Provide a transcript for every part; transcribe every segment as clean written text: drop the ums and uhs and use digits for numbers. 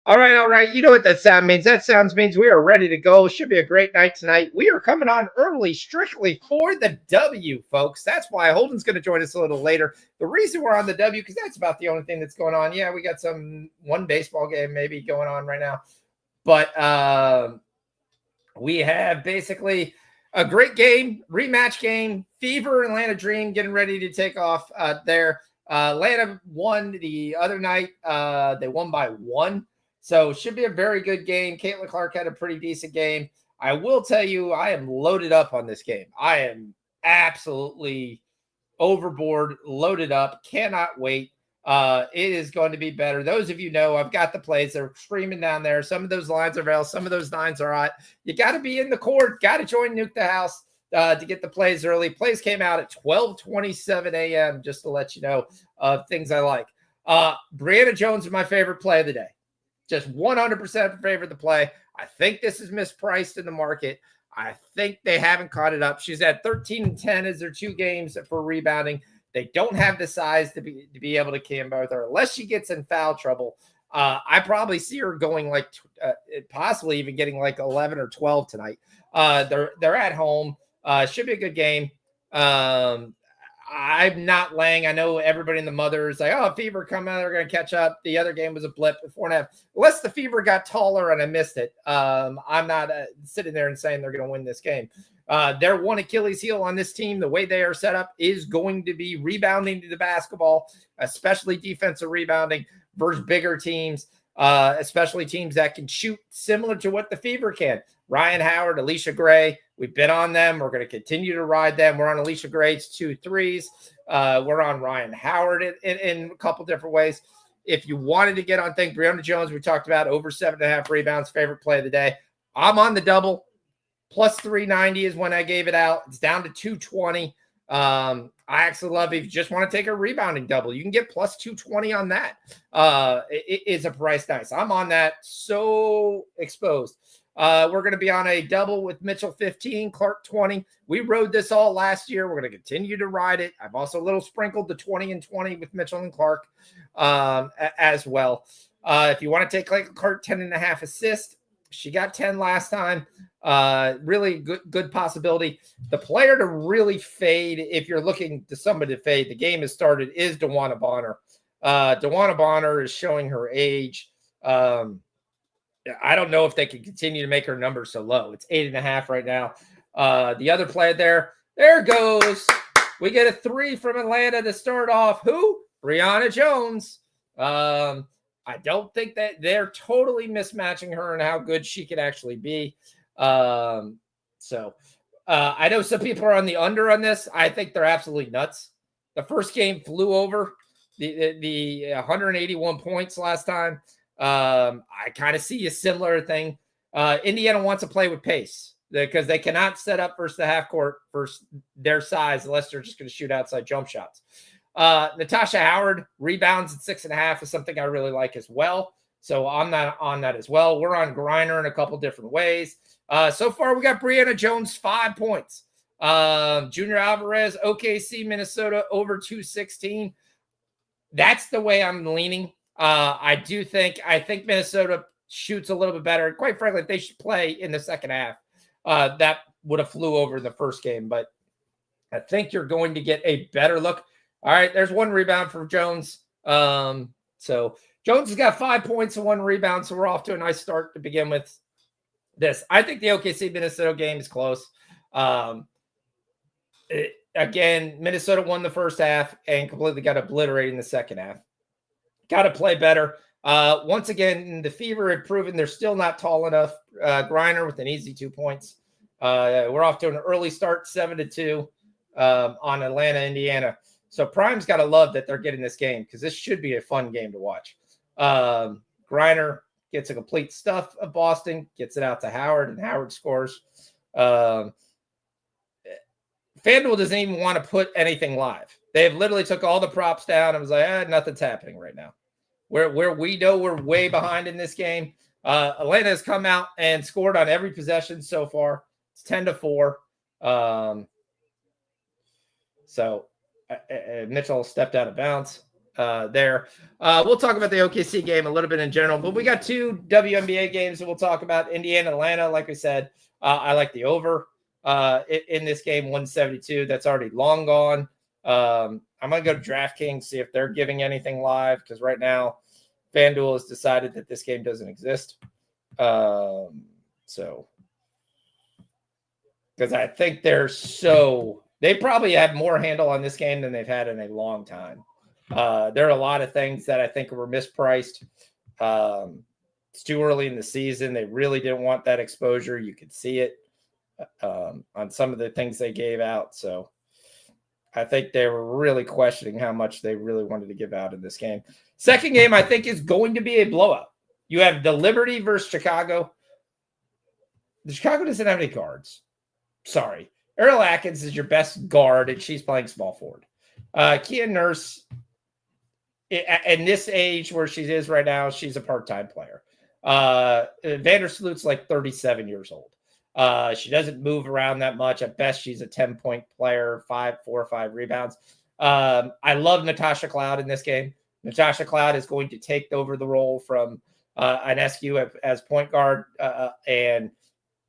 All right. You know what that sound means. That sounds means we are ready to go. Should be a great night tonight. We are coming on early, strictly for the W, folks. That's why Holden's going to join us a little later. The reason we're on the W, because that's about the only thing that's going on. Yeah, we got one baseball game maybe going on right now. But we have basically a great game, rematch game, Fever, Atlanta Dream getting ready to take off there. Atlanta won the other night. They won by 1. So should be a very good game. Caitlin Clark had a pretty decent game. I will tell you, I am loaded up on this game. I am absolutely overboard, loaded up. Cannot wait. It is going to be better. Those of you know, I've got the plays. They're streaming down there. Some of those lines are real. Some of those lines are hot. You got to be in the court. Got to join Nuke the House to get the plays early. Plays came out at 12:27 a.m. just to let you know things I like. Brianna Jones is my favorite play of the day. Just 100% favorite to play. I think this is mispriced in the market. I think they haven't caught it up. She's at 13-10 as their 2 games for rebounding. They don't have the size to be able to cam both her unless she gets in foul trouble. I probably see her going like possibly even getting like 11 or 12 tonight. They're at home. Should be a good game. I'm not laying. I know everybody in the mother is like, oh, Fever come out, they're going to catch up. The other game was a blip at 4.5. Unless the Fever got taller and I missed it, I'm not sitting there and saying they're going to win this game. Their one Achilles heel on this team, the way they are set up, is going to be rebounding to the basketball, especially defensive rebounding versus bigger teams, especially teams that can shoot similar to what the Fever can. Ryan Howard, Alicia Gray, we've been on them. We're going to continue to ride them. We're on Alicia Gray's 2 threes. We're on Ryan Howard in a couple different ways. If you wanted to get on things, Brianna Jones, we talked about over 7.5 rebounds, favorite play of the day. I'm on the double. Plus 390 is when I gave it out. It's down to 220. I actually love if you just want to take a rebounding double, you can get plus 220 on that. It is a price nice. I'm on that. So exposed. We're going to be on a double with Mitchell 15, Clark 20. We rode this all last year. We're going to continue to ride it. I've also a little sprinkled the 20 and 20 with Mitchell and Clark as well. If you want to take like Clark 10.5 assists, she got 10 last time. Really good possibility. The player to really fade, if you're looking to somebody to fade, the game has started, is DeWanna Bonner. DeWanna Bonner is showing her age. I don't know if they can continue to make her number so low. It's 8.5 right now. The other play there goes. We get a 3 from Atlanta to start off. Who? Brianna Jones. I don't think that they're totally mismatching her and how good she could actually be. I know some people are on the under on this. I think they're absolutely nuts. The first game flew over the 181 points last time. I kind of see a similar thing. Indiana wants to play with pace because they cannot set up versus the half court versus their size unless they're just going to shoot outside jump shots. Natasha Howard rebounds at 6.5 is something I really like as well. So I'm not on that as well. We're on Griner in a couple different ways. So far, we got Brianna Jones, 5 points. Junior Alvarez, OKC, Minnesota, over 216. That's the way I'm leaning. I think Minnesota shoots a little bit better. Quite frankly, if they should play in the second half, that would have flew over in the first game. But I think you're going to get a better look. All right, there's 1 rebound for Jones. So Jones has got 5 points and 1 rebound, so we're off to a nice start to begin with this. I think the OKC Minnesota game is close. Again, Minnesota won the first half and completely got obliterated in the second half. Got to play better. Once again, the Fever had proven they're still not tall enough. Griner with an easy 2 points. We're off to an early start, 7-2 on Atlanta, Indiana. So Prime's got to love that they're getting this game because this should be a fun game to watch. Griner gets a complete stuff of Boston, gets it out to Howard, and Howard scores. FanDuel doesn't even want to put anything live. They've literally took all the props down and was like, nothing's happening right now. Where we know we're way behind in this game. Atlanta has come out and scored on every possession so far. It's 10-4. Mitchell stepped out of bounds. there. We'll talk about the OKC game a little bit in general, but we got 2 WNBA games that we'll talk about. Indiana, Atlanta, like I said, I like the over in this game, 172. That's already long gone. I'm going to go to DraftKings, see if they're giving anything live, because right now FanDuel has decided that this game doesn't exist. So, because I think they probably have more handle on this game than they've had in a long time. There are a lot of things that I think were mispriced. It's too early in the season. They really didn't want that exposure. You could see it on some of the things they gave out. So I think they were really questioning how much they really wanted to give out in this game. Second game, I think, is going to be a blowout. You have the Liberty versus Chicago. The Chicago doesn't have any guards. Sorry. Errol Atkins is your best guard, and she's playing small forward. Kia Nurse, in this age where she is right now, she's a part-time player. Vandersloot's like 37 years old. She doesn't move around that much. At best, she's a 10-point player, 4 or 5 rebounds. I love Natasha Cloud in this game. Natasha Cloud is going to take over the role from Ionescu as point guard, and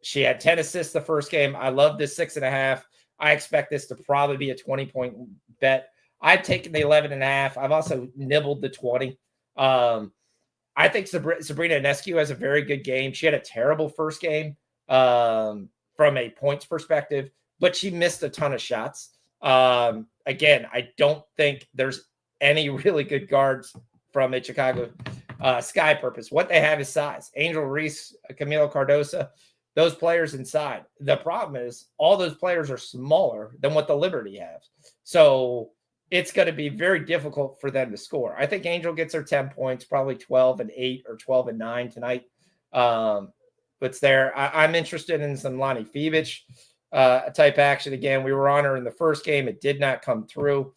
she had 10 assists the first game. I love this 6.5. I expect this to probably be a 20-point bet. I've taken the 11.5. I've also nibbled the 20. I think Sabrina Ionescu has a very good game. She had a terrible first game from a points perspective, but she missed a ton of shots. Again, I don't think there's any really good guards from a Chicago Sky purpose. What they have is size. Angel Reese, Camilo Cardosa, those players inside. The problem is all those players are smaller than what the Liberty have. So it's going to be very difficult for them to score. I think Angel gets her 10 points, probably 12-8 or 12-9 tonight. But there. I'm interested in some Lonnie Fevich type action. Again, we were on her in the first game. It did not come through.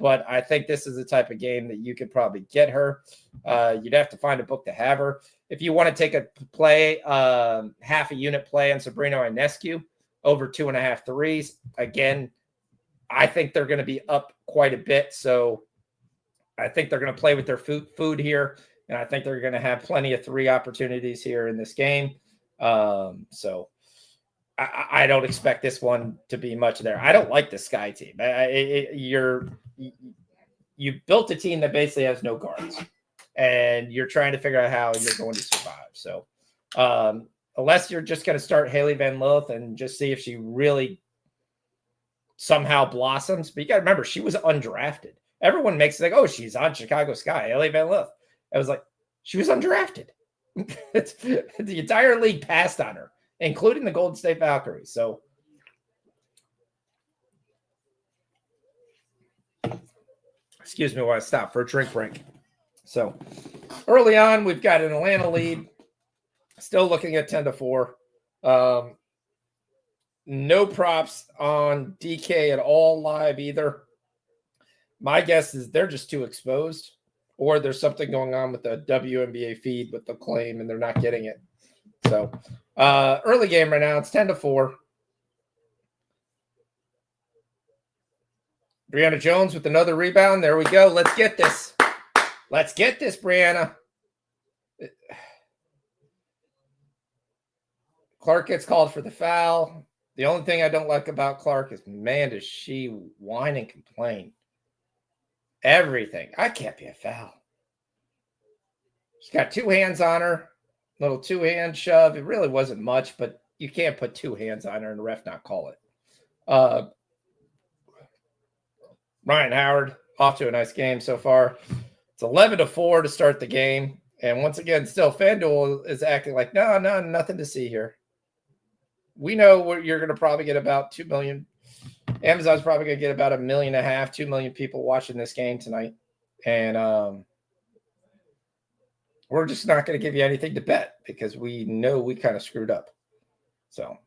But I think this is the type of game that you could probably get her. You'd have to find a book to have her. If you want to take a play, half a unit play on Sabrina Ionescu over 2.5 threes, again, I think they're going to be up quite a bit. So I think they're going to play with their food here. And I think they're going to have plenty of 3 opportunities here in this game. So I don't expect this one to be much there. I don't like the Sky team. You built a team that basically has no guards, and you're trying to figure out how you're going to survive. So unless you're just going to start Haley Van Lith and just see if she really somehow blossoms. But you got to remember, she was undrafted. Everyone makes it like, oh, she's on Chicago Sky, Haley Van Lith. I was like, she was undrafted. The entire league passed on her, including the Golden State Valkyries. So excuse me while I stop for a drink break. So early on, we've got an Atlanta lead. Still looking at 10-4. No props on DK at all live either. My guess is they're just too exposed, or there's something going on with the WNBA feed with the claim and they're not getting it. So early game right now, it's 10-4. Brianna Jones with another rebound. There we go. Let's get this. Let's get this, Brianna. Clark gets called for the foul. The only thing I don't like about Clark is, man, does she whine and complain. Everything. I can't be a foul. She's got 2 hands on her. Little 2-hand shove. It really wasn't much, but you can't put 2 hands on her and the ref not call it. Ryan Howard off to a nice game so far. It's 11-4 to start the game. And once again, still FanDuel is acting like, no, nothing to see here. We know what you're going to probably get about 2 million. Amazon's probably going to get about 1.5 million, 2 million people watching this game tonight. And we're just not going to give you anything to bet because we know we kind of screwed up. So,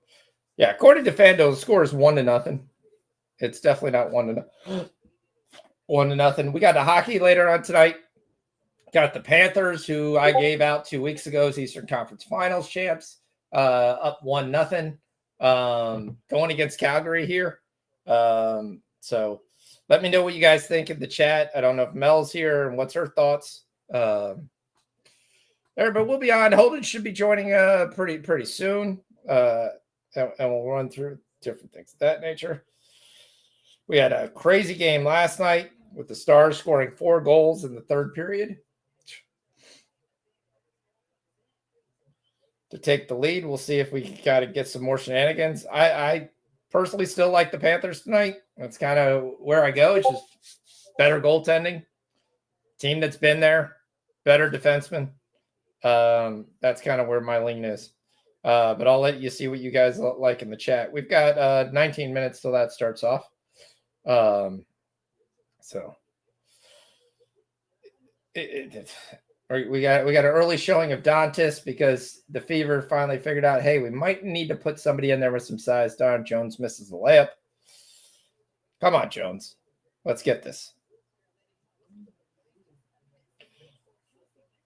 yeah, according to FanDuel, the score is 1-0. It's definitely not 1-0. 1-0. We got the hockey later on tonight. Got the Panthers, who I gave out 2 weeks ago as Eastern Conference Finals champs, up 1-0, going against Calgary here. So Let me know what you guys think in the chat. I don't know if Mel's here and what's her thoughts. But we'll be on. Holden should be joining pretty soon. And we'll run through different things of that nature. We had a crazy game last night with the Stars scoring 4 goals in the third period to take the lead. We'll see if we got to get some more shenanigans. I personally still like the Panthers tonight. That's kind of where I go. It's just better goaltending, team that's been there, better defenseman. That's kind of where my lean is. But I'll let you see what you guys like in the chat. We've got 19 minutes till that starts off. So we got an early showing of Dantis because the Fever finally figured out, hey, we might need to put somebody in there with some size. Darn, Jones misses the layup. Come on, Jones. Let's get this.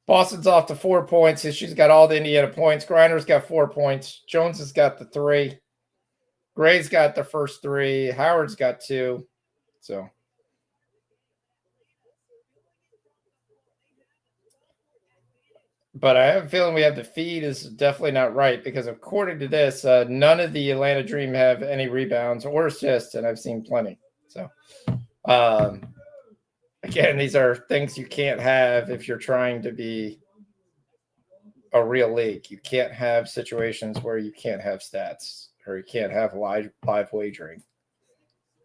Boston's off to 4 points. She's got all the Indiana points. Grinder's got 4 points. Jones has got the 3. Gray's got the first 3. Howard's got 2. So, but I have a feeling we have the feed is definitely not right because according to this, none of the Atlanta Dream have any rebounds or assists, and I've seen plenty. So, again, these are things you can't have if you're trying to be a real league. You can't have situations where you can't have stats or you can't have live wagering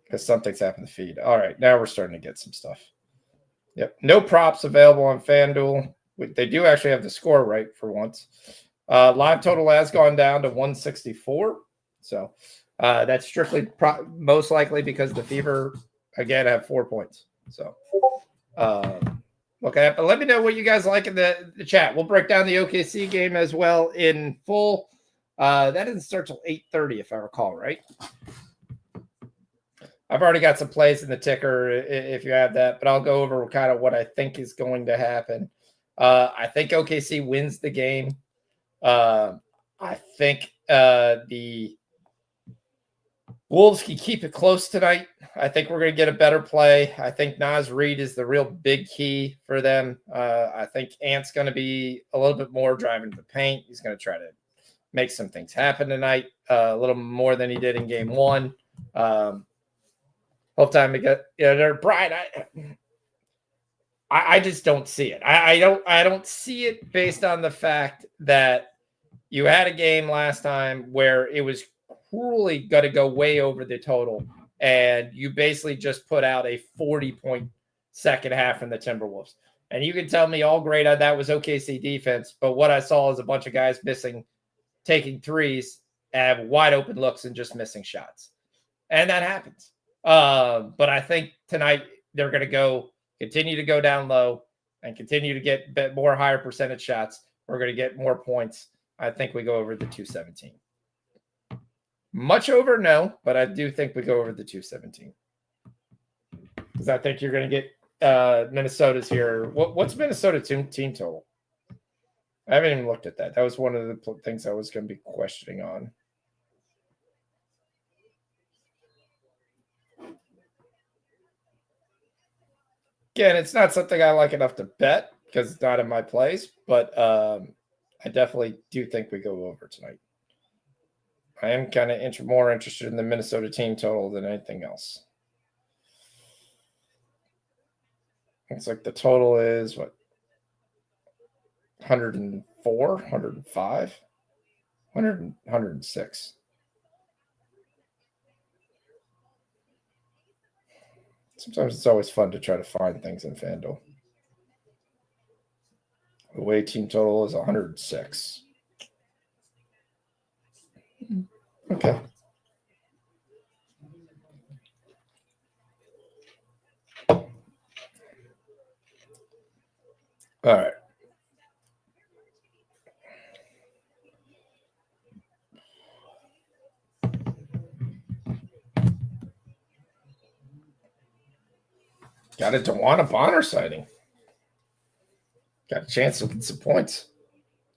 because something's happened to the feed. All right, now we're starting to get some stuff. Yep, no props available on FanDuel. They do actually have the score right for once. Live total has gone down to 164. So that's strictly most likely because the Fever, again, have 4 points. So, okay, but let me know what you guys like in the chat. We'll break down the OKC game as well in full. That doesn't start till 8:30, if I recall, right? I've already got some plays in the ticker if you have that, but I'll go over kind of what I think is going to happen. I think OKC wins the game. I think the Wolves can keep it close tonight. I think we're going to get a better play. I think Naz Reid is the real big key for them. I think Ant's going to be a little bit more driving to the paint. He's going to try to make some things happen tonight, a little more than he did in game 1. Whole time to get Brian. I just don't see it. I don't see it based on the fact that you had a game last time where it was cruelly going to go way over the total, and you basically just put out a 40-point second half from the Timberwolves. And you can tell me all great that was OKC defense, but what I saw is a bunch of guys taking threes, have wide open looks, and just missing shots, and that happens. But I think tonight they're going to continue to go down low and continue to get more higher percentage shots. We're going to get more points. I think we go over the 217. Much over, no, but I do think we go over the 217. Because I think you're going to get Minnesota's here. What's Minnesota team total? I haven't even looked at that. That was one of the things I was going to be questioning on. Again, it's not something I like enough to bet because it's not in my plays, but I definitely do think we go over tonight. I am kind of more interested in the Minnesota team total than anything else. Looks like the total is, 104, 105, 106. Sometimes it's always fun to try to find things in FanDuel. The away team total is 106. Okay. All right. Got a DeWanna Bonner sighting. Got a chance to get some points.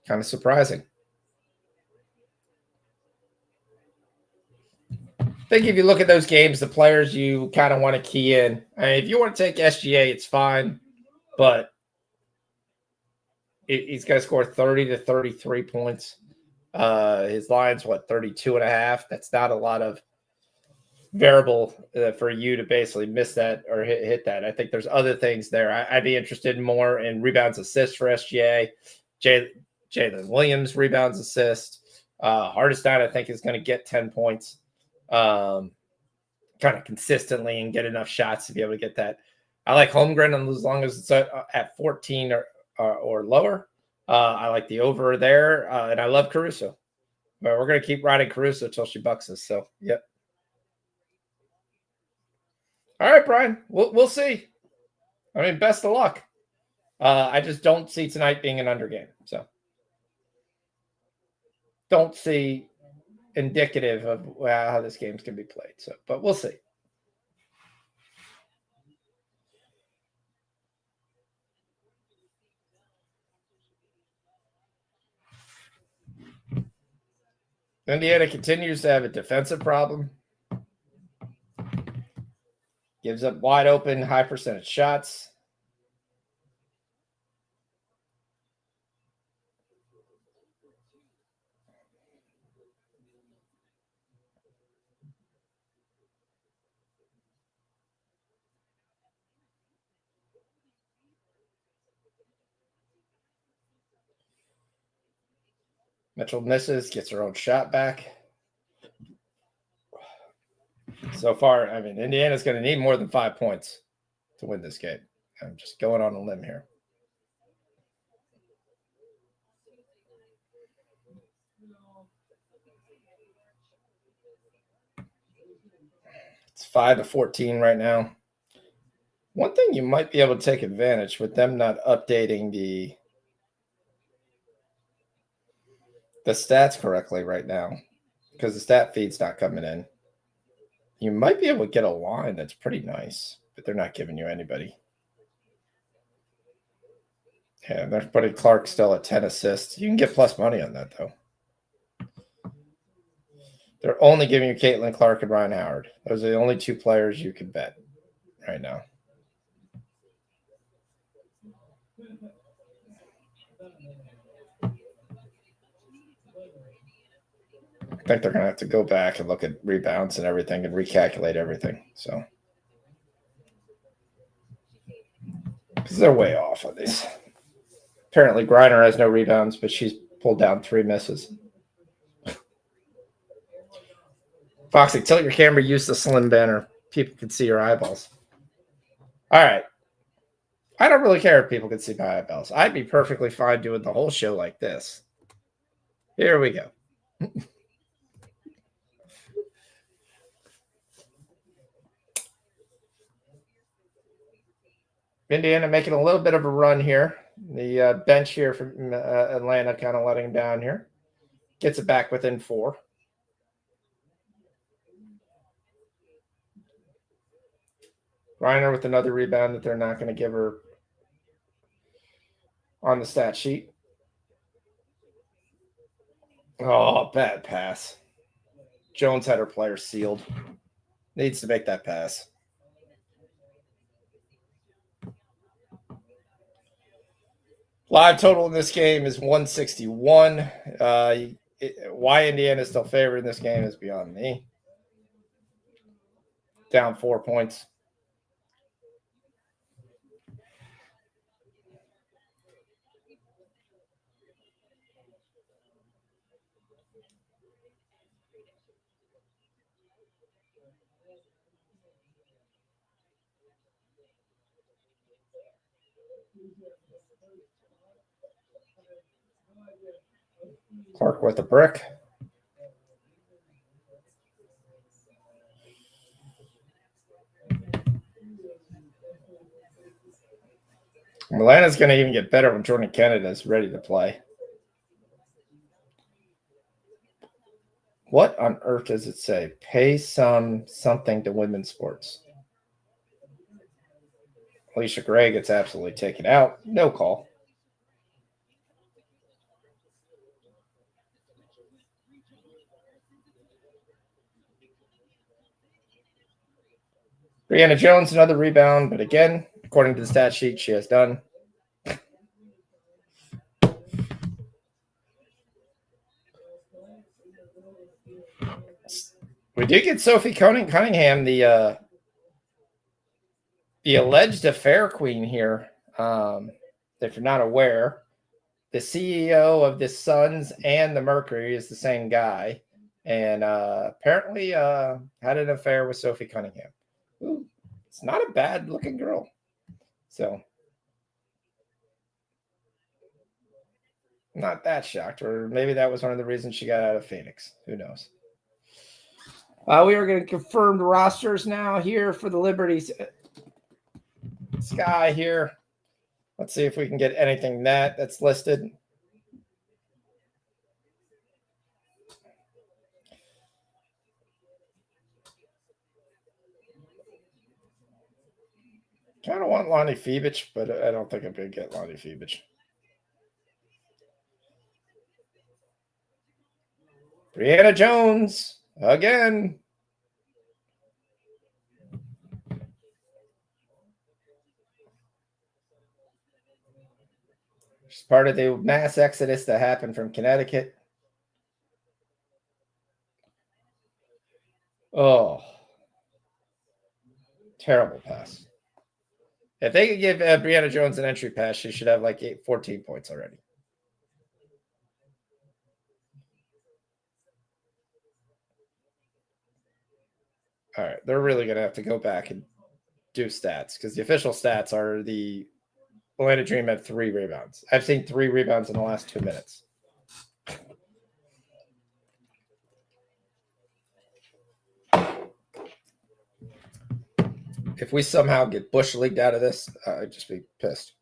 Kind of surprising. I think if you look at those games, the players you kind of want to key in. I mean, if you want to take SGA, it's fine, but he's going to score 30 to 33 points. His line's 32.5. That's not a lot of variable for you to basically miss that or hit that. I think there's other things there. I'd be interested more in rebounds, assists for SGA. Jalen Williams rebounds, assist. Hardesty, I think, is going to get 10 points kind of consistently and get enough shots to be able to get that. I like Holmgren as long as it's at 14 or lower. I like the over there, and I love Caruso. But we're going to keep riding Caruso until she bucks us. So, yep. All right, Brian. We'll see. I mean, best of luck. I just don't see tonight being an under game. So, don't see indicative of how this game's going to be played. So, but we'll see. Indiana continues to have a defensive problem. Gives up wide open, high percentage shots. Mitchell misses, gets her own shot back. So far, I mean, Indiana's going to need more than 5 points to win this game. I'm just going on a limb here. It's 5-14 right now. One thing you might be able to take advantage with them not updating the stats correctly right now, because the stat feed's not coming in. You might be able to get a line that's pretty nice, but they're not giving you anybody. Yeah, they're putting Clark still at 10 assists. You can get plus money on that, though. They're only giving you Caitlin Clark and Ryan Howard. Those are the only 2 players you can bet right now. I think they're going to have to go back and look at rebounds and everything and recalculate everything. So, because they're way off on these. Apparently, Griner has no rebounds, but she's pulled down 3 misses. Foxy, tilt your camera, use the slim banner. People can see your eyeballs. All right. I don't really care if people can see my eyeballs. I'd be perfectly fine doing the whole show like this. Here we go. Indiana making a little bit of a run here. The bench here from Atlanta kind of letting him down here. Gets it back within 4. Reiner with another rebound that they're not going to give her on the stat sheet. Oh, bad pass. Jones had her player sealed. Needs to make that pass. Live total in this game is 161. Why Indiana is still favored in this game is beyond me. Down 4 points. Clark with a brick. Atlanta's going to even get better when Jordan Kennedy is ready to play. What on earth does it say? Pay something to women's sports. Alicia Gray gets absolutely taken out. No call. Brianna Jones, another rebound, but again, according to the stat sheet, she has done. We did get Sophie Cunningham, the alleged affair queen here. If you're not aware, the CEO of the Suns and the Mercury is the same guy, and apparently had an affair with Sophie Cunningham. Ooh, it's not a bad looking girl. So not that shocked, or maybe that was one of the reasons she got out of Phoenix. Who knows? We are going to confirm the rosters now here for the Liberties Sky here. Let's see if we can get anything that's listed. Kind of want Lonnie Fevich, but I don't think I'm going to get Lonnie Fevich. Brianna Jones, again. She's part of the mass exodus that happened from Connecticut. Oh, terrible pass. If they could give Brianna Jones an entry pass, she should have like 14 points already. All right, they're really going to have to go back and do stats because the official stats are the Atlanta Dream had 3 rebounds. I've seen 3 rebounds in the last 2 minutes. If we somehow get Bush leagued out of this, I'd just be pissed.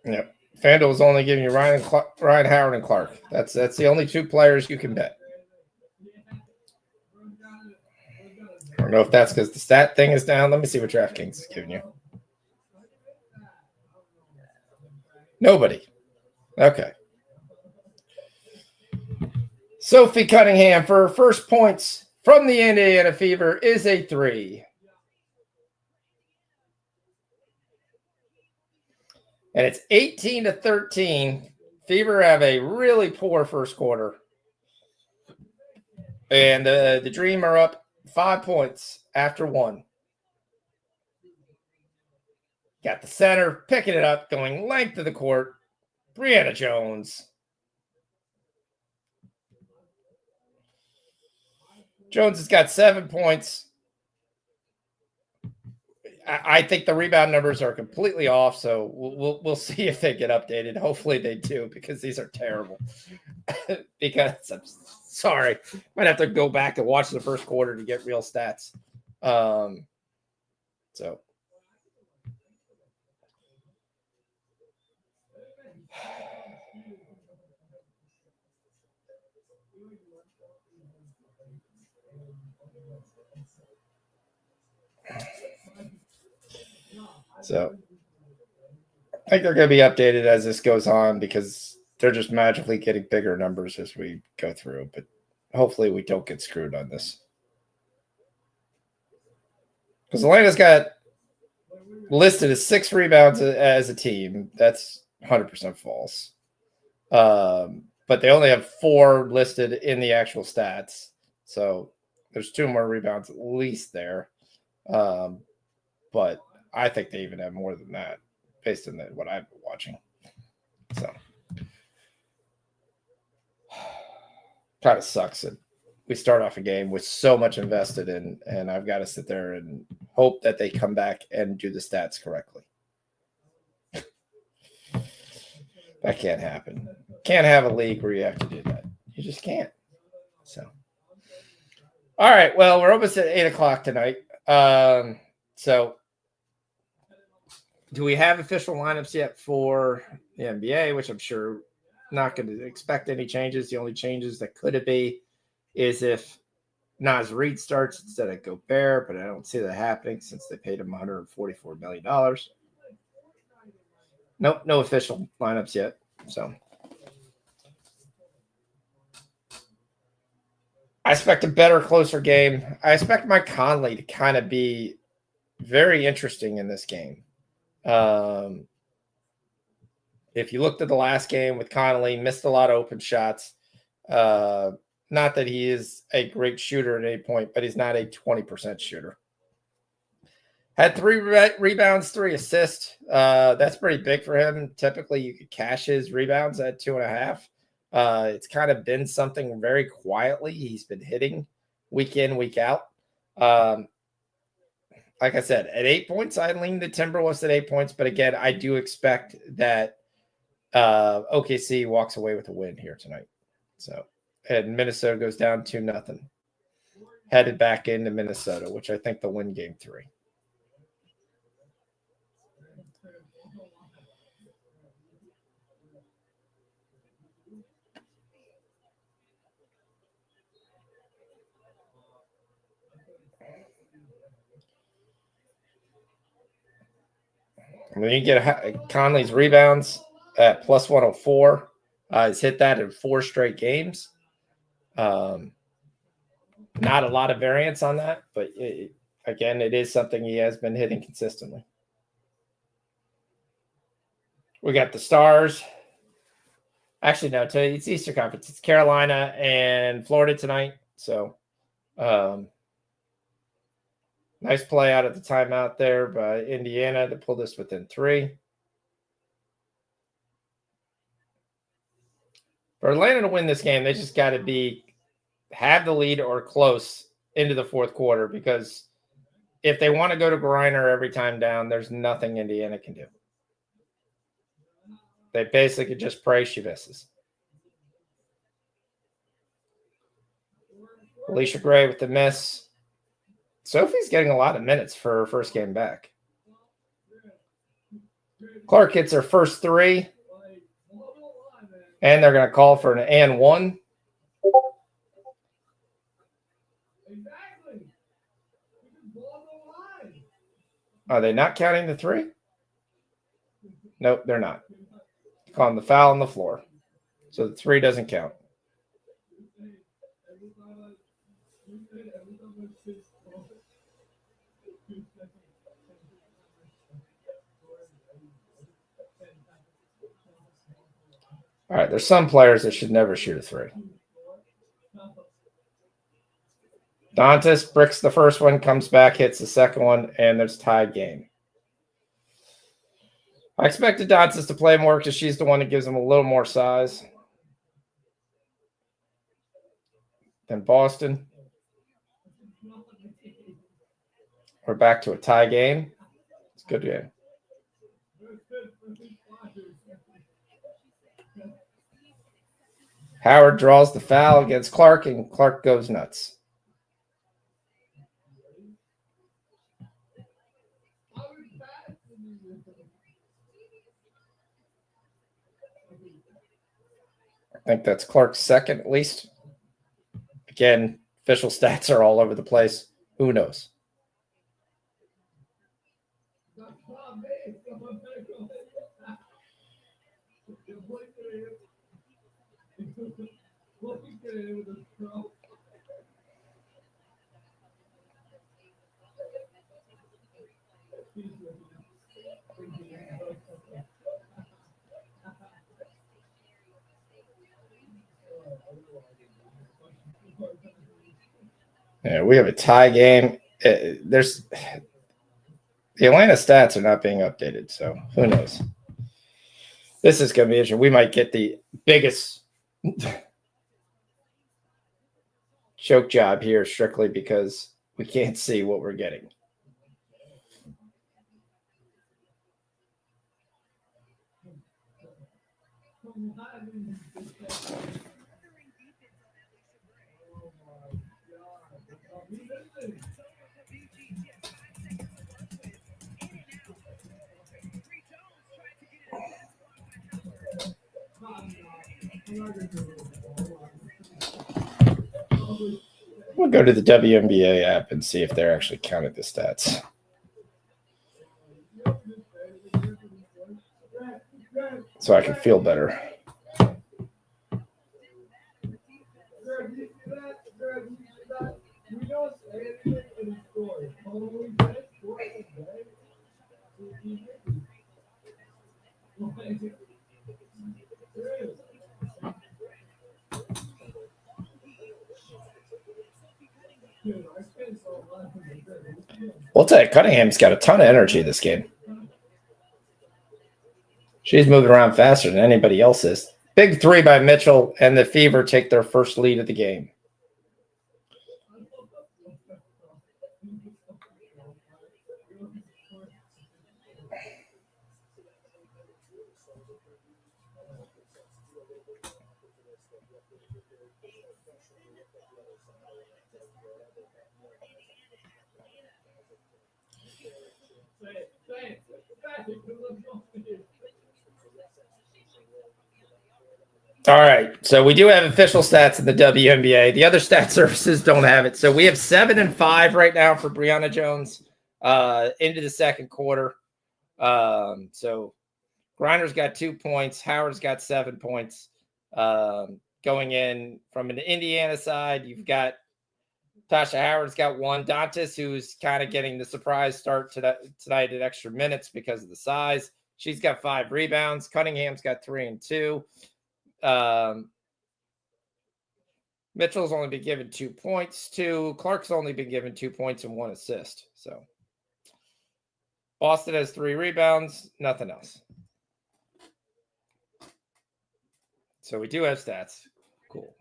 Yep. FanDuel is only giving you Ryan Howard and Clark. That's the only 2 players you can bet. I don't know if that's because the stat thing is down. Let me see what DraftKings is giving you. Nobody. Okay. Sophie Cunningham for her first points from the Indiana Fever is a 3. And it's 18-13. Fever have a really poor first quarter. And the Dream are up 5 points after 1. Got the center picking it up, going length of the court. Brianna Jones. Jones has got 7 points. I think the rebound numbers are completely off, so we'll see if they get updated. Hopefully they do, because these are terrible. Because I'm sorry, might have to go back and watch the first quarter to get real stats. So I think they're going to be updated as this goes on because they're just magically getting bigger numbers as we go through. But hopefully we don't get screwed on this. Because Atlanta's got listed as 6 rebounds as a team. That's 100% false. But they only have 4 listed in the actual stats. So there's 2 more rebounds at least there. But I think they even have more than that based on what I've been watching. So kind of sucks that we start off a game with so much invested in, and I've got to sit there and hope that they come back and do the stats correctly. That can't happen. Can't have a league where you have to do that. You just can't. So, all right. Well, we're almost at 8:00 tonight. So do we have official lineups yet for the NBA, which I'm sure not going to expect any changes. The only changes that could it be is if Nas Reed starts instead of Gobert, but I don't see that happening since they paid him $144 million. Nope, no official lineups yet. So I expect a better, closer game. I expect Mike Conley to kind of be very interesting in this game. If you looked at the last game with Conley, missed a lot of open shots. Not that he is a great shooter at any point, but he's not a 20% shooter. Had 3 rebounds, 3 assists. That's pretty big for him. Typically, you could cash his rebounds at 2.5. It's kind of been something very quietly he's been hitting week in, week out. Like I said, at 8 points, I lean the Timberwolves at 8 points. But again, I do expect that OKC walks away with a win here tonight. So, and Minnesota goes down 2-0. Headed back into Minnesota, which I think they'll win game 3. And then you get Conley's rebounds at plus 104. He's hit that in 4 straight games. Not a lot of variance on that, but again, it is something he has been hitting consistently. We got the Stars. Actually, no, it's Eastern Conference. It's Carolina and Florida tonight. So, nice play out at the timeout there by Indiana to pull this within 3. For Atlanta to win this game, they just got to have the lead or close into the 4th quarter, because if they want to go to Griner every time down, there's nothing Indiana can do. They basically just pray she misses. Alicia Gray with the miss. Sophie's getting a lot of minutes for her first game back. Clark hits her first 3. And they're going to call for an and 1. Are they not counting the 3? Nope, they're not. Calling the foul on the floor. So the 3 doesn't count. All right, there's some players that should never shoot a 3. Dantas bricks the first one, comes back, hits the second one, and there's tied game. I expected Dantas to play more because she's the one that gives him a little more size than Boston. We're back to a tie game. It's a good game. Howard draws the foul against Clark, and Clark goes nuts. I think that's Clark's second, at least. Again, official stats are all over the place. Who knows? Yeah, we have a tie game. There's the Atlanta stats are not being updated, so who knows? This is going to be interesting. We might get the biggest choke job here strictly because we can't see what we're getting. We'll go to the WNBA app and see if they're actually counted the stats. So I can feel better. We'll tell you, Cunningham's got a ton of energy this game. She's moving around faster than anybody else is. Big three by Mitchell, and the Fever take their first lead of the game. All right, so we do have official stats in the WNBA. The other stat services don't have it. So we have 7 and 5 right now for Brianna Jones into the second quarter. So Griner's got 2 points. Howard's got 7 points. Going in from an Indiana side, you've got Tasha Howard's got 1. Dantas, who's kind of getting the surprise start tonight at extra minutes because of the size. She's got 5 rebounds. Cunningham's got 3 and 2. Mitchell's only been given 2 points. Clark's only been given 2 points and 1 assist. So Boston has 3 rebounds, nothing else. So we do have stats. Cool.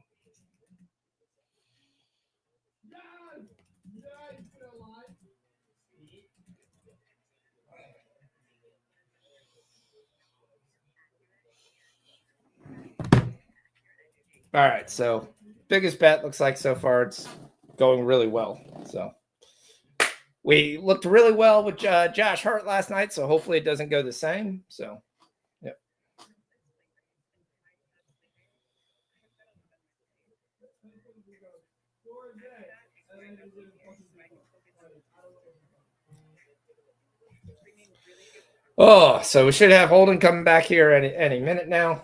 All right, so biggest bet looks like so far it's going really well. So we looked really well with Josh Hart last night, so hopefully it doesn't go the same. So, yep. Oh, so we should have Holden coming back here any minute now.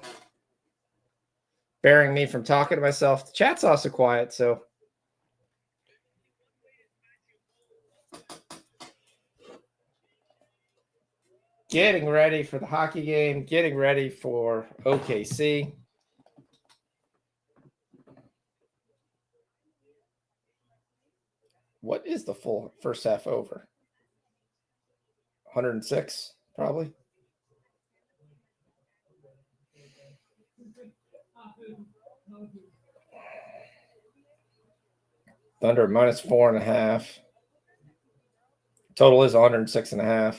Bearing me from talking to myself. The chat's also quiet, so getting ready for the hockey game, getting ready for OKC. What is the full first half over? 106, probably. Thunder minus 4.5. Total is 106.5.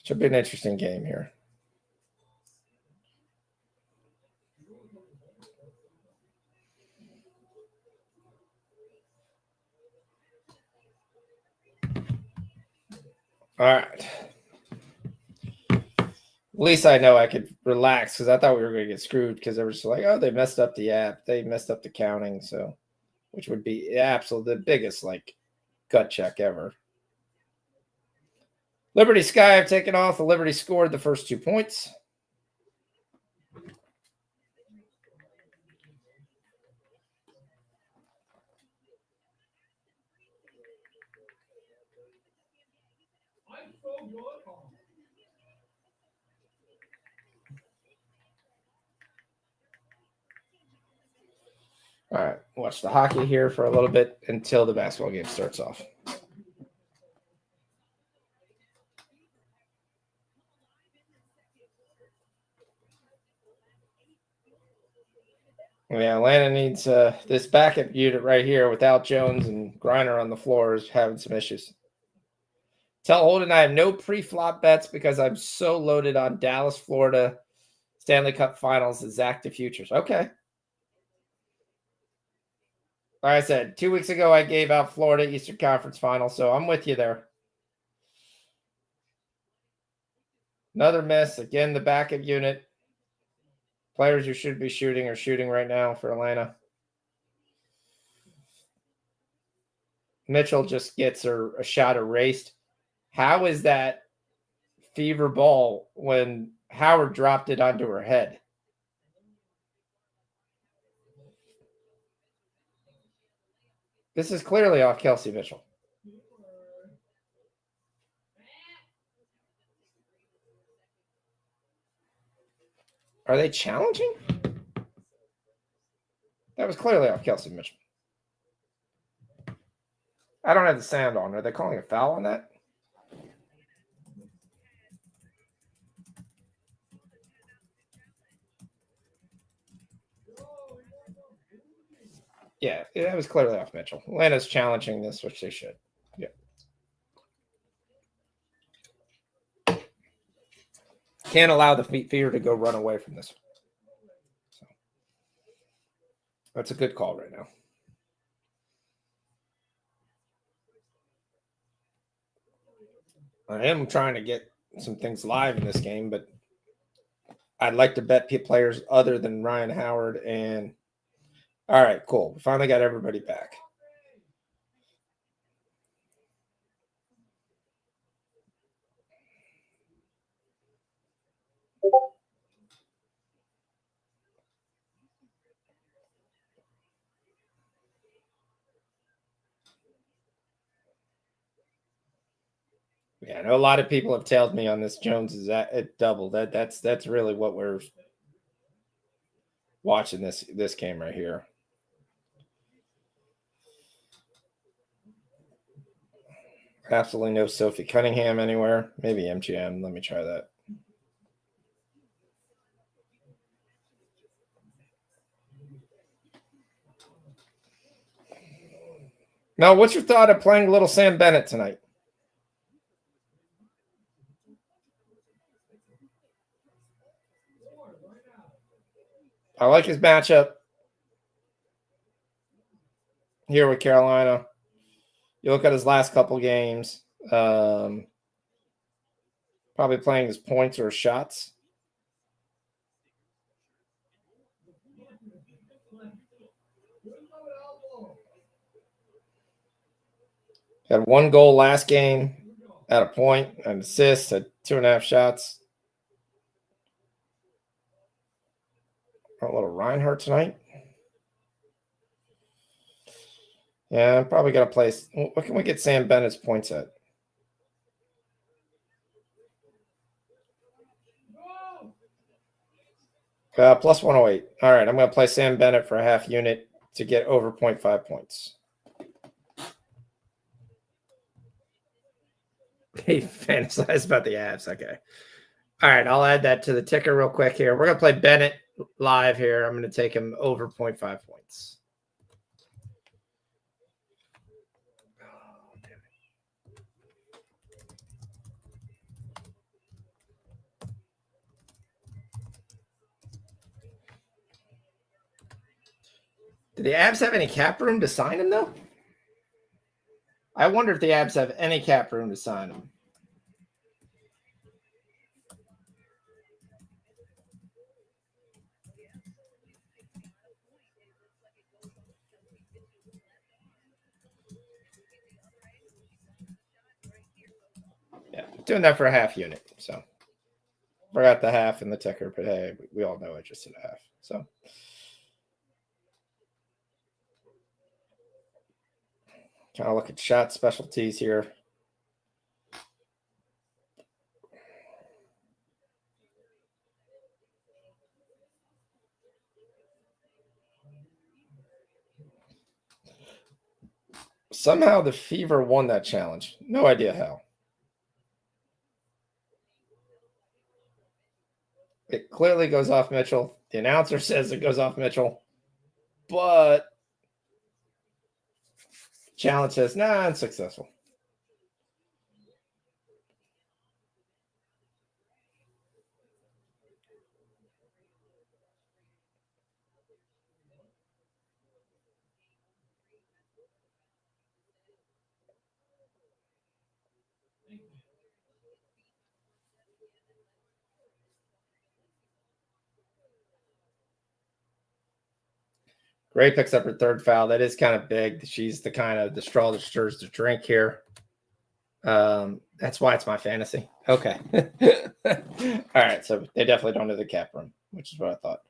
Should be an interesting game here. All right. At least I know I could relax because I thought we were going to get screwed because they were just like, oh, they messed up the app. They messed up the counting. So, which would be absolutely the biggest gut check ever. Liberty Sky have taken off. The Liberty scored the first 2 points. All right, watch the hockey here for a little bit until the basketball game starts off. Yeah, Atlanta needs this backup unit right here without Jones and Griner on the floor is having some issues. Tell Holden I have no pre-flop bets because I'm so loaded on Dallas, Florida, Stanley Cup Finals, exacta futures. Okay. Like I said, 2 weeks ago, I gave out Florida Eastern Conference Final, so I'm with you there. Another miss. Again, the backup unit Players who should be shooting are shooting right now for Atlanta. Mitchell just gets a shot erased. How is that fever ball when Howard dropped it onto her head? This is clearly off Kelsey Mitchell. Are they challenging? That was clearly off Kelsey Mitchell. I don't have the sound on. Are they calling a foul on that? Yeah, that was clearly off Mitchell. Atlanta's challenging this, which they should. Yeah. Can't allow the fever to go run away from this. So that's a good call right now. I am trying to get some things live in this game, but I'd like to bet players other than Ryan Howard. And all right, cool. We finally got everybody back. Yeah, I know a lot of people have tailed me on this. Jones is at double. That's really what we're watching this game right here. Absolutely no Sophie Cunningham anywhere. Maybe MGM. Let me try that. Now, what's your thought of playing little Sam Bennett tonight? I like his matchup here with Carolina. You look at his last couple games, probably playing his points or his shots. Had 1 goal last game, had a point, an assist, had 2.5 shots. A little Reinhardt tonight. Yeah, I'm probably going to play. What can we get Sam Bennett's points at? Plus 108. All right, I'm going to play Sam Bennett for a half unit to get over 0.5 points. He fantasized about the Avs. Okay. All right, I'll add that to the ticker real quick here. We're going to play Bennett live here. I'm going to take him over 0.5 points. Do the Avs have any cap room to sign him, though? I wonder if the Avs have any cap room to sign him. Yeah, doing that for a half unit. So forgot the half in the ticker, but hey, we all know I just did a half. So kind of look at shot specialties here. Somehow the Fever won that challenge. No idea how. It clearly goes off Mitchell. The announcer says it goes off Mitchell, but challenge says, nah, unsuccessful. Gray picks up her third foul. That is kind of big. She's the kind of the straw that stirs the drink here. That's why it's my fantasy. Okay. All right. So they definitely don't have the cap room, which is what I thought.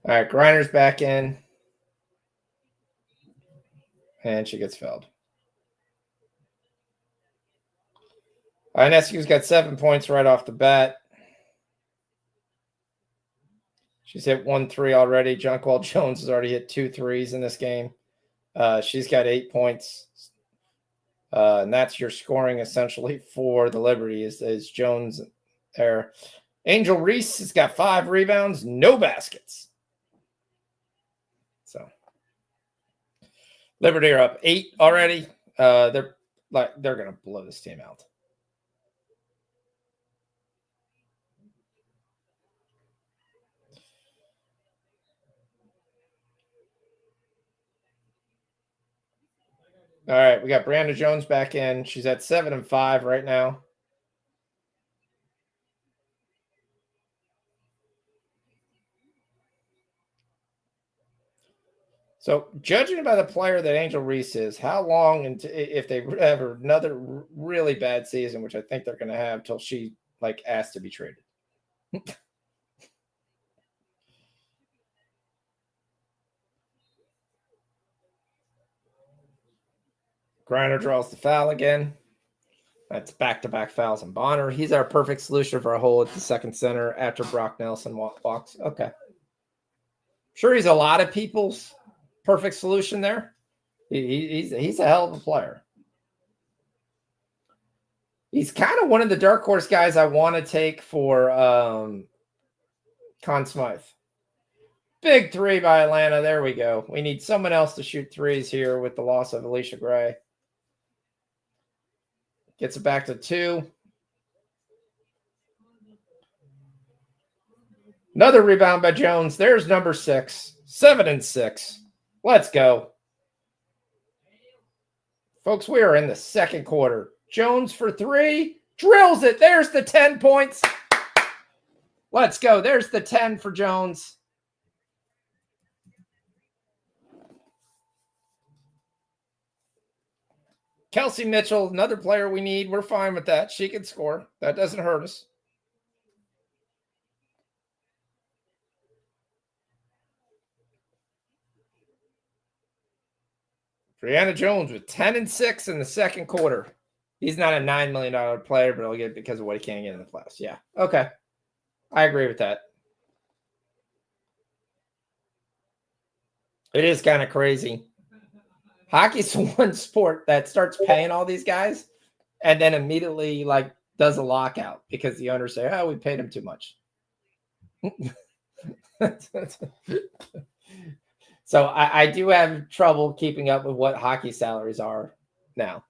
All right. Grinder's back in. And she gets fouled. Inescu's got 7 points right off the bat. She's hit 1 3 already. Jonquil Jones has already hit 2 threes in this game. She's got 8 points. And that's your scoring essentially for the Liberty is Jones there. Angel Reese has got 5 rebounds, no baskets. So Liberty are up 8 already. They're going to blow this team out. All right, we got Brianna Jones back in. She's at 7 and 5 right now. So, judging by the player that Angel Reese is, how long if they have another really bad season, which I think they're going to have till she asked to be traded. Griner draws the foul again. That's back-to-back fouls on Bonner. He's our perfect solution for a hole at the second center after Brock Nelson walks. Okay. Sure, he's a lot of people's perfect solution there. He's a hell of a player. He's kind of one of the dark horse guys I want to take for Conn Smythe. Big 3 by Atlanta. There we go. We need someone else to shoot threes here with the loss of Alicia Gray. Gets it back to 2. Another rebound by Jones. There's number 6. 7 and 6. Let's go. Folks, we are in the second quarter. Jones for 3. Drills it. There's the 10 points. Let's go. There's the 10 for Jones. Kelsey Mitchell, another player we need. We're fine with that. She can score. That doesn't hurt us. Brianna Jones with 10 and 6 in the second quarter. He's not a $9 million player, but he'll get it because of what he can't get in the playoffs. Yeah. Okay. I agree with that. It is kind of crazy. Hockey's the one sport that starts paying all these guys and then immediately does a lockout because the owners say, oh, we paid him too much. So I do have trouble keeping up with what hockey salaries are now.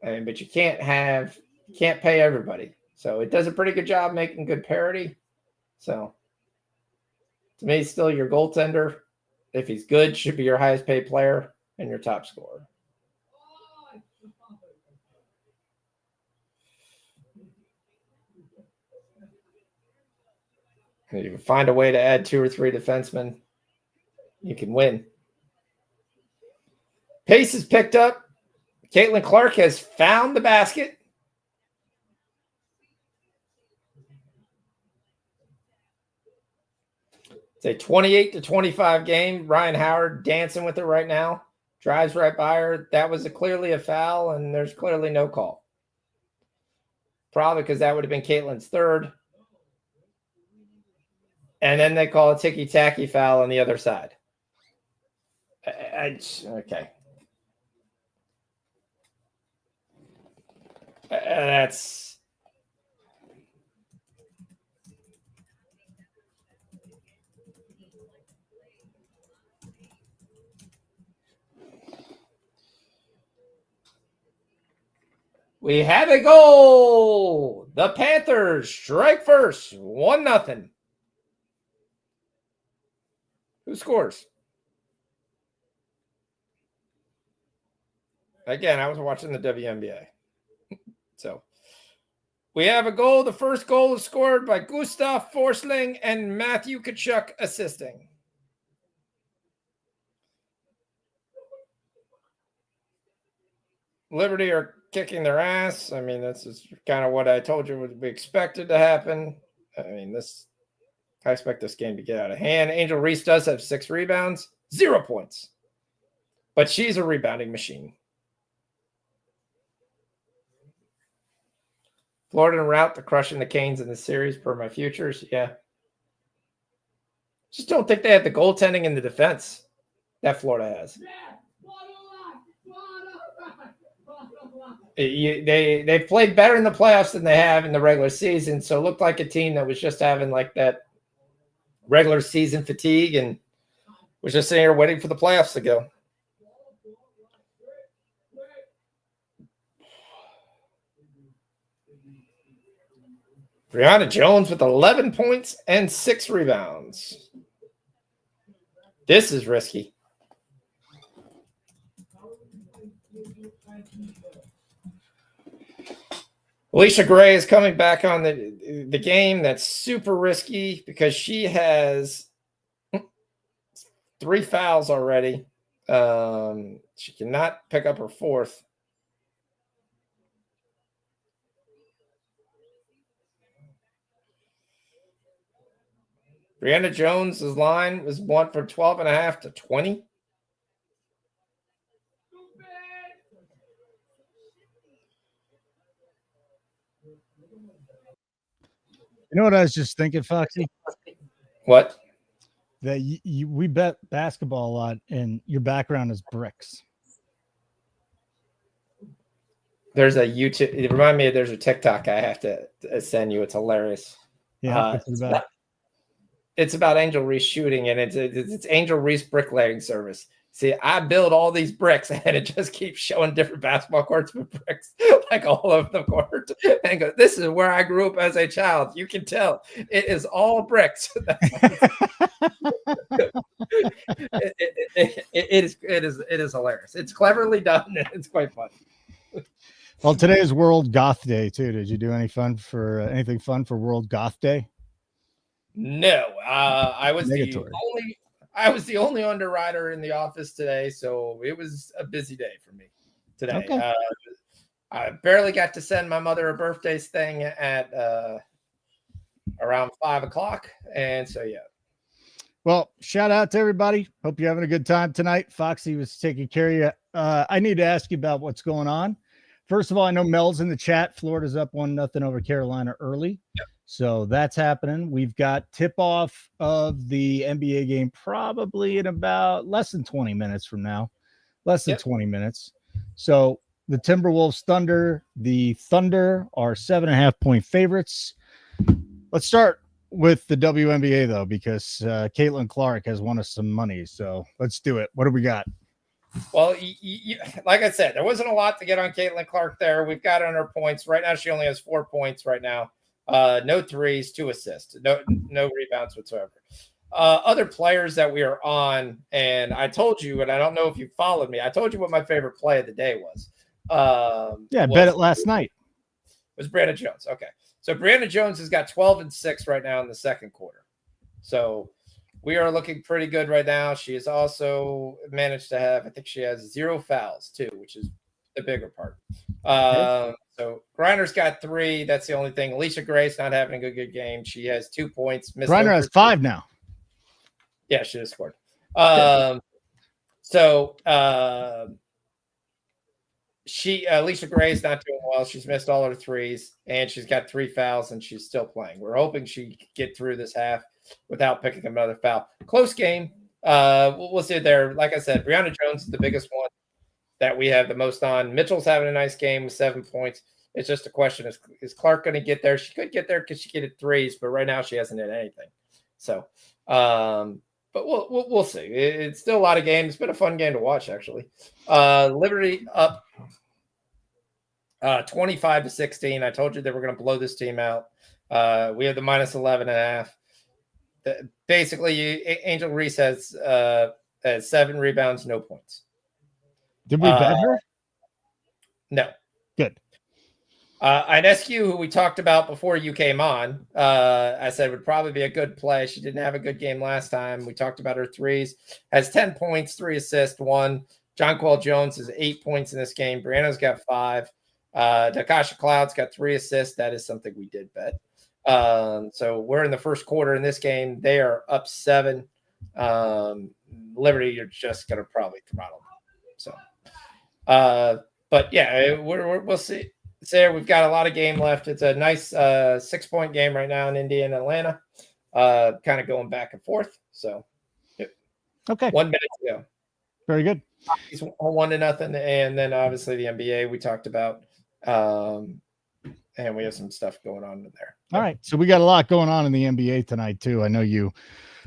But you can't pay everybody. So it does a pretty good job making good parity. So to me, still your goaltender, if he's good, should be your highest paid player and your top scorer. And you can find a way to add 2 or 3 defensemen, you can win. Pace is picked up. Caitlin Clark has found the basket. It's a 28-25 game. Ryan Howard dancing with it right now. Drives right by her. That was clearly a foul, and there's clearly no call. Probably because that would have been Caitlin's third. And then they call a ticky-tacky foul on the other side. Okay. That's... We have a goal. The Panthers strike first, 1-0. Who scores? Again, I was watching the WNBA. So we have a goal. The first goal is scored by Gustav Forsling and Matthew Kachuk assisting. Liberty are kicking their ass. I mean, this is kind of what I told you would be expected to happen. I mean, I expect this game to get out of hand. Angel Reese does have 6 rebounds, 0 points. But she's a rebounding machine. Florida en route to crushing the Canes in the series per my futures. Yeah. Just don't think they have the goaltending and the defense that Florida has. They've played better in the playoffs than they have in the regular season. So it looked like a team that was just having like that regular season fatigue and was just sitting here waiting for the playoffs to go. Brianna Jones with 11 points and 6 rebounds. This is risky. Alicia Gray is coming back on the game. That's super risky because she has 3 fouls already. She cannot pick up her 4th. Brianna Jones' line was one from 12.5 to 20. You know what I was just thinking, Foxy? What? That we bet basketball a lot, and your background is bricks. There's a YouTube. It reminded me there's a TikTok I have to send you. It's hilarious. Yeah, it's about Angel Reese shooting, and it's Angel Reese bricklaying service. See, I build all these bricks, and it just keeps showing different basketball courts with bricks, like all over the court. And go, this is where I grew up as a child. You can tell it is all bricks. It is hilarious. It's cleverly done, and it's quite fun. Well, today is World Goth Day too. Did you do anything fun for World Goth Day? No, I was the only underwriter in the office today, so it was a busy day for me today. Okay. I barely got to send my mother a birthday thing at around 5 o'clock, and so yeah. Well, shout out to everybody. Hope you're having a good time tonight. Foxy was taking care of you. I need to ask you about what's going on. First of all, I know Mel's in the chat. Florida's up 1-0 over Carolina early. Yep. So that's happening. We've got tip-off of the NBA game probably in about less than 20 minutes from now. Less than 20 minutes. So the Timberwolves Thunder, the Thunder are 7.5-point favorites. Let's start with the WNBA, though, because Caitlin Clark has won us some money. So let's do it. What do we got? Well, like I said, there wasn't a lot to get on Caitlin Clark there. We've got on her points. Right now, she only has 4 points right now. No threes, 2 assists, no rebounds whatsoever. Other players that we are on, and I told you, and I don't know if you followed me, I told you what my favorite play of the day was. I bet it last night. It was Brianna Jones. Okay. So Brianna Jones has got 12 and 6 right now in the second quarter. So we are looking pretty good right now. She has also managed to have, I think she has 0 fouls too, which is the bigger part. So Griner's got 3. That's the only thing. Alicia Gray's not having a good game. She has 2 points. Griner has 5 now. Yeah, she has scored. Alicia Gray's not doing well. She's missed all her threes, and she's got 3 fouls, and she's still playing. We're hoping she can get through this half without picking another foul. Close game. We'll see it there. Like I said, Brianna Jones is the biggest one that we have the most on. Mitchell's having a nice game with 7 points. It's just a question: is Clark going to get there? She could get there because she get threes, but right now she hasn't hit anything. So, but we'll see. It's still a lot of games. It's been a fun game to watch, actually. Liberty up 25-16. I told you they were going to blow this team out. We have the -11.5. Basically, Angel Reese has 7 rebounds, no points. Did we bet her? No. Good. Inescu, who we talked about before you came on, I said would probably be a good play. She didn't have a good game last time. We talked about her threes. Has 10 points, 3 assists, 1. Jonquel Jones has 8 points in this game. Brianna's got 5. Dakasha Cloud's got 3 assists. That is something we did bet. So we're in the first quarter in this game. They are up 7. Liberty, you're just going to probably throttle them. So, but yeah, we'll see. Sarah, we've got a lot of game left. It's a nice 6-point game right now in Indy and Atlanta, kind of going back and forth. So, okay, 1 minute to go. Very good. It's 1-0, and then obviously the NBA we talked about, and we have some stuff going on in there. All right, so we got a lot going on in the NBA tonight too. I know you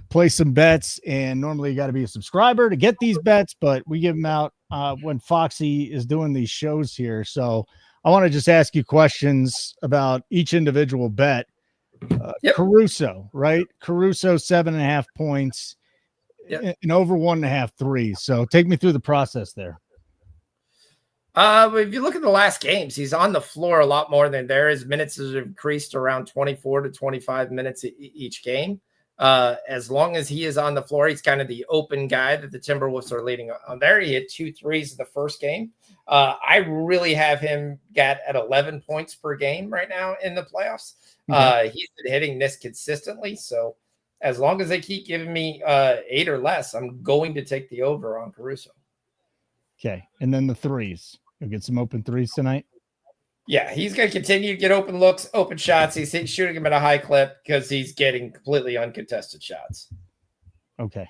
play some bets, and normally you got to be a subscriber to get these bets, but we give them out when Foxy is doing these shows here. So I want to just ask you questions about each individual bet. Caruso, right? Caruso 7.5 points, and over 1.5 threes. So take me through the process there. If you look at the last games, he's on the floor a lot more than there. His minutes have increased around 24 to 25 minutes each game. As long as he is on the floor, he's kind of the open guy that the Timberwolves are leading on there. He hit 2 threes in the first game. I really have him at 11 points per game right now in the playoffs. He's been hitting this consistently. So as long as they keep giving me 8 or less, I'm going to take the over on Caruso. Okay. And then the threes. You'll get some open threes tonight. Yeah, he's going to continue to get open looks, open shots. He's shooting them at a high clip because he's getting completely uncontested shots. Okay.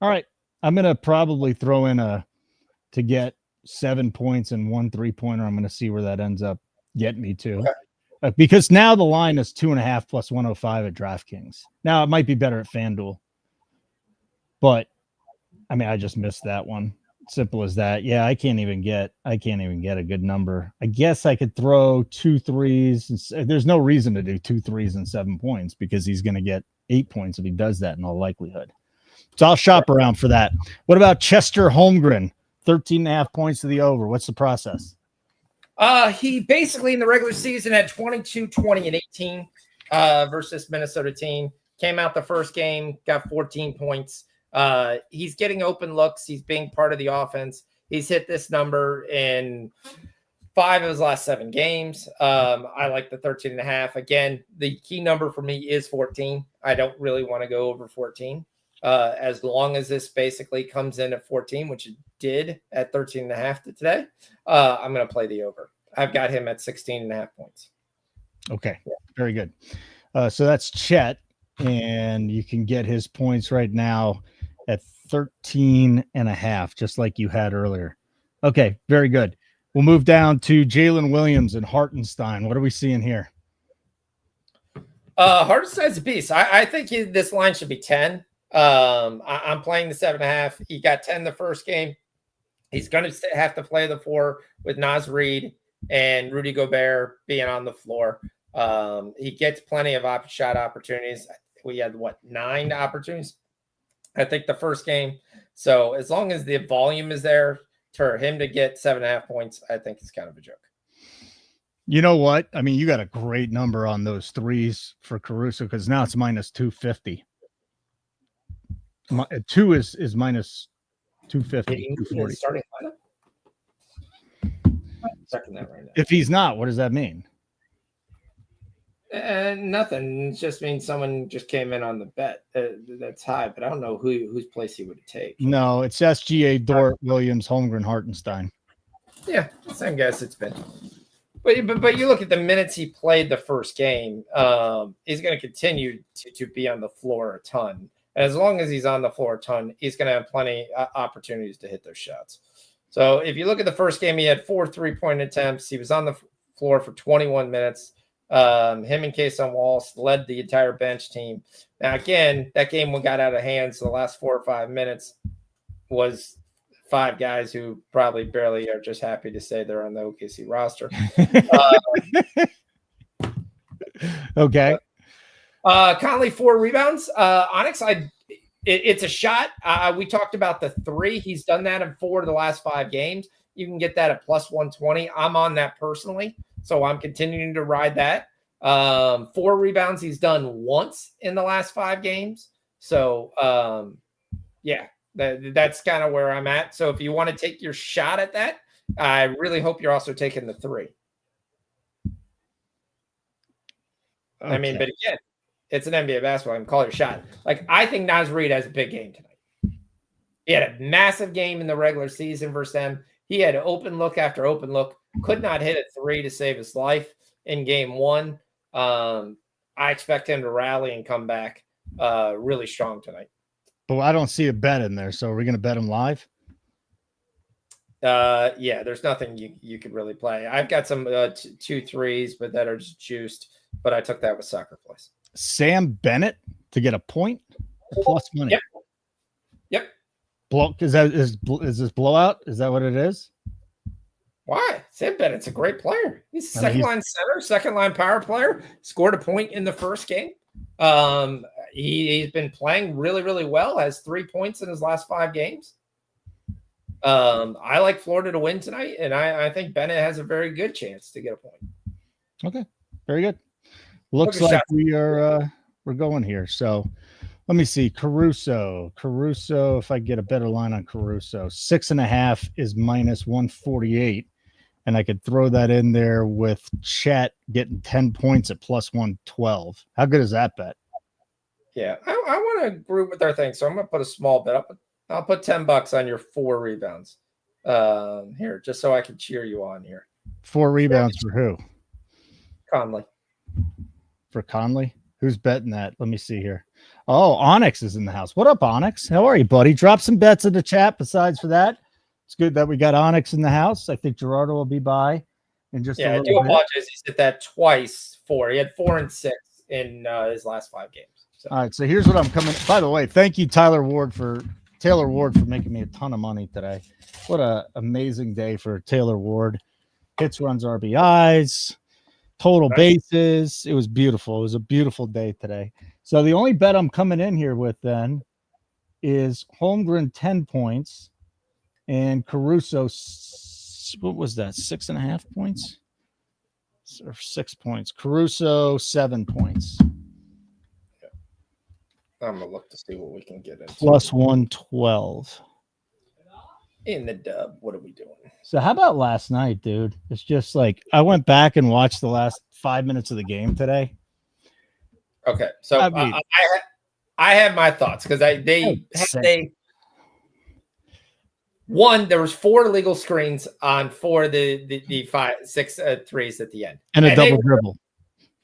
All right. I'm going to probably throw in to get 7 points and 1 3-pointer. I'm going to see where that ends up getting me to. Okay. Because now the line is 2.5 plus 105 at DraftKings. Now it might be better at FanDuel. But I mean, I just missed that one. Simple as that. Yeah, I can't even get a good number. I guess I could throw 2 threes. There's no reason to do 2 threes and 7 points because he's going to get 8 points if he does that in all likelihood. So I'll shop around for that. What about Chester Holmgren? 13.5 points to the over. What's the process? He basically in the regular season had 22, 20, and 18 versus Minnesota team. Came out the first game, got 14 points. He's getting open looks. He's being part of the offense. He's hit this number in 5 of his last 7 games. I like the 13.5. Again, the key number for me is 14. I don't really want to go over 14. As long as this basically comes in at 14, which it did at 13.5 today, I'm going to play the over. I've got him at 16.5 points. Okay. Very good. So that's Chet, and you can get his points right now at 13.5, just like you had earlier. Okay, very good. We'll move down to Jalen Williams and Hartenstein. What are we seeing here? Hartenstein's a beast. I think this line should be 10. I'm playing the 7.5. He got 10 the first game. He's going to have to play the 4 with Naz Reid and Rudy Gobert being on the floor. He gets plenty of shot opportunities. We had 9 opportunities, I think, the first game. So as long as the volume is there for him to get 7.5 points, I think it's kind of a joke. You know what? I mean, you got a great number on those threes for Caruso because now it's minus 250. 2 is minus 250. 240. Starting lineup? Checking that right now. If he's not, what does that mean? Nothing. It just means someone just came in on the bet. That's high, but I don't know whose place he would take. No, it's SGA, Dort, Williams, Holmgren, Hartenstein. Yeah, same guys it's been. But you look at the minutes he played the first game. He's going to continue to be on the floor a ton. And as long as he's on the floor a ton, he's going to have plenty of opportunities to hit those shots. So if you look at the first game, he had 4 3-point attempts. He was on the floor for 21 minutes. Him and Kason Wallace led the entire bench team. Now, again, that game got out of hand. So the last 4 or 5 minutes was 5 guys who probably barely are just happy to say they're on the OKC roster. Okay. Conley 4 rebounds. Onyx, it's a shot. We talked about the 3. He's done that in 4 of the last 5 games. You can get that at plus 120. I'm on that personally, so I'm continuing to ride that. 4 rebounds he's done once in the last 5 games. So, yeah, that's kind of where I'm at. So if you want to take your shot at that, I really hope you're also taking the 3. Okay. I mean, but again, it's an NBA basketball. I can call it a shot. Like, I think Naz Reid has a big game tonight. He had a massive game in the regular season versus them. He had open look after open look. Could not hit a 3 to save his life in game 1. I expect him to rally and come back really strong tonight. But I don't see a bet in there. So are we going to bet him live? Yeah, there's nothing you could really play. I've got some 2 3s, but that are just juiced. But I took that with soccer plays. Sam Bennett to get a point plus money. Yep. Is this blowout? Is that what it is? Why? Sam Bennett's a great player. He's a second-line center, second-line power player. Scored a point in the first game. He's been playing really, really well. Has 3 points in his last 5 games. I like Florida to win tonight, and I think Bennett has a very good chance to get a point. Okay, very good. Looks like we're going here. So let me see. Caruso, if I get a better line on Caruso, 6.5 is minus 148. And I could throw that in there with Chet getting 10 points at plus 112. How good is that bet? Yeah, I want to group with our thing. So I'm going to put a small bet up. I'll put $10 on your 4 rebounds here, just so I can cheer you on here. 4 rebounds for who? Conley. For Conley? Who's betting that? Let me see here. Oh, Onyx is in the house. What up, Onyx? How are you, buddy? Drop some bets in the chat besides for that. It's good that we got Onyx in the house. I think Gerardo will be by in just a little bit. Yeah, I do apologize. He's hit that twice. 4. He had 4 and 6 in his last 5 games. So. All right, so here's what I'm coming. By the way, thank you, Taylor Ward, for making me a ton of money today. What a amazing day for Taylor Ward. Hits, runs, RBIs, total bases. It was beautiful. It was a beautiful day today. So the only bet I'm coming in here with then is Holmgren 10 points and Caruso. What was that? 6.5 points or 6 points? Caruso 7 points. I'm gonna look to see what we can get into. Plus 112. In the dub, what are we doing? So how about last night, dude? It's just like I went back and watched the last 5 minutes of the game today. Okay, so I have my thoughts because there was 4 illegal screens on 4 of the 5, 6 threes at the end, and a double dribble.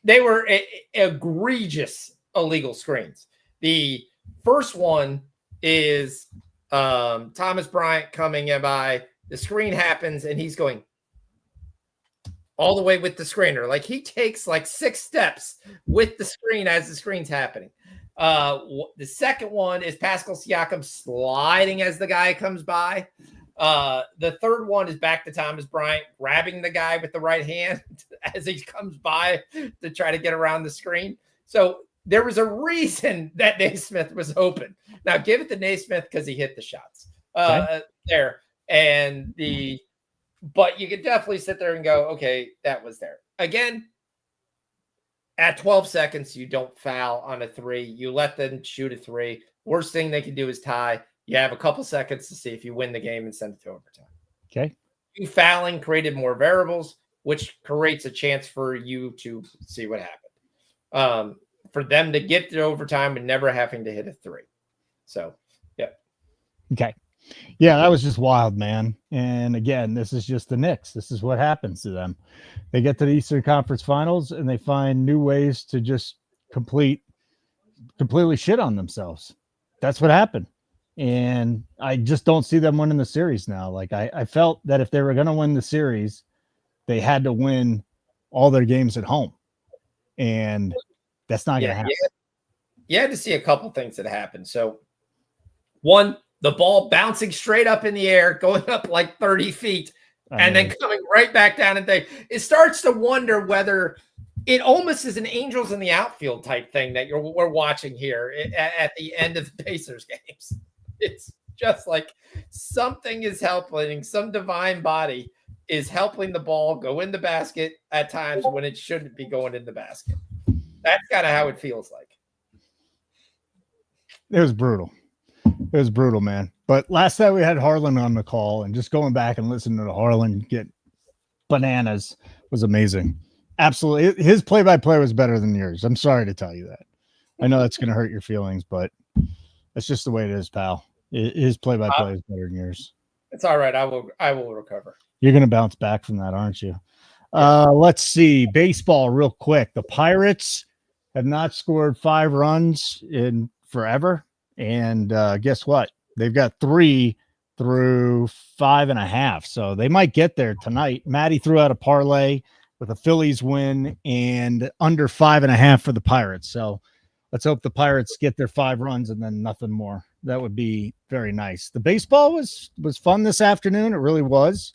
They were egregious illegal screens. The first one is Thomas Bryant coming by. The screen happens, and he's going all the way with the screener. Like, he takes like 6 steps with the screen as the screen's happening. The second one is Pascal Siakam sliding as the guy comes by. The third one is back to Thomas Bryant grabbing the guy with the right hand as he comes by to try to get around the screen. So there was a reason that Naismith was open. Now, give it to Naismith because he hit the shots there. But you could definitely sit there and go, okay, that was there. Again, at 12 seconds, you don't foul on a 3. You let them shoot a 3. Worst thing they can do is tie. You have a couple seconds to see if you win the game and send it to overtime. Okay. You fouling created more variables, which creates a chance for you to see what happened. For them to get to overtime and never having to hit a 3. So, yeah. Okay. Yeah, that was just wild, man. And again, this is just the Knicks. This is what happens to them. They get to the Eastern Conference Finals and they find new ways to just completely shit on themselves. That's what happened. And I just don't see them winning the series now. Like, I felt that if they were going to win the series, they had to win all their games at home. And that's not going to happen. You had to see a couple things that happened. So, one, the ball bouncing straight up in the air, going up like 30 feet, and then coming right back down. And it starts to wonder whether it almost is an angels in the outfield type thing that we're watching here at the end of the Pacers games. It's just like something is helping, some divine body is helping the ball go in the basket at times when it shouldn't be going in the basket. That's kind of how it feels like. It was brutal. It was brutal, man. But last night we had Harlan on the call, and just going back and listening to Harlan get bananas was amazing. Absolutely. His play-by-play was better than yours. I'm sorry to tell you that. I know that's going to hurt your feelings, but that's just the way it is, pal. His play-by-play is better than yours. It's all right. I will recover. You're going to bounce back from that, aren't you? Let's see. Baseball real quick. The Pirates have not scored 5 runs in forever. And guess what? They've got 3 through 5.5. So they might get there tonight. Maddie threw out a parlay with a Phillies win and under 5.5 for the Pirates. So let's hope the Pirates get their 5 runs and then nothing more. That would be very nice. The baseball was fun this afternoon. It really was.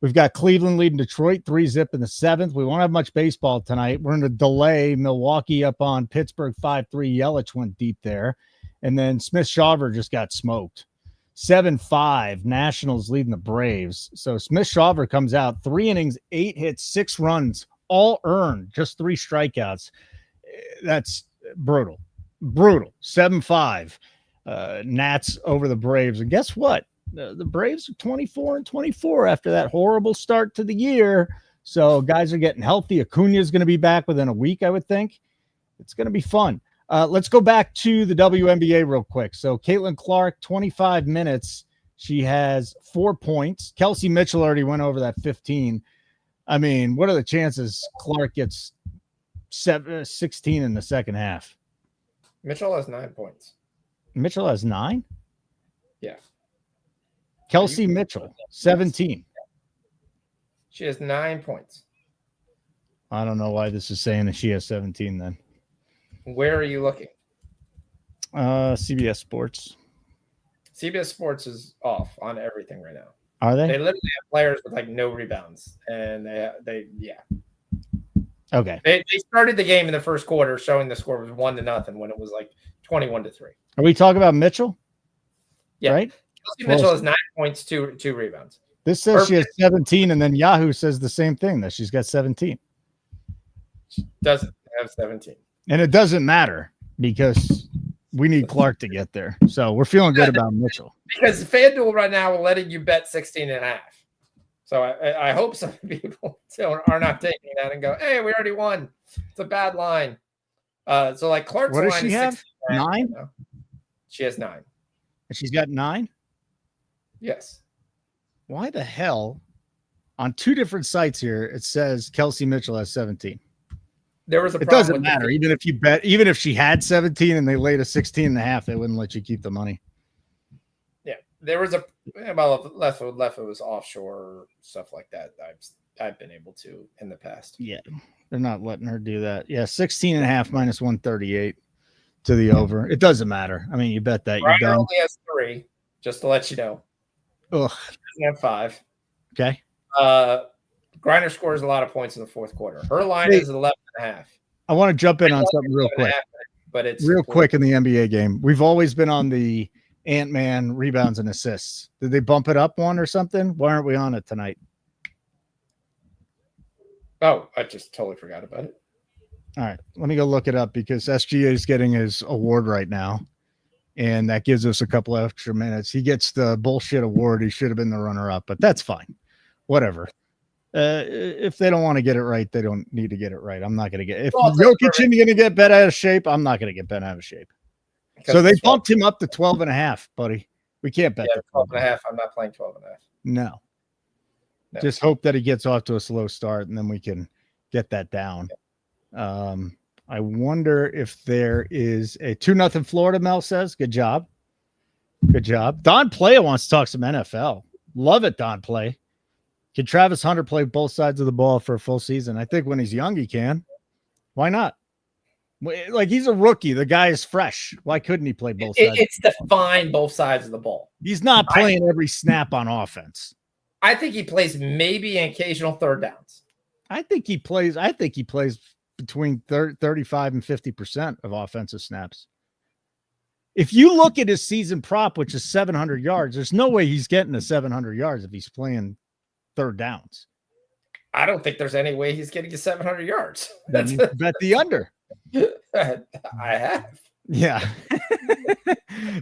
We've got Cleveland leading Detroit 3-0 in the 7th. We won't have much baseball tonight. We're in a delay. Milwaukee up on Pittsburgh 5-3. Yelich went deep there. And then Smith-Shawver just got smoked. 7-5. Nationals leading the Braves. So Smith-Shawver comes out 3 innings, 8 hits, 6 runs, all earned, just 3 strikeouts. That's brutal. 7-5. Nats over the Braves. And guess what? The Braves are 24-24 after that horrible start to the year. So guys are getting healthy. Acuna is going to be back within a week, I would think. It's going to be fun. Let's go back to the WNBA real quick. So Caitlin Clark, 25 minutes. She has 4 points. Kelsey Mitchell already went over that 15. I mean, what are the chances Clark gets 16 in the second half? Mitchell has 9 points. Mitchell has 9? Yeah. Kelsey Mitchell, 17. She has 9 points. I don't know why this is saying that she has 17 then. Where are you looking? CBS Sports. CBS Sports is off on everything right now. Are they? They literally have players with like no rebounds, and they Okay. They started the game in the first quarter showing the score was 1-0 when it was like 21-3. Are we talking about Mitchell? Yeah. Right? Kelsey Mitchell has 9 points, 2 rebounds. This says she has 17, and then Yahoo says the same thing, that she's got 17. She doesn't have 17. And it doesn't matter because we need Clark to get there. So we're feeling good about Mitchell. Because FanDuel right now will letting you bet 16.5. So I hope some people are not taking that and go, hey, we already won. It's a bad line. So like Clark's what does line she is have? 9? You know? She has 9. And she's got 9? Yes. Why the hell on 2 different sites here it says Kelsey Mitchell has 17? There was a it problem doesn't matter. Even if she had 17 and they laid a 16.5, they wouldn't let you keep the money. Yeah, there was left it was offshore stuff like that. I've been able to in the past. Yeah, they're not letting her do that. Yeah, 16.5 minus 138 to the over. It doesn't matter. I mean, you bet that you're done. Only has 3, just to let you know. Ugh. She doesn't have 5. Okay. Griner scores a lot of points in the fourth quarter. Her line is 11.5. I want to jump in on something real quick. But it's real quick in the NBA game. We've always been on the Ant-Man rebounds and assists. Did they bump it up 1 or something? Why aren't we on it tonight? Oh, I just totally forgot about it. All right. Let me go look it up because SGA is getting his award right now. And that gives us a couple of extra minutes. He gets the bullshit award. He should have been the runner-up, but that's fine. Whatever. If they don't want to get it right, they don't need to get it right. I'm not going to get. If Jokic isn't going to get bent out of shape, I'm not going to get bent out of shape. So they bumped him up to 12.5, buddy. We can't bet. 12.5. I'm not playing 12.5. No. Just hope that he gets off to a slow start, and then we can get that down. Yeah. I wonder if there is a 2-0 Florida. Mel says, "Good job, good job." Don Playa wants to talk some NFL. Love it, Don Play. Can Travis Hunter play both sides of the ball for a full season? I think when he's young, he can. Why not? Like, he's a rookie. The guy is fresh. Why couldn't he play both sides? It's defined both sides of the ball. He's not playing every snap on offense. I think he plays maybe an occasional third downs. I think he plays between 35 and 50% of offensive snaps. If you look at his season prop, which is 700 yards, there's no way he's getting to 700 yards if he's playing third downs. I don't think there's any way he's getting to 700 yards. Then you bet the under. I have. Yeah.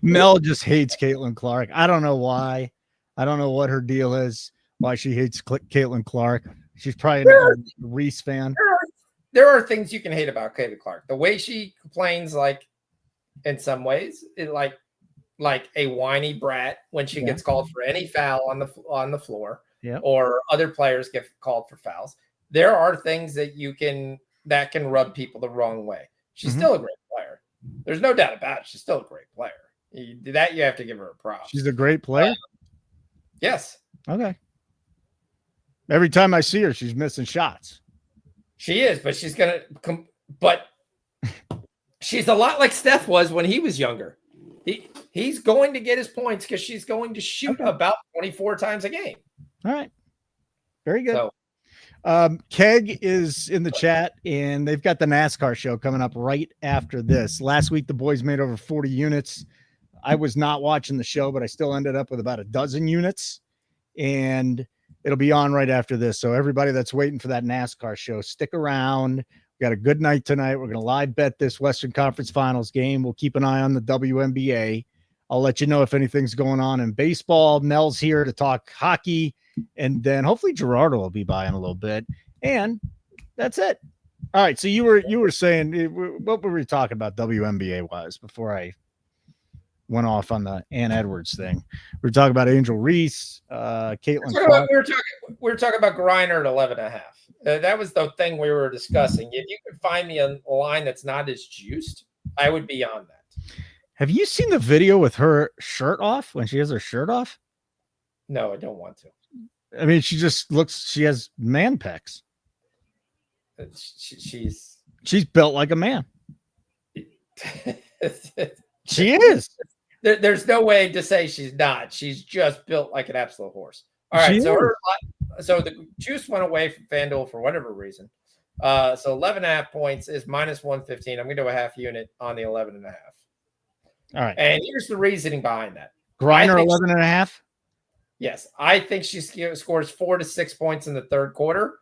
Mel just hates Caitlin Clark. I don't know why. I don't know what her deal is, why she hates Caitlin Clark. She's probably a Reese fan. There are things you can hate about Caitlin Clark. The way she complains, like, in some ways, like a whiny brat when she gets called for any foul on the floor, or other players get called for fouls. There are things that that can rub people the wrong way. She's still a great player. There's no doubt about it. She's still a great player. You have to give her a prop. She's a great player? Yes. Okay. Every time I see her, she's missing shots. She is, but she's going to but she's a lot like Steph was when he was younger. He's going to get his points because she's going to shoot about 24 times a game. All right. Very good. So, Keg is in the chat, and they've got the NASCAR show coming up right after this. Last week, the boys made over 40 units. I was not watching the show, but I still ended up with about a dozen units, and it'll be on right after this. So everybody that's waiting for that NASCAR show, stick around. We got a good night tonight. We're going to live bet this Western Conference Finals game. We'll keep an eye on the WNBA. I'll let you know if anything's going on in baseball. Mel's here to talk hockey, and then hopefully Gerardo will be by in a little bit. And that's it. All right. So you were saying, what were we talking about WNBA wise before I went off on the Ann Edwards thing? We were talking about Angel Reese, Caitlin. We were talking about Griner at 11.5. That was the thing we were discussing. If you could find me a line that's not as juiced, I would be on that. Have you seen the video with her shirt off when she has her shirt off? No, I don't want to. I mean, she has man pecs. She's built like a man. She is. There's no way to say she's not. She's just built like an absolute horse. All right. So the juice went away from FanDuel for whatever reason. So 11.5 points is minus 115. I'm going to do a half unit on the 11.5. All right. And here's the reasoning behind that. Griner 11.5. Yes. I think she scores 4 to 6 points in the third quarter,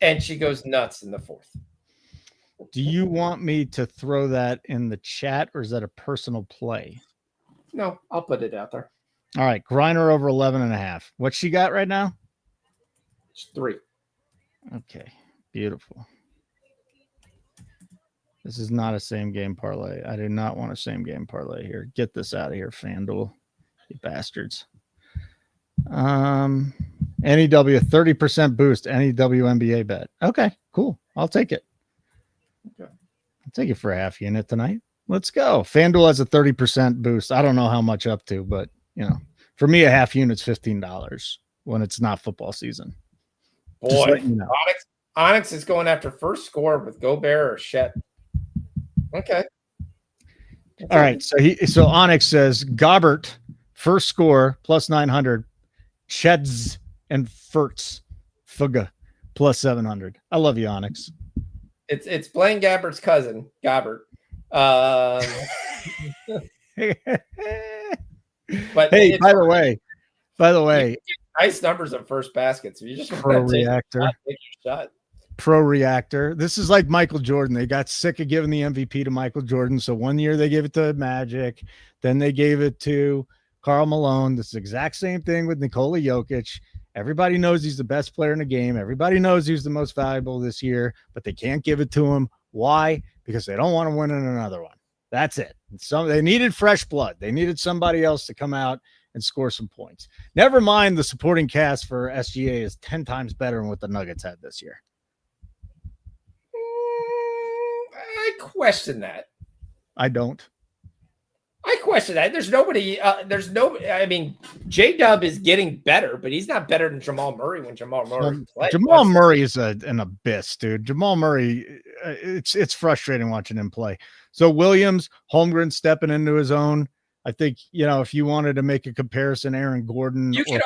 and she goes nuts in the fourth. Do you want me to throw that in the chat, or is that a personal play? No, I'll put it out there. All right. Griner over 11.5. What she got right now? It's 3. Okay. Beautiful. This is not a same game parlay. I do not want a same game parlay here. Get this out of here, FanDuel. You bastards. NEW 30% boost, any WNBA bet. Okay, cool. I'll take it. Okay. I'll take it for a half unit tonight. Let's go. FanDuel has a 30% boost. I don't know how much up to, but for me, a half unit's $15 when it's not football season. Boy, Onyx is going after first score with Gobert or Shet. Okay. All right. So Onyx says Gobert first score plus 900, Sheds and Furtz Fuga plus 700. I love you, Onyx. It's Blaine Gabbert's cousin, Gobbert. But hey, by the way, nice numbers at first basket. So you just Pro Reactor. Take your shot. Pro Reactor. This is like Michael Jordan. They got sick of giving the MVP to Michael Jordan. So one year they gave it to Magic. Then they gave it to Karl Malone. This exact same thing with Nikola Jokic. Everybody knows he's the best player in the game. Everybody knows he's the most valuable this year, but they can't give it to him. Why? Because they don't want to win in another one. That's it. They needed fresh blood. They needed somebody else to come out and score some points. Never mind the supporting cast for SGA is 10 times better than what the Nuggets had this year. I question that. I don't. I question that. There's nobody. I mean, J-Dub is getting better, but he's not better than Jamal Murray when Jamal Murray plays. Jamal Murray is an abyss, dude. Jamal Murray, it's frustrating watching him play. So Williams, Holmgren stepping into his own. I think, if you wanted to make a comparison, Aaron Gordon. You could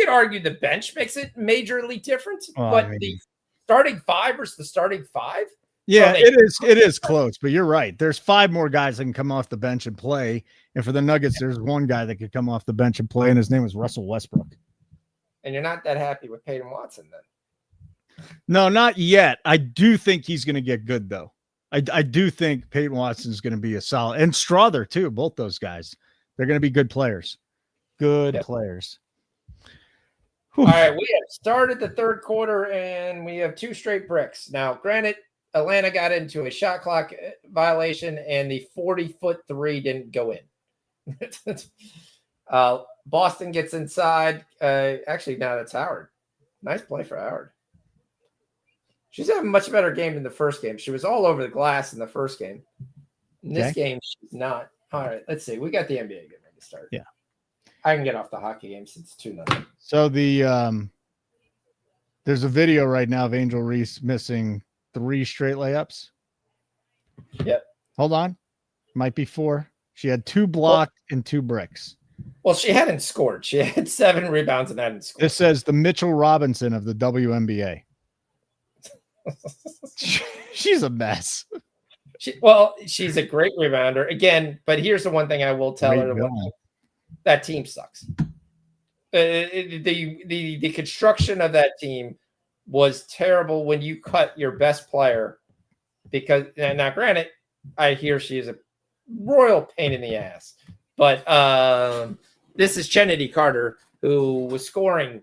argue the bench makes it majorly different, but the starting 5 versus the starting 5. Yeah, it is close, but you're right. There's 5 more guys that can come off the bench and play. And for the Nuggets, there's one guy that could come off the bench and play, and his name is Russell Westbrook. And you're not that happy with Peyton Watson then? No, not yet. I do think he's going to get good, though. I do think Peyton Watson is going to be a solid, and Strother too. Both those guys, they're going to be good players. Good players. Whew. All right, we have started the third quarter, and we have 2 straight bricks. Now, granted, Atlanta got into a shot clock violation, and the 40-foot 3 didn't go in. Boston gets inside. Actually, now that's Howard. Nice play for Howard. She's having a much better game than the first game. She was all over the glass in the first game. In this game, she's not. All right, let's see. We got the NBA getting ready to start. Yeah. I can get off the hockey game since it's 2-0. So there's a video right now of Angel Reese missing 3 straight layups. Yep. Hold on. Might be 4. She had 2 blocked and 2 bricks. Well, she hadn't scored. She had 7 rebounds and hadn't scored. This says the Mitchell Robinson of the WNBA. She's a mess. She's a great rebounder again, but here's the one thing I will tell her: that team sucks. The construction of that team was terrible when you cut your best player. Because now, granted, I hear she is a royal pain in the ass, but this is Chennedy Carter, who was scoring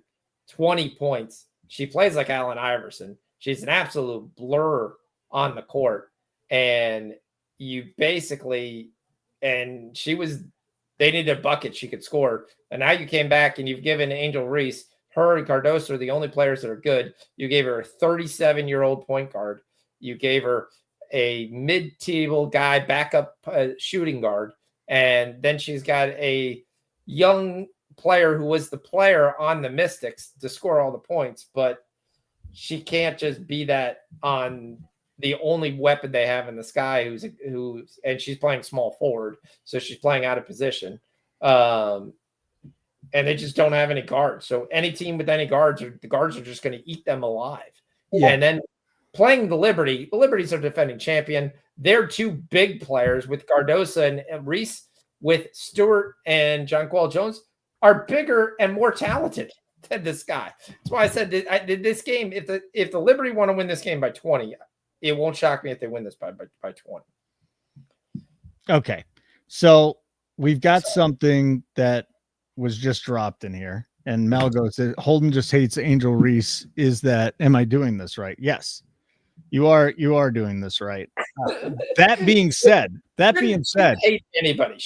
20 points. She plays like Allen Iverson. She's an absolute blur on the court. And they needed a bucket she could score. And now you came back and you've given Angel Reese, her and Cardoso are the only players that are good. You gave her a 37-year-old point guard. You gave her a mid-table guy, backup shooting guard. And then she's got a young player who was the player on the Mystics to score all the points, but she can't just be that on the only weapon they have in the sky and she's playing small forward. So she's playing out of position. And they just don't have any guards. So any team with any guards, the guards are just going to eat them alive. Yeah. And then playing the Liberties are defending champion. They're 2 big players with Cardoso and Reese, with Stewart and Jonquel Jones, are bigger and more talented than this guy. That's why I said this game, if the Liberty want to win this game by 20, it won't shock me if they win this by 20. Okay. So we've got something that was just dropped in here. And Mel goes, Holden just hates Angel Reese. Am I doing this right? Yes, you are doing this right. That being said, hate anybody.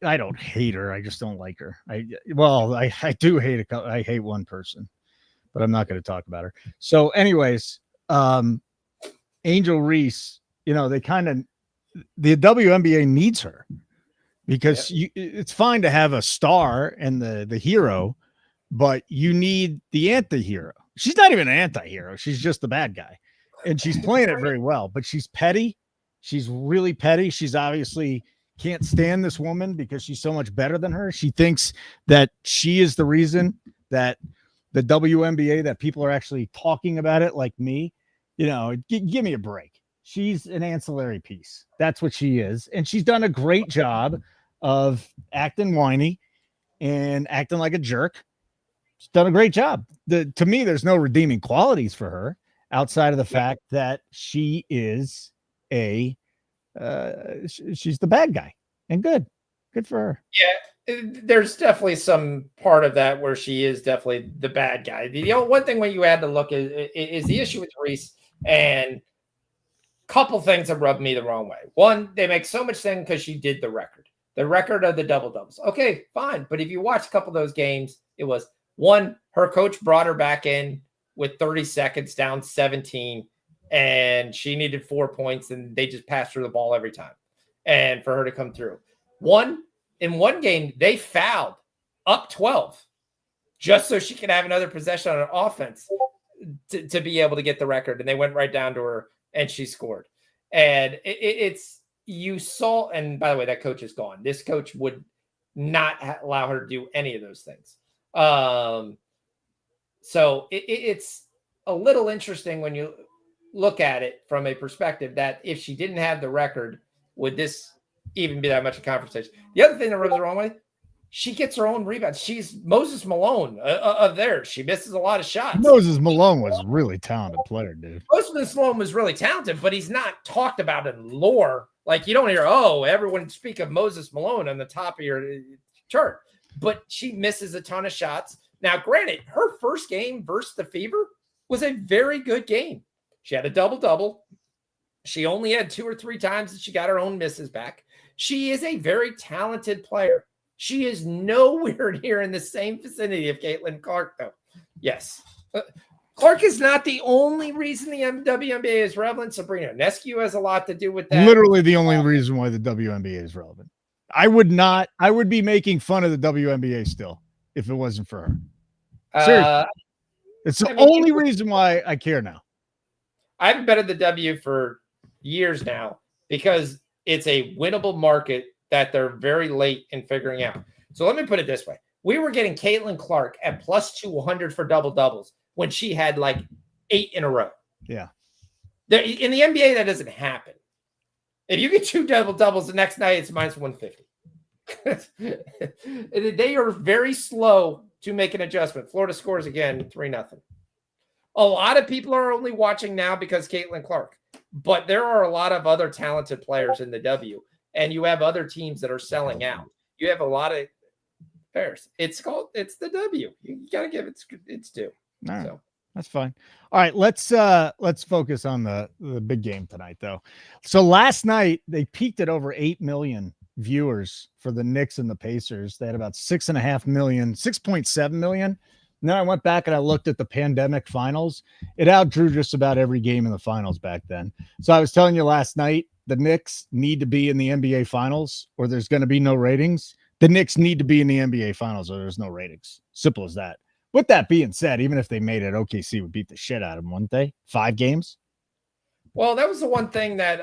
I don't hate her. I just don't like her. I do hate I hate one person, but I'm not going to talk about her. So anyways, Angel Reese, the WNBA needs her because it's fine to have a star and the hero, but you need the anti-hero. She's not even an anti-hero. She's just the bad guy. And she's playing it very well, but she's petty. She's really petty. She's obviously can't stand this woman because she's so much better than her. She thinks that she is the reason that the WNBA, that people are actually talking about it like me. Give me a break. She's an ancillary piece. That's what she is. And she's done a great job of acting whiny and acting like a jerk. She's done a great job. To me, there's no redeeming qualities for her outside of the fact that she is she's the bad guy, and good for her. Yeah, there's definitely some part of that where she is definitely the bad guy. The one thing when you had to look is the issue with Reese, and a couple things that rubbed me the wrong way. One, they make so much sense because she did the record of the double doubles. Okay, fine, but if you watch a couple of those games, it was one, her coach brought her back in with 30 seconds, down 17, and she needed 4 points, and they just passed her the ball every time, and for her to come through. In one game, they fouled up 12 just so she could have another possession on offense to be able to get the record, and they went right down to her, and she scored. And you saw, and by the way, that coach is gone. This coach would not allow her to do any of those things. So it's a little interesting when look at it from a perspective that if she didn't have the record, would this even be that much a conversation? The other thing that rubs her wrong way, she gets her own rebounds. She's Moses Malone of theirs. She misses a lot of shots. Moses Malone was a really talented player, dude. Moses Malone was really talented, but he's not talked about in lore. Like, you don't hear, everyone speak of Moses Malone on the top of your chart. But she misses a ton of shots. Now, granted, her first game versus the Fever was a very good game. She had a double-double. She only had 2 or 3 times that she got her own misses back. She is a very talented player. She is nowhere near in the same vicinity of Caitlin Clark, though. Yes. Clark is not the only reason the WNBA is relevant. Sabrina Ionescu has a lot to do with that. Literally the only reason why the WNBA is relevant. I would be making fun of the WNBA still if it wasn't for her. Seriously. It's the only reason why I care now. I haven't betted the W for years now because it's a winnable market that they're very late in figuring out. So let me put it this way. We were getting Caitlin Clark at plus 200 for double-doubles when she had like 8 in a row. Yeah. In the NBA, that doesn't happen. If you get 2 double-doubles the next night, it's minus 150. They are very slow to make an adjustment. Florida scores again, 3-0. A lot of people are only watching now because Caitlin Clark, but there are a lot of other talented players in the W, and you have other teams that are selling out. You have a lot of pairs. It's the W. You got to give its due. All right. So that's fine. All right, let's focus on the big game tonight, though. So last night they peaked at over 8 million viewers for the Knicks and the Pacers. They had about 6.5 million, 6.7 million. And then I went back and I looked at the pandemic finals. It outdrew just about every game in the finals back then. So I was telling you last night, the Knicks need to be in the NBA finals or there's going to be no ratings. The Knicks need to be in the NBA finals or there's no ratings. Simple as that. With that being said, even if they made it, OKC would beat the shit out of them, wouldn't they? 5 games? Well, that was the one thing that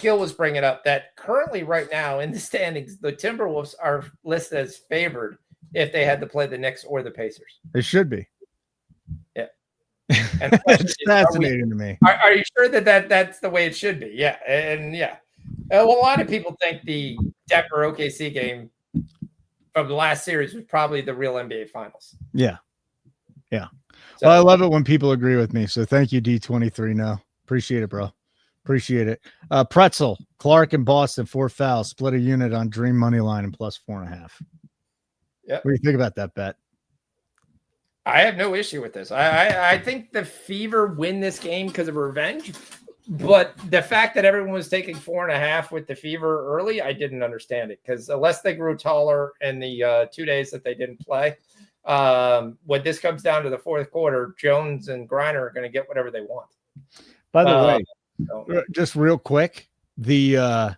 Gil was bringing up, that currently right now in the standings, the Timberwolves are listed as favored if they had to play the Knicks or the Pacers. They should be. Yeah. And it's fascinating to me. Are you sure that's the way it should be? Yeah. And yeah. Well, a lot of people think the Denver OKC game from the last series was probably the real NBA finals. Yeah. Yeah. So, well, I love it when people agree with me. So thank you, D23. No, appreciate it, bro. Appreciate it. Pretzel, Clark and Boston, 4 fouls, split a unit on Dream money line and plus 4.5. Yeah. What do you think about that bet? I have no issue with this. I think the Fever win this game because of revenge, but the fact that everyone was taking 4.5 with the Fever early, I didn't understand it because unless they grew taller in the 2 days that they didn't play, when this comes down to the fourth quarter, Jones and Griner are going to get whatever they want. By the way, just real quick, the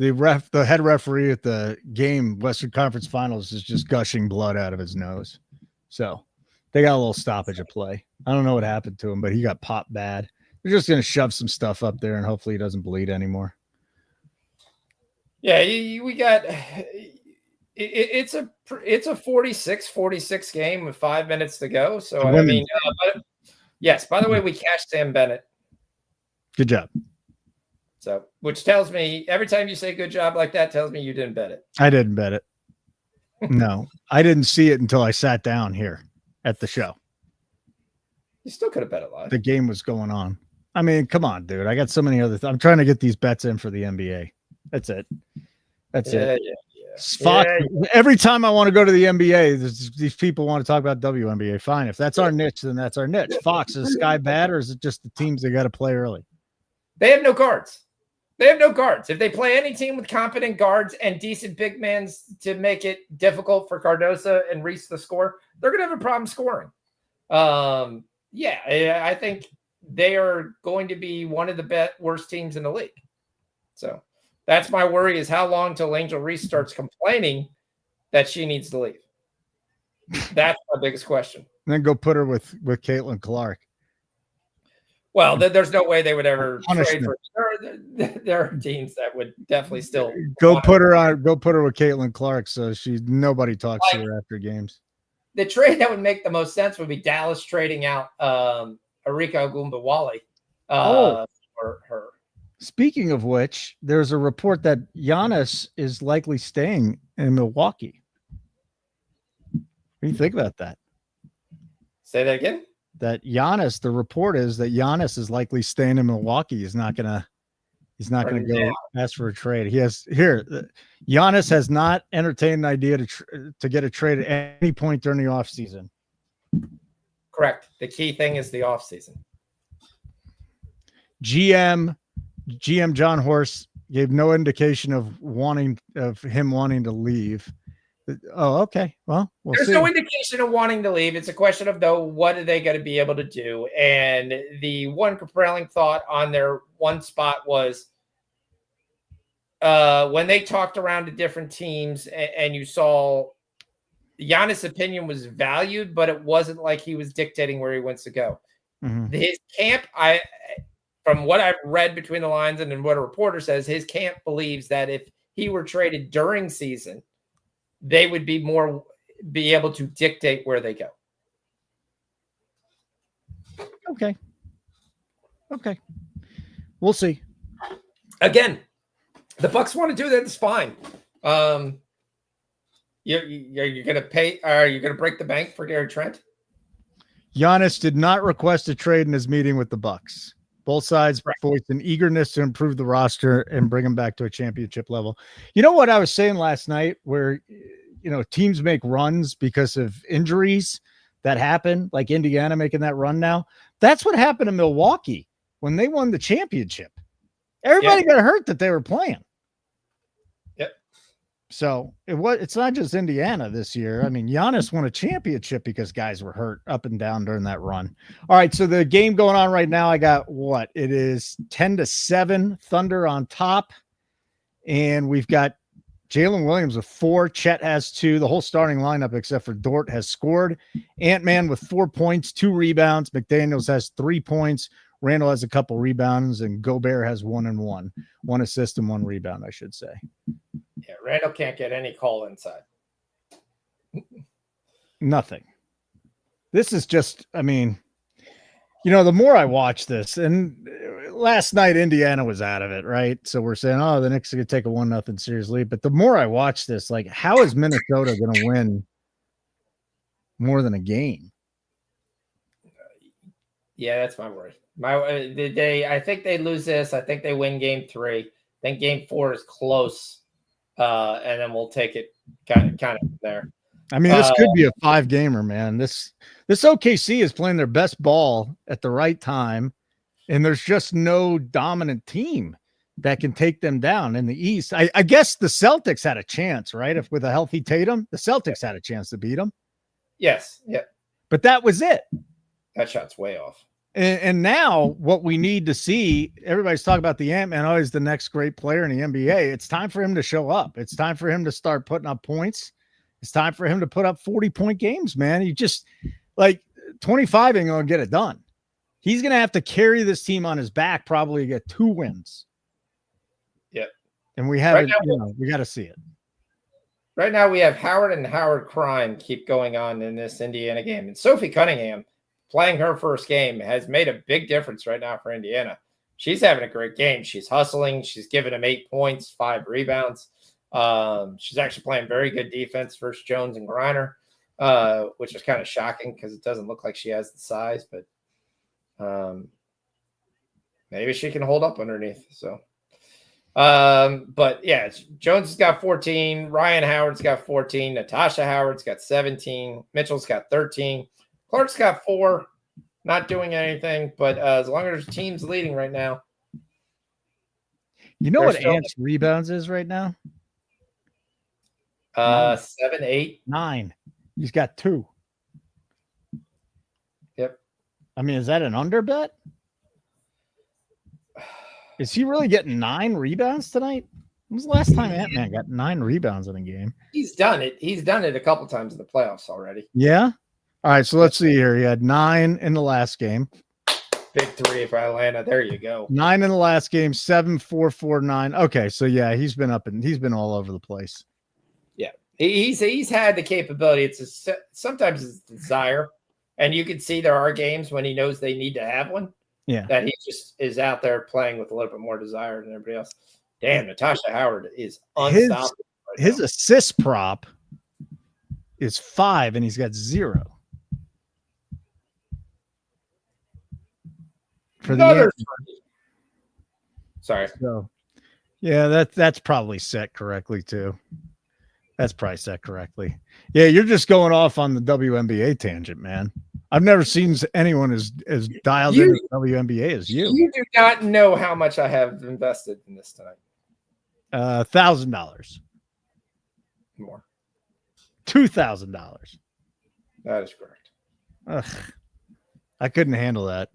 head referee at the game, Western Conference Finals, is just gushing blood out of his nose. So they got a little stoppage of play. I don't know what happened to him, but he got popped bad. They're just going to shove some stuff up there and hopefully he doesn't bleed anymore. Yeah, we got it's a 46 game with 5 minutes to go. So I mean, yes. By the way, we cashed Sam Bennett. Good job. So, which tells me every time you say good job like that, tells me you didn't bet it. I didn't bet it. No, I didn't see it until I sat down here at the show. You still could have bet it live. The game was going on. I mean, come on, dude. I got so many other I'm trying to get these bets in for the NBA. That's it. That's it. Yeah. Fox, every time I want to go to the NBA, these people want to talk about WNBA. Fine. If that's our niche, then that's our niche. Fox, is Sky bad or is it just the teams they got to play early? They have no guards. They have no guards. If they play any team with competent guards and decent big men to make it difficult for Cardoso and Reese to score, they're going to have a problem scoring. I think they are going to be one of the worst teams in the league. So that's my worry, is how long till Angel Reese starts complaining that she needs to leave. That's my biggest question. And then go put her with Caitlin Clark. Well, there's no way they would ever trade for her. There are teams that would definitely still go put her with Caitlin Clark so nobody talks to her after games. The trade that would make the most sense would be Dallas trading out Arika Ogunbowale for her. Speaking of which, there's a report that Giannis is likely staying in Milwaukee. What do you think about that? Say that again? That Giannis, the report is that Giannis is likely staying in Milwaukee. He's not gonna go ask for a trade. Giannis has not entertained the idea to get a trade at any point during the offseason. Correct. The key thing is the offseason. GM John Horst gave no indication of him wanting to leave. Oh, okay. Well, there's no indication of wanting to leave. It's a question of, though, what are they going to be able to do? And the one compelling thought on their one spot was when they talked around to different teams and you saw Giannis' opinion was valued, but it wasn't like he was dictating where he wants to go. Mm-hmm. His camp, from what I've read between the lines and what a reporter says, his camp believes that if he were traded during season, they would be able to dictate where they go. Okay. We'll see. Again, the Bucks want to do that. It's fine. You're going to pay. Are you going to break the bank for Gary Trent? Giannis did not request a trade in his meeting with the Bucks. Both sides voiced an eagerness to improve the roster and bring them back to a championship level. You know what I was saying last night, where teams make runs because of injuries that happen, like Indiana making that run now. That's what happened in Milwaukee when they won the championship. Everybody got hurt that they were playing. Yep. So it's not just Indiana this year. I mean, Giannis won a championship because guys were hurt up and down during that run. All right, so the game going on right now, I got what? It is 10-7, Thunder on top. And we've got Jalen Williams with 4, Chet has 2. The whole starting lineup, except for Dort, has scored. Ant-Man with 4 points, 2 rebounds. McDaniels has 3 points. Randall has a couple rebounds, and Gobert has 1 and 1. 1 assist and 1 rebound, I should say. Yeah, Randall can't get any call inside. Nothing. This is just, I mean, the more I watch this, and last night Indiana was out of it, right? So we're saying, oh, the Knicks are going to take a 1-0 series lead. But the more I watch this, like, how is Minnesota going to win more than a game? Yeah, that's my worry. I think they lose this. I think they win game 3. I think game 4 is close, and then we'll take it kind of there. I mean, this could be a 5-gamer, man. This OKC is playing their best ball at the right time, and there's just no dominant team that can take them down in the East. I guess the Celtics had a chance, right? If with a healthy Tatum, the Celtics had a chance to beat them. Yes, yeah. But that was it. That shot's way off. And now what we need to see, everybody's talking about the Ant-Man, always the next great player in the NBA. It's time for him to show up. It's time for him to start putting up points. It's time for him to put up 40-point games, man. You just, 25 ain't going to get it done. He's going to have to carry this team on his back, probably to get 2 wins. Yep. And we haven't, we got to see it. Right now we have Howard and Howard crime keep going on in this Indiana game. And Sophie Cunningham, playing her first game, has made a big difference right now for Indiana. She's having a great game. She's hustling. She's giving them 8 points, 5 rebounds. She's actually playing very good defense versus Jones and Griner, which is kind of shocking because it doesn't look like she has the size, but maybe she can hold up underneath. So, but yeah, Jones has got 14. Ryan Howard's got 14. Natasha Howard's got 17. Mitchell's got 13. Clark's got 4, not doing anything, but as long as there's teams leading right now. You know what Ant's rebounds is right now? 7, 8. 9. He's got 2. Yep. I mean, is that an under bet? Is he really getting 9 rebounds tonight? When was the last time Ant-Man got 9 rebounds in a game? He's done it. He's done it a couple times in the playoffs already. Yeah? All right, so let's see here. He had 9 in the last game. Big 3 for Atlanta. There you go. 9 in the last game, 7, 4, 4, 9. Okay, so yeah, he's been all over the place. Yeah, he's had the capability. Sometimes it's desire. And you can see there are games when he knows they need to have one. Yeah. That he just is out there playing with a little bit more desire than everybody else. Damn, Natasha Howard is unstoppable. His assist prop is 5, and he's got 0. For the sorry. So, yeah, that's probably set correctly too. That's probably set correctly. Yeah, you're just going off on the WNBA tangent, man. I've never seen anyone as dialed into WNBA as you. You do not know how much I have invested in this tonight. $1,000 more. $2,000. That is correct. Ugh, I couldn't handle that.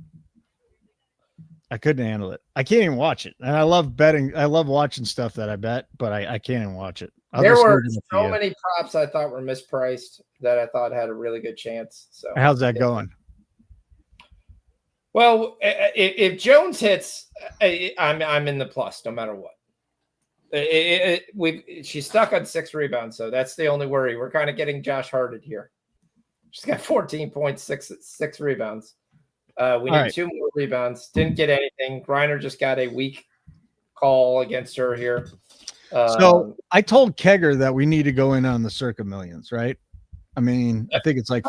I couldn't handle it. I can't even watch it. And I love betting. I love watching stuff that I bet, but I can't even watch it. There were so many props I thought were mispriced that I thought had a really good chance. So how's that going? Well, if Jones hits, I'm in the plus no matter what. She's stuck on 6 rebounds, so that's the only worry. We're kind of getting Josh Harted here. She's got 14.6 rebounds. We need 2 more rebounds. Didn't get anything. Griner just got a weak call against her here. So I told Kegger that we need to go in on the Circa Millions, right? I mean, I think it's like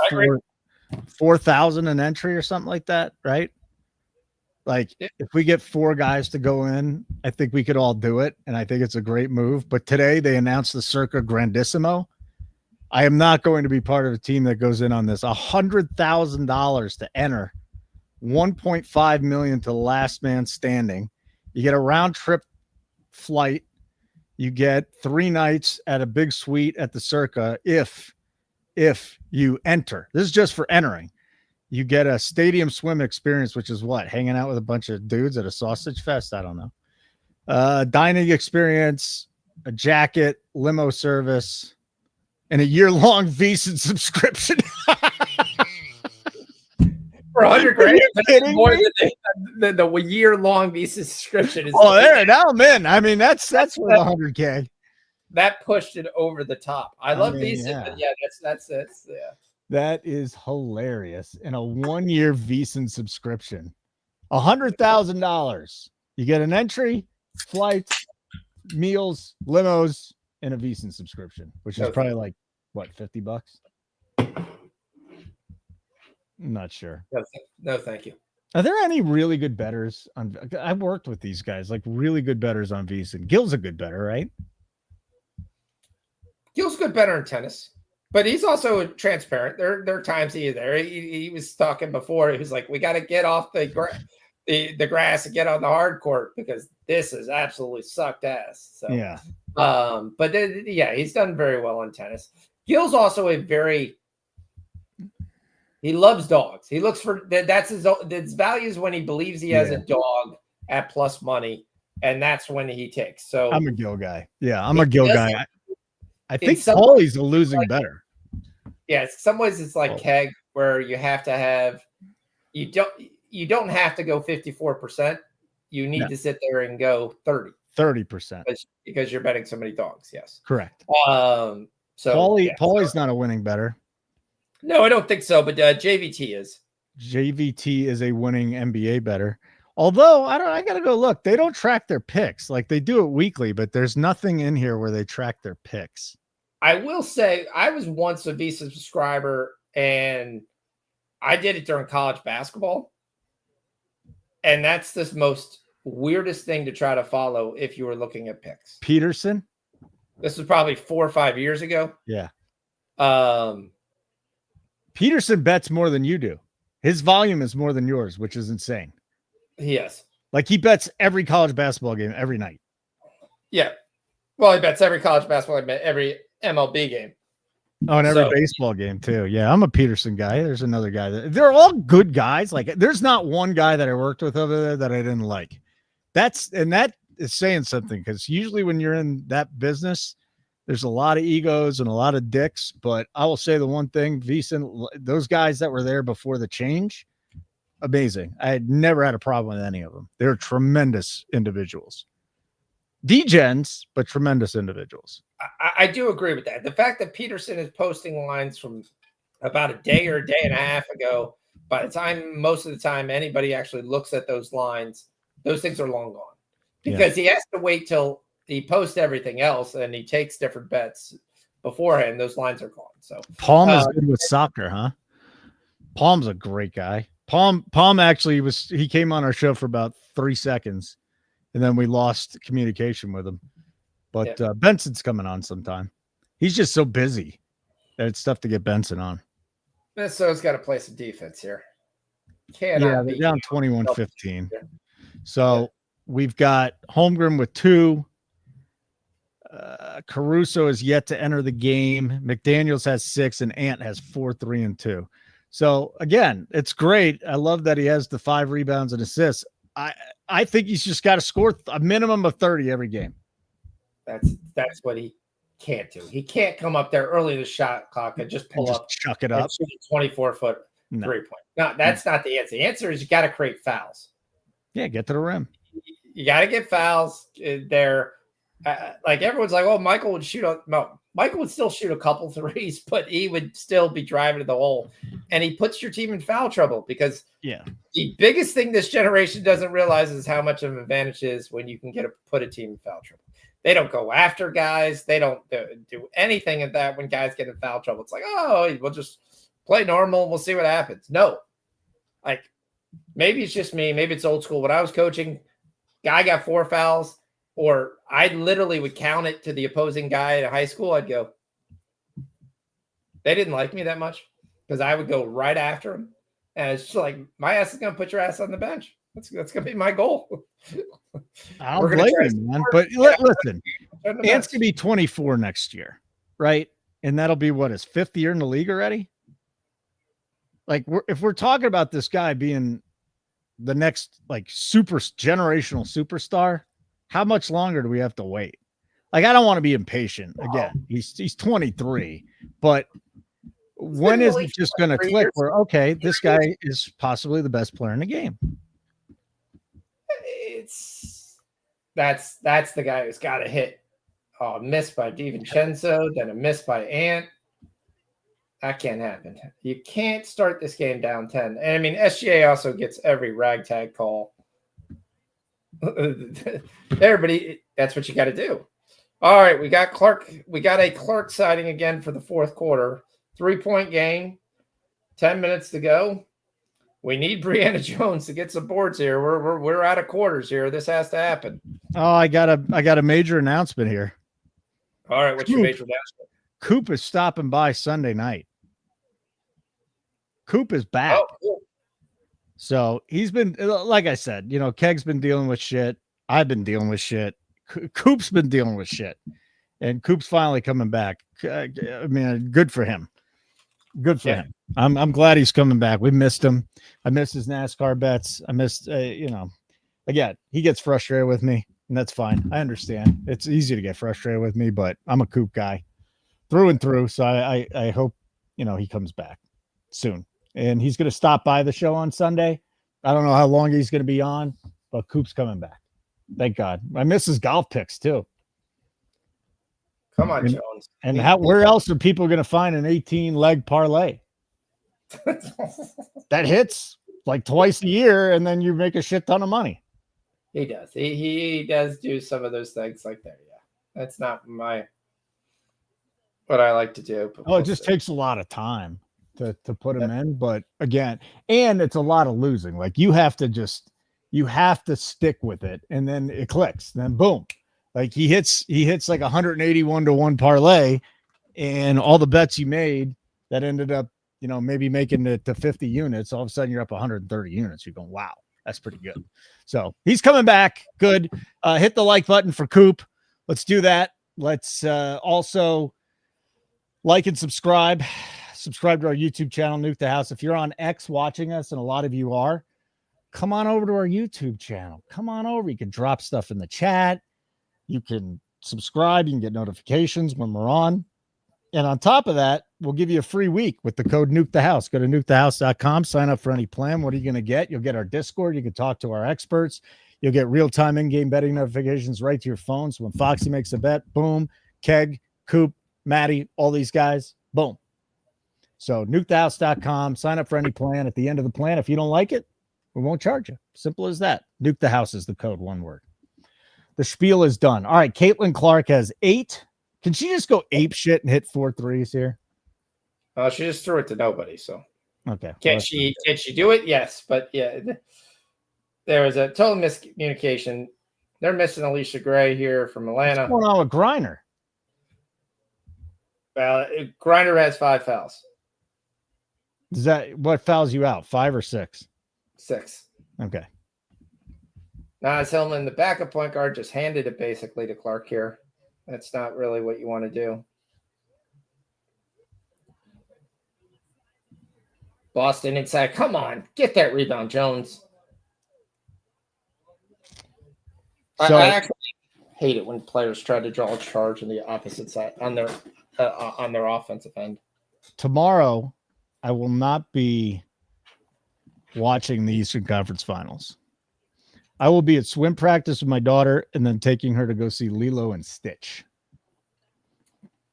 4,000 an entry or something like that, right? Like if we get 4 guys to go in, I think we could all do it. And I think it's a great move. But today they announced the Circa Grandissimo. I am not going to be part of a team that goes in on this. $100,000 to enter, 1.5 million to last man standing. You get a round trip flight. You get 3 nights at a big suite at the Circa if you enter. This is just for entering. You get a stadium swim experience, which is what? Hanging out with a bunch of dudes at a sausage fest? I don't know. Dining experience, a jacket, limo service, and a year-long Visa subscription. For $100,000, more than the year-long Visa subscription is. Oh, there now I'm in. I mean, that's worth $100K. That pushed it over the top. I love Visa, but yeah, that's yeah. That is hilarious. And a 1-year Visa subscription, $100,000. You get an entry, flights, meals, limos, and a Visa subscription, which is probably like what, $50? I'm not sure. No, thank you. Are there any really good bettors on? I've worked with these guys, like really good bettors on Visa. Gil's a good bettor, right? Gil's a good bettor in tennis, but he's also transparent. There are times he was talking before. He was like, "We got to get off the grass and get on the hard court because this is absolutely sucked ass." So yeah. But he's done very well in tennis. Gil's also he loves dogs. He looks for that's his values when he believes he has a dog at plus money, and that's when he takes. So I'm a Gil guy. Yeah, I'm a Gil guy. I think Paulie's a losing bettor. Yeah, in some ways it's like Keg, where you have to have you don't have to go 54%. You need to sit there and go 30% because you're betting so many dogs. Yes, correct. So Paulie's not a winning bettor. No, I don't think so, but JVT is. JVT is a winning NBA bettor. Although I got to go look. They don't track their picks. Like they do it weekly, but there's nothing in here where they track their picks. I will say I was once a Visa subscriber and I did it during college basketball. And that's the most weirdest thing to try to follow if you were looking at picks. Peterson? This was probably 4 or 5 years ago. Yeah. Peterson bets more than you do. His volume is more than yours, which is insane. Yes. Like he bets every college basketball game every night. Yeah. Well, he bets every college basketball game, every MLB game. Oh, and every baseball game too. Yeah, I'm a Peterson guy. There's another guy they're all good guys. Like there's not one guy that I worked with over there that I didn't like. That is saying something because usually when you're in that business, there's a lot of egos and a lot of dicks, but I will say the one thing, Vison, those guys that were there before the change, amazing. I had never had a problem with any of them. They're tremendous individuals. Degens, but tremendous individuals. I do agree with that. The fact that Peterson is posting lines from about a day or a day and a half ago. By the time, most of the time, anybody actually looks at those lines, those things are long gone because he has to wait till he posts everything else and he takes different bets beforehand. Those lines are gone. So Palm is good with soccer, huh? Palm's a great guy. Palm actually he came on our show for about 3 seconds and then we lost communication with him. But Benson's coming on sometime. He's just so busy that it's tough to get Benson on. Minnesota's got to play some defense here. They're down 21-15. So we've got Holmgren with 2. Caruso is yet to enter the game. McDaniels has 6 and Ant has 4, 3, and 2. So again, it's great. I love that he has the 5 rebounds and assists. I think he's just got to score a minimum of 30 every game. That's what he can't do. He can't come up there early in the shot clock and just pull up, chuck it up, shoot a 24-foot 3-point. No, that's not the answer. The answer is you got to create fouls. Yeah, get to the rim. You got to get fouls there. Like everyone's like, oh, Michael would shoot. No, Michael would still shoot a couple threes, but he would still be driving to the hole, and he puts your team in foul trouble because the biggest thing this generation doesn't realize is how much of an advantage it is when you can put a team in foul trouble. They don't go after guys. They don't do anything at that when guys get in foul trouble. It's like, oh, we'll just play normal. We'll see what happens. No, like maybe it's just me. Maybe it's old school. When I was coaching, guy got 4 fouls, or I literally would count it to the opposing guy at high school. I'd go, they didn't like me that much because I would go right after him. And it's just like, my ass is going to put your ass on the bench. That's going to be my goal. I don't blame you, man. But listen, Ant's going to be 24 next year, right? And that'll be his 5th year in the league already. Like, if we're talking about this guy being the next super generational superstar, how much longer do we have to wait? Like, I don't want to be impatient. Again, he's 23, but when is it just going to click where, okay, this guy is possibly the best player in the game? That's the guy who's got to hit a miss by DiVincenzo, then a miss by Ant. That can't happen. You can't start this game down 10. And I mean, SGA also gets every ragtag call. Everybody, that's what you got to do. All right, we got Clark. We got a Clark sighting again for the 4th quarter. 3-point game. 10 minutes to go. We need Brianna Jones to get some boards here. We're out of quarters here. This has to happen. Oh, I got a major announcement here. All right, what's your major announcement? Coop is stopping by Sunday night. Coop is back. Oh, cool. So he's been, like I said, Keg's been dealing with shit. I've been dealing with shit. Coop's been dealing with shit. And Coop's finally coming back. I mean, good for him. Good for him. I'm glad he's coming back. We missed him. I missed his NASCAR bets. I missed, again, he gets frustrated with me, and that's fine. I understand. It's easy to get frustrated with me, but I'm a Coop guy through and through. So I hope, he comes back soon. And he's going to stop by the show on Sunday. I don't know how long he's going to be on, but Coop's coming back. Thank God. I miss his golf picks too. Come on, Jones. And where else are people going to find an 18-leg parlay? That hits like twice a year, and then you make a shit ton of money. He does. He does do some of those things like that. Yeah, that's not what I like to do. It just takes a lot of time to put him in. But again, and it's a lot of losing. Like you have to stick with it, and then it clicks. Then boom. Like he hits like 181 to 1 parlay, and all the bets you made that ended up, maybe making it to 50 units. All of a sudden you're up 130 units. You're going, wow, that's pretty good. So he's coming back. Good. Hit the like button for Coop. Let's do that. Let's also like and subscribe. Subscribe to our YouTube channel, Nuke the House. If you're on X watching us, and a lot of you are, come on over to our YouTube channel. Come on over. You can drop stuff in the chat. You can subscribe. You can get notifications when we're on. And on top of that, we'll give you a free week with the code Nuke the House. Go to nukethehouse.com. Sign up for any plan. What are you going to get? You'll get our Discord. You can talk to our experts. You'll get real-time in-game betting notifications right to your phone. So when Foxy makes a bet, boom, Keg, Coop, Maddie, all these guys, boom. So nukethehouse.com, sign up for any plan. At the end of the plan, if you don't like it, we won't charge you. Simple as that. Nuke the House is the code, one word. The spiel is done. All right, Caitlin Clark has 8. Can she just go ape shit and hit 4 threes here? She just threw it to nobody, so. Okay. Can she do it? Yes, but yeah, there was a total miscommunication. They're missing Alicia Gray here from Atlanta. What's going on with Griner? Well, Griner has 5 fouls. Is that what fouls you out? 5 or 6? 6. Okay. Nas Hillman, the backup point guard, just handed it basically to Clark here. That's not really what you want to do. Boston inside. Come on, get that rebound, Jones. So, I actually hate it when players try to draw a charge on the opposite side on their offensive end. Tomorrow, I will not be watching the Eastern Conference Finals. I will be at swim practice with my daughter and then taking her to go see Lilo and Stitch.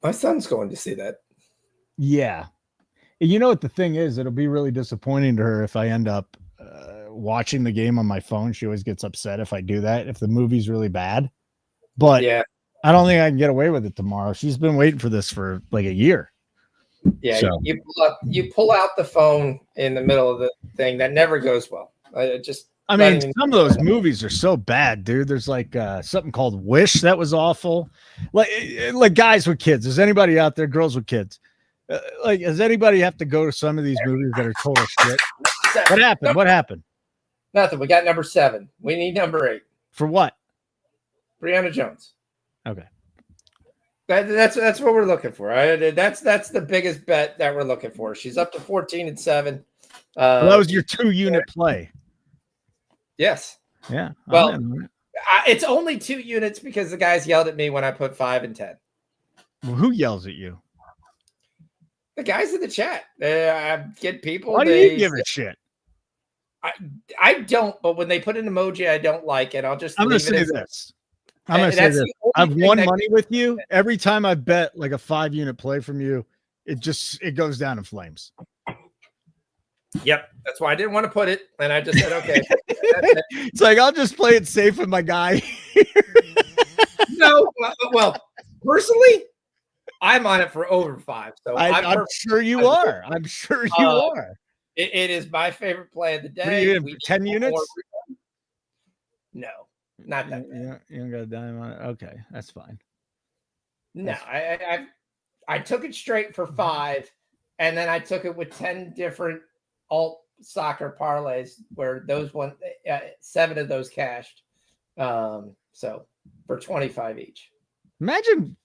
My son's going to see that. Yeah. You know what the thing is? It'll be really disappointing to her if I end up watching the game on my phone. She always gets upset if I do that, if the movie's really bad. But yeah, I don't think I can get away with it tomorrow. She's been waiting for this for like a year. Yeah, so. you pull out the phone in the middle of the thing. That never goes well. I mean, some of those movies are so bad, dude. There's like something called Wish that was awful. Like guys with kids. Is anybody out there? Girls with kids? Does anybody have to go to some of these movies that are total shit? What happened? What happened? Nothing. We got number 7. We need number 8. For what? Brianna Jones. Okay. That's what we're looking for. Right? That's the biggest bet that we're looking for. She's up to 14-7. Well, that was your 2-unit play. Yes. Yeah. Well, it's only 2 units because the guys yelled at me when I put 5 and 10. Well, who yells at you? The guys in the chat. I get people. Why do you give a shit? I don't, but when they put an emoji I don't like it, I'm going to say this. I'm going to say this. I've won money with you. Every time I bet like a 5-unit play from you, it goes down in flames. Yep. That's why I didn't want to put it. And I just said, okay. It's like, I'll just play it safe with my guy. No. Well, personally, I'm on it for over 5. So I'm sure you are. I'm sure you are. It is my favorite play of the day. 10 units? No, not that bad. You don't got a dime on it. Okay, that's fine. No, I took it straight for 5, and then I took it with 10 different alt soccer parlays where 7 of those cashed. So for 25 each. Imagine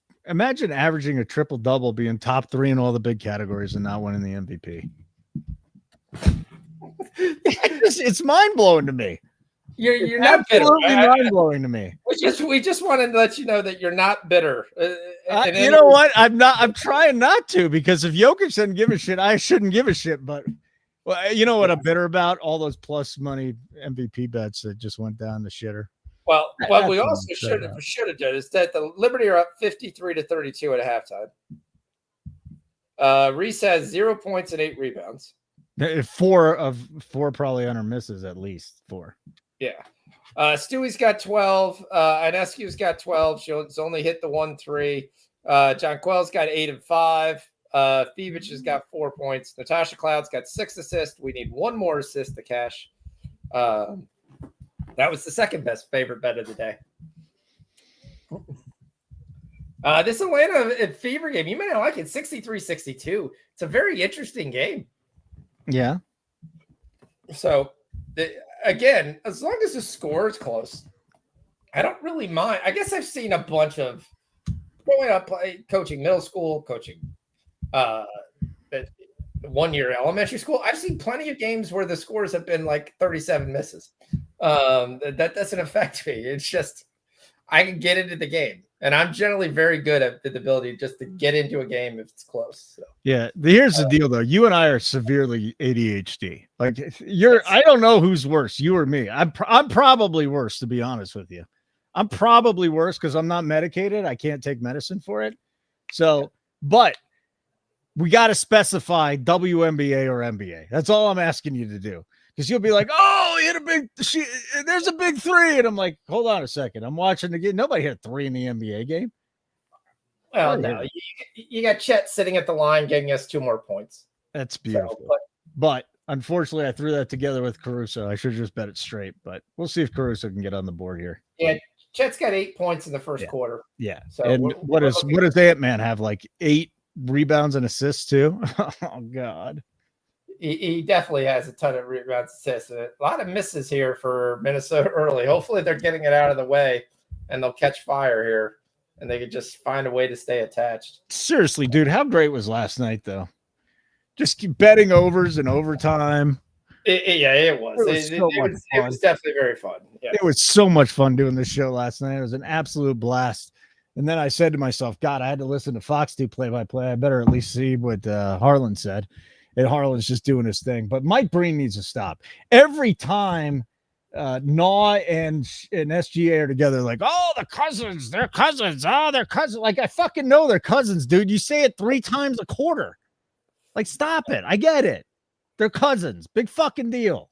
averaging a triple double, being top 3 in all the big categories and not winning the MVP. It's mind blowing to me. You're not bitter. Mind blowing to me. We just wanted to let you know that you're not bitter. You know what? I'm trying not to, because if Jokic doesn't give a shit, I shouldn't give a shit. But well, you know what I'm bitter about? All those plus money MVP bets that just went down the shitter. Well, what we also should have done is that the Liberty are up 53-32 at halftime. Reese has 0 points and 8 rebounds. 4 probably on her misses, at least 4. Yeah. Stewie's got 12. Ineskew's got 12. She's only hit the 1-3. John Quell's got 8 and 5. Fevich has got 4 points. Natasha Cloud's got 6 assists. We need 1 more assist to cash. That was the second best favorite bet of the day. This Atlanta Fever game, you may not like it, 63-62. It's a very interesting game. Yeah. So, again, as long as the score is close, I don't really mind. I guess I've seen a bunch of growing up, coaching middle school, coaching 1 year elementary school. I've seen plenty of games where the scores have been like 37 misses. That doesn't affect me. It's just I can get into the game, and I'm generally very good at the ability just to get into a game if it's close. So. Yeah, here's the deal, though. You and I are severely ADHD. Like I don't know who's worse, you or me. I'm probably worse, to be honest with you. I'm probably worse because I'm not medicated. I can't take medicine for it. So, but we got to specify WNBA or NBA. That's all I'm asking you to do. Because you'll be like, oh, he hit a there's a big three. And I'm like, hold on a second. I'm watching the game. Nobody hit 3 in the NBA game. Well, no. You got Chet sitting at the line getting us 2 more points. That's beautiful. So, but unfortunately, I threw that together with Caruso. I should have just bet it straight. But we'll see if Caruso can get on the board here. Yeah, Chet's got 8 points in the first quarter. Yeah. So and what does Ant-Man have? Like 8 rebounds and assists too? Oh, God. He definitely has a ton of rebounds, assists. A lot of misses here for Minnesota early. Hopefully they're getting it out of the way and they'll catch fire here and they could just find a way to stay attached. Seriously, dude, how great was last night, though? Just keep betting overs and overtime. It was. It was definitely very fun. Yeah. It was so much fun doing this show last night. It was an absolute blast. And then I said to myself, God, I had to listen to Fox do play-by-play. I better at least see what Harlan said. And Harlan's just doing his thing. But Mike Breen needs to stop. Every time Naw and SGA are together, like, oh, the cousins, they're cousins. Oh, they're cousins. Like, I fucking know they're cousins, dude. You say it 3 times a quarter. Like, stop it. I get it. They're cousins. Big fucking deal.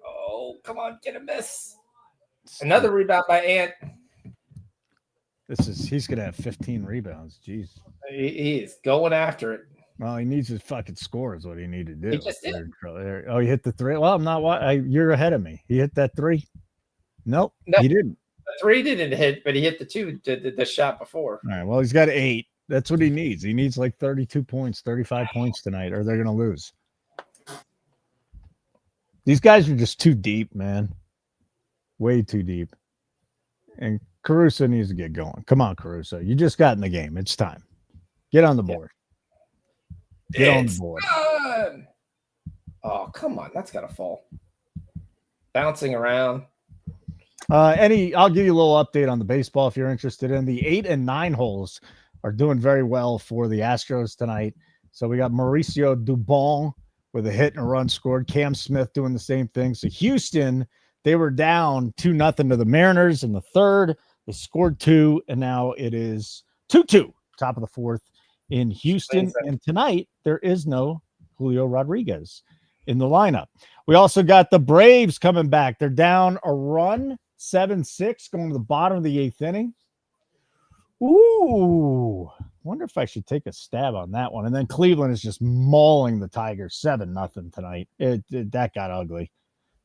Oh, come on. Get a miss. Another rebound by Ant. He's going to have 15 rebounds. Jeez. He is going after it. Well, he needs to fucking score is what he needed to do. He just did. Oh, he hit the 3. Well, I'm not. You're ahead of me. He hit that 3. Nope, no, he didn't. The 3 didn't hit, but he hit the 2, the shot before. All right, well, he's got 8. That's what he needs. He needs like 32 points, 35 points tonight, or they're going to lose. These guys are just too deep, man. Way too deep. And Caruso needs to get going. Come on, Caruso. You just got in the game. It's time. Get on the board. Get on the board. Done. Oh, come on. That's got to fall. Bouncing around. I'll give you a little update on the baseball if you're interested in. The 8 and 9 holes are doing very well for the Astros tonight. So we got Mauricio Dubon with a hit and a run scored. Cam Smith doing the same thing. So Houston, they were down 2-0 to the Mariners in the 3rd. They scored 2, and now it is 2-2, top of the 4th in Houston. And tonight, there is no Julio Rodriguez in the lineup. We also got the Braves coming back. They're down a run, 7-6, going to the bottom of the 8th inning. Ooh, wonder if I should take a stab on that one. And then Cleveland is just mauling the Tigers 7-0 tonight. That got ugly.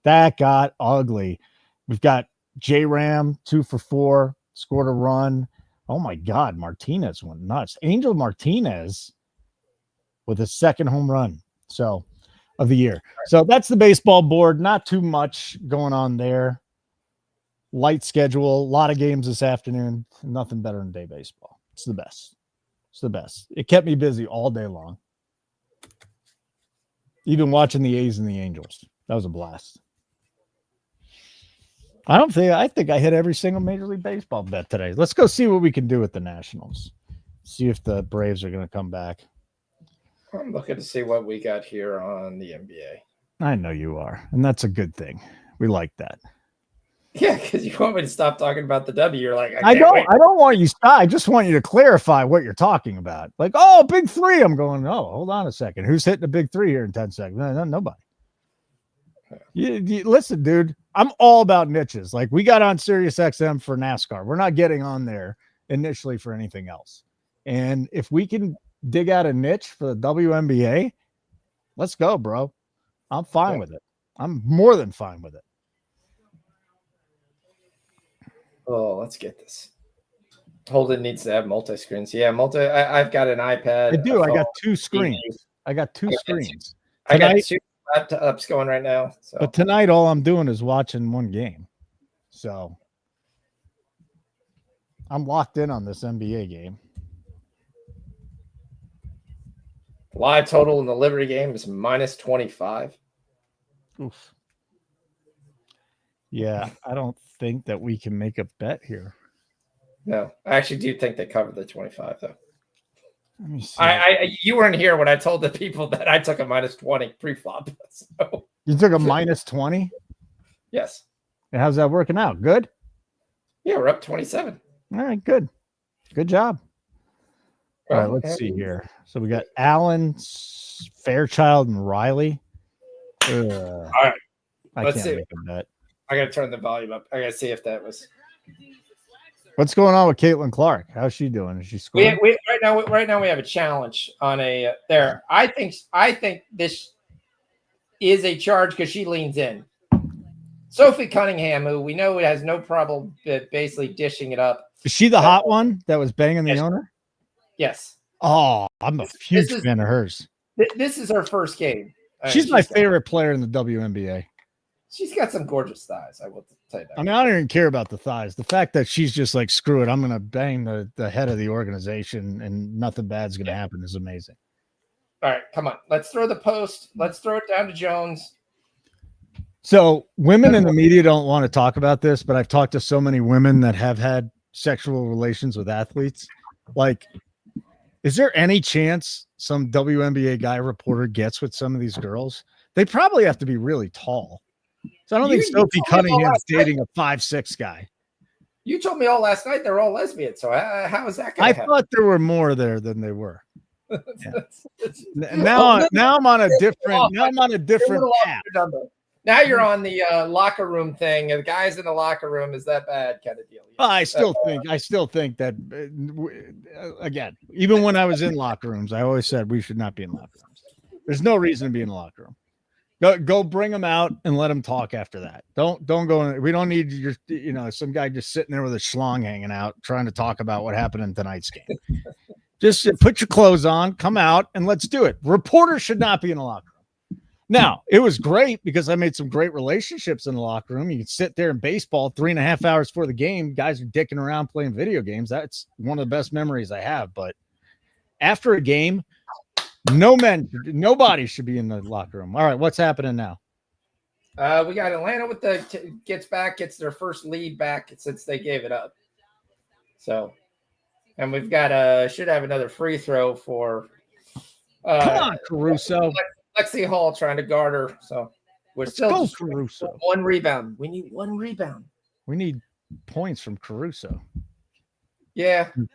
That got ugly. We've got J-Ram 2 for 4, scored a run. Oh my God, Martinez went nuts. Angel Martinez with a 2nd home run of the year. So that's the baseball board. Not too much going on there. Light schedule, a lot of games this afternoon. Nothing better than day baseball. It's the best. It's the best. It kept me busy all day long. Even watching the A's and the Angels. That was a blast. I think I hit every single Major League Baseball bet today. Let's go see what we can do with the Nationals. See if the Braves are going to come back. I'm looking to see what we got here on the NBA. I know you are, and that's a good thing. We like that. Yeah, because you want me to stop talking about the W. You're like, I don't want you to stop. I just want you to clarify what you're talking about. Like, oh, big 3. I'm going, oh, hold on a second. Who's hitting a big 3 here in 10 seconds? No, nobody. You listen, dude, I'm all about niches. Like, we got on Sirius XM for NASCAR. We're not getting on there initially for anything else. And if we can dig out a niche for the WNBA, let's go, bro. I'm fine with it. I'm more than fine with it. Oh, let's get this. Holden needs to have multi-screens. Yeah, I've got an iPad. I do. I got 2 screens. I got 2 screens. I got 2 laptops going right now. So. But tonight, all I'm doing is watching one game. So I'm locked in on this NBA game. Live total in the Liberty game is -25. Oof. Yeah, I don't think that we can make a bet here. No, I actually do think they covered the 25, though. Let me see. You weren't here when I told the people that I took a -20 pre-flop. So. You took a -20? Yes. And how's that working out? Good? Yeah, we're up 27. All right, good. Good job. All right, let's see here. So we got Allen, Fairchild, and Riley. All right. I Let's can't see. make a bet. I got to turn the volume up. I got to see if that was. What's going on with Caitlin Clark? How's she doing? Is she scoring? We right now we have a challenge on a there. I think this is a charge because she leans in. Sophie Cunningham, who we know has no problem basically dishing it up. Is she the hot one that was banging the owner? Yes. Oh, I'm a huge fan of hers. This is her first game. She's my favorite player in the WNBA. She's got some gorgeous thighs. I will tell you that. I mean, I don't even care about the thighs. The fact that she's just like, screw it, I'm going to bang the head of the organization and nothing bad's going to happen is amazing. All right, come on. Let's throw the post. Let's throw it down to Jones. So women in the media don't want to talk about this, but I've talked to so many women that have had sexual relations with athletes. Like, is there any chance some WNBA guy reporter gets with some of these girls? They probably have to be really tall. So I don't think Sophie Cunningham's dating a 5'6" guy. You told me all last night they're all lesbians. So how is that going to happen? I thought there were more there than they were. Yeah. Now I'm on a different path. Now you're on the locker room thing. The guys in the locker room, is that bad kind of deal? Yes. I still think that again, even when I was in locker rooms, I always said we should not be in locker rooms. There's no reason to be in the locker room. Go bring them out and let them talk after that. Don't go in. We don't need some guy just sitting there with a schlong hanging out trying to talk about what happened in tonight's game. Just put your clothes on, come out, and let's do it. Reporters should not be in the locker room. Now, it was great because I made some great relationships in the locker room. You can sit there in baseball 3.5 hours before the game. Guys are dicking around playing video games. That's one of the best memories I have. But after a game, nobody should be in the locker room. All right, what's happening now? We got Atlanta with gets their first lead back since they gave it up. So, and we've got should have another free throw for come on, Caruso. Lexi Hall trying to guard her. So we're still Caruso. One rebound. We need one rebound. We need points from Caruso. Yeah. Of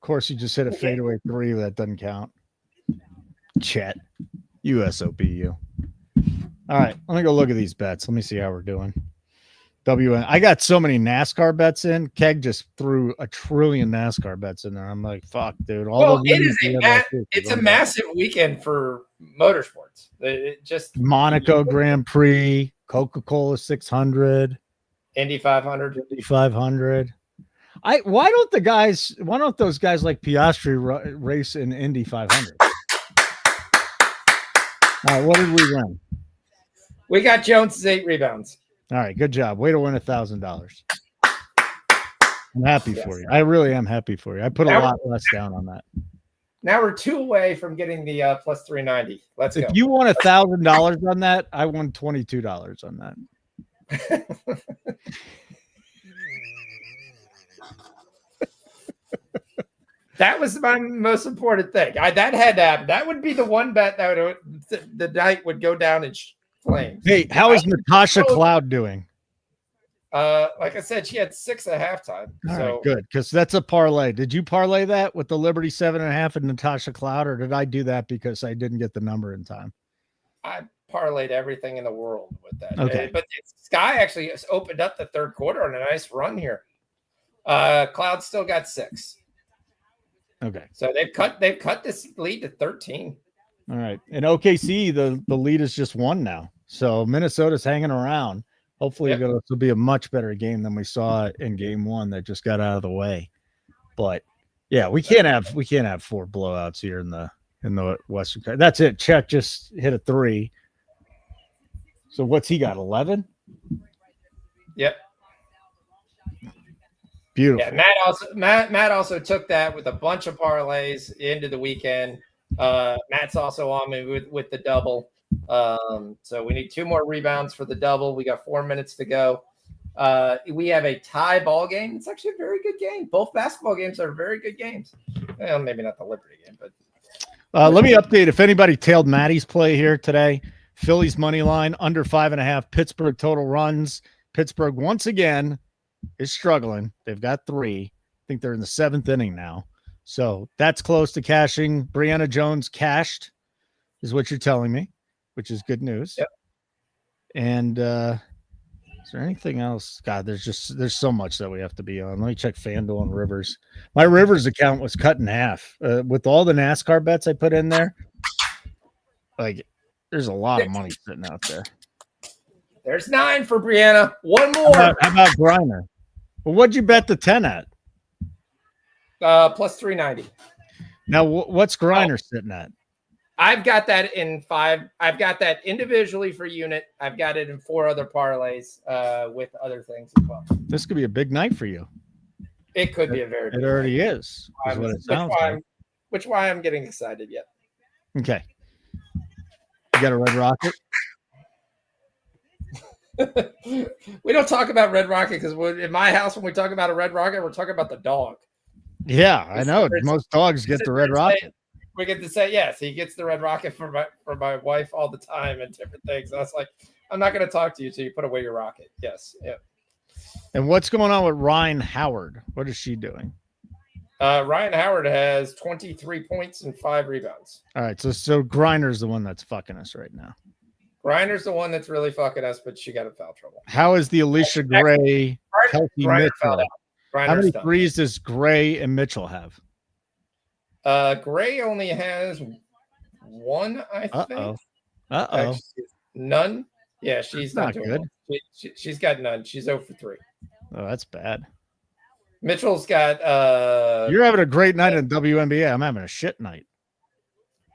course, he just hit a fadeaway three that doesn't count. Chet, USOBU. All right, let me go look at these bets. Let me see how we're doing. I got so many NASCAR bets in. Keg just threw 1 trillion NASCAR bets in there. I'm like, fuck, dude. It's a massive weekend for motorsports. It just Monaco Grand Prix, Coca-Cola 600, Indy 500, 500. Why don't those guys like Piastri race in Indy 500? All right, what did we win? We got Jones's 8 rebounds. All right, good job. Way to win $1,000. I'm happy for you. I really am happy for you. I put a lot less down on that. Now we're 2 away from getting the plus 390. Let's go. If you won $1,000 on that, I won $22 on that. That was my most important thing. That had to happen. That would be the one bet that the night would go down in flames. Hey, how is Natasha Cloud doing? Like I said, she had 6 at halftime. All right, good, because that's a parlay. Did you parlay that with the Liberty 7.5 and Natasha Cloud, or did I do that because I didn't get the number in time? I parlayed everything in the world with that. Okay, but Sky actually has opened up the third quarter on a nice run here. Cloud still got 6. Okay, so they've cut this lead to 13. All right, and OKC the lead is just 1 now, so Minnesota's hanging around. Hopefully, this will be a much better game than we saw in game 1 that just got out of the way. But yeah, we can't have 4 blowouts here in the Western. That's it. Chet just hit a 3. So what's he got? 11. Yep. Beautiful. Yeah, Matt also took that with a bunch of parlays into the weekend. Matt's also on me with the double. So we need 2 more rebounds for the double. We got 4 minutes to go. We have a tie ball game. It's actually a very good game. Both basketball games are very good games. Well, maybe not the Liberty game, but let me update. If anybody tailed Maddie's play here today, Phillies money line under 5.5. Pittsburgh total runs. Pittsburgh once again is struggling. They've got 3. I think they're in the 7th inning now. So that's close to cashing. Brianna Jones cashed, is what you're telling me, which is good news. Yep. And is there anything else? God, there's so much that we have to be on. Let me check FanDuel and Rivers. My Rivers account was cut in half with all the NASCAR bets I put in there. Like, there's a lot of money sitting out there. There's 9 for Brianna. One more. How about Griner? Well, what'd you bet the 10 at? Plus 390. Now, what's Griner sitting at? I've got that in 5. I've got that individually for unit. I've got it in 4 other parlays with other things as well. This could be a big night for you. It could be a very big It already night. is what it sounds like. Which why I'm getting excited yet. Okay. You got a Red Rocket? We don't talk about Red Rocket because in my house, when we talk about a Red Rocket, we're talking about the dog. Yeah, I know. Most dogs get the Red Rocket. We get to say, yes, he gets the Red Rocket for my wife all the time and different things. And I was like, I'm not going to talk to you till you put away your rocket. Yes. Yeah. And what's going on with Ryan Howard? What is she doing? Ryan Howard has 23 points and 5 rebounds. All right. So Griner's the one that's fucking us right now. Griner's the one that's really fucking us, but she got in foul trouble. How is the Alicia Gray healthy Mitchell? How many threes does Gray and Mitchell have? Gray only has 1, I think. None. Yeah, she's not doing good. She's got none. She's 0 for 3. Oh, that's bad. Mitchell's got You're having a great night in WNBA. I'm having a shit night.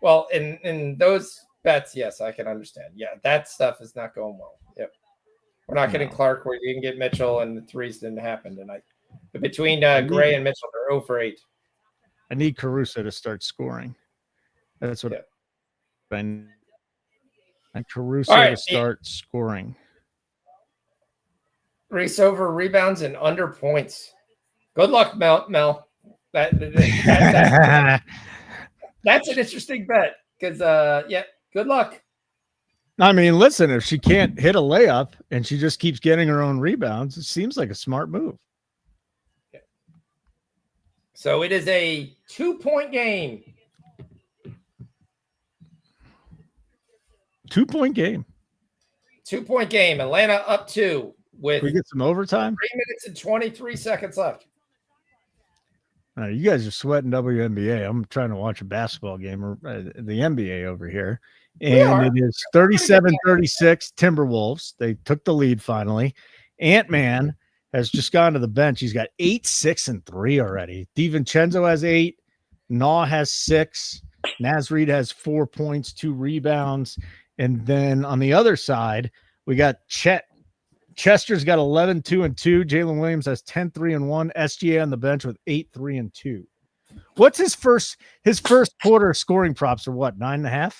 Well, in those bets, yes, I can understand. Yeah, that stuff is not going well. Yep. We're not getting Clark where you can get Mitchell, and the threes didn't happen tonight. But between Gray and Mitchell, they're 0 for 8. I need Caruso to start scoring. That's what I need. And Caruso to start scoring. Race over rebounds and under points. Good luck, Mel. That's an interesting bet because, good luck. I mean, listen, if she can't hit a layup and she just keeps getting her own rebounds, it seems like a smart move. So it is a 2-point game. 2-point game. 2-point game. Atlanta up 2 with we get some overtime. 3 minutes and 23 seconds left. You guys are sweating WNBA. I'm trying to watch a basketball game or the NBA over here. And it is 37-36 Timberwolves. They took the lead finally. Ant-Man has just gone to the bench. He's got 8, 6, and 3 already. DiVincenzo has 8. Naw has 6. Naz Reid has 4 points, 2 rebounds. And then on the other side, we got Chet. Chester's got 11, 2, and 2. Jalen Williams has 10, 3, and 1. SGA on the bench with 8, 3, and 2. What's his first quarter scoring props are what, 9.5?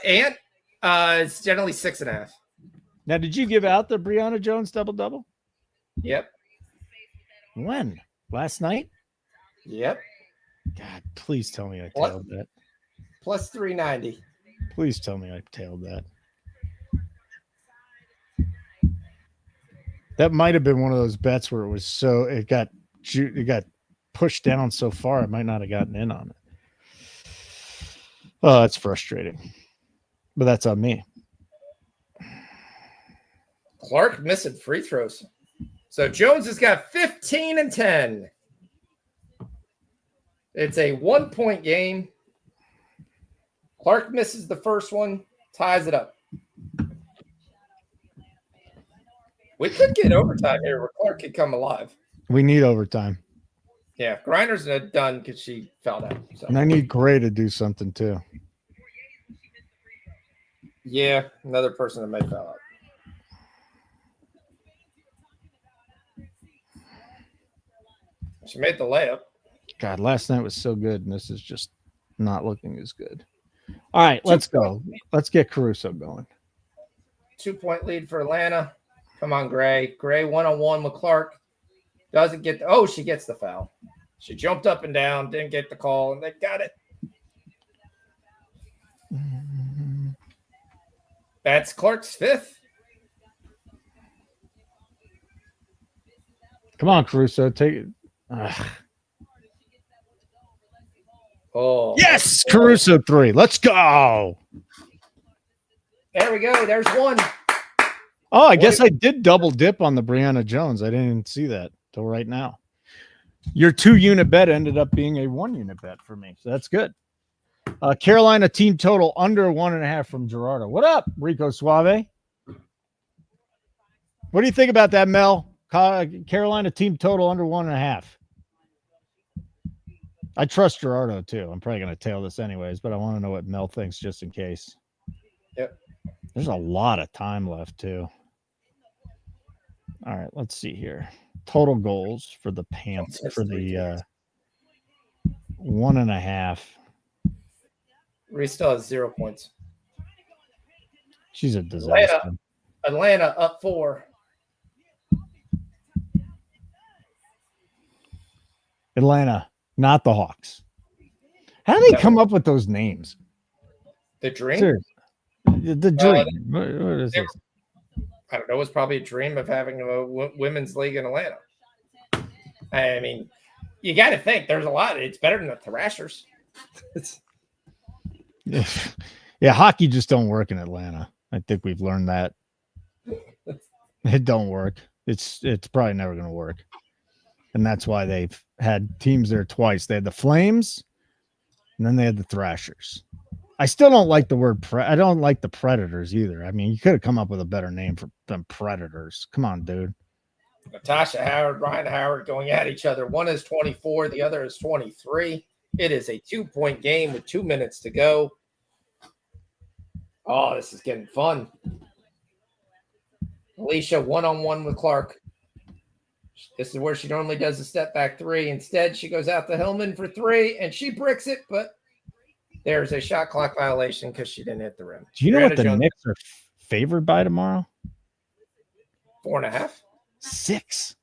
And it's generally 6.5. Now, did you give out the Brianna Jones double-double? Yep. When? Last night? Yep. God, please tell me I tailed that. Plus 390. Please tell me I tailed that. That might have been one of those bets where it got pushed down so far I might not have gotten in on it. Oh, that's frustrating. But that's on me. Clark missing free throws. So Jones has got 15 and 10. It's a 1-point game. Clark misses the first one, ties it up. We could get overtime here where Clark could come alive. We need overtime. Yeah, Griner's done because she fouled out. So. And I need Gray to do something too. Yeah, another person that may foul out. She made the layup. God, last night was so good, and this is just not looking as good. All right, let's go. Let's get Caruso going. 2-point lead for Atlanta. Come on, Gray. Gray 1-on-1 with Clark. Doesn't get she gets the foul. She jumped up and down, didn't get the call, and they got it. That's Clark's 5th. Come on, Caruso. Take it. Ugh. Oh, Yes, Caruso 3. Let's go. There we go. There's one. Oh, I guess I did double dip on the Brianna Jones. I didn't see that till right now. Your 2-unit bet ended up being a 1-unit bet for me, so that's good. Carolina team total under 1.5 from Gerardo. What up, Rico Suave? What do you think about that, Mel? Carolina team total under 1.5. I trust Gerardo too. I'm probably going to tail this anyways, but I want to know what Mel thinks just in case. Yep. There's a lot of time left too. All right, let's see here. Total goals for the Panthers for the 1.5. Reese still has 0 points. She's a disaster. Atlanta up 4. Atlanta, not the Hawks. How do they come up with those names? The Dream? Seriously. The Dream. What is this? I don't know. It was probably a dream of having a women's league in Atlanta. I mean, you got to think there's a lot. It's better than the Thrashers. Yeah, hockey just don't work in Atlanta. I think we've learned that. It don't work. It's probably never going to work. And that's why they've had teams there twice. They had the Flames, and then they had the Thrashers. I still don't like the word I don't like the Predators either. I mean, you could have come up with a better name for them Predators. Come on, dude. Natasha Howard, Ryan Howard going at each other. One is 24, the other is 23. It is a 2-point game with 2 minutes to go. Oh, this is getting fun. Alicia one-on-one with Clark. This is where she normally does a step back 3. Instead, she goes out to Hillman for 3, and she bricks it, but there's a shot clock violation because she didn't hit the rim. Do you know what the Knicks are favored by tomorrow? 4.5? 6.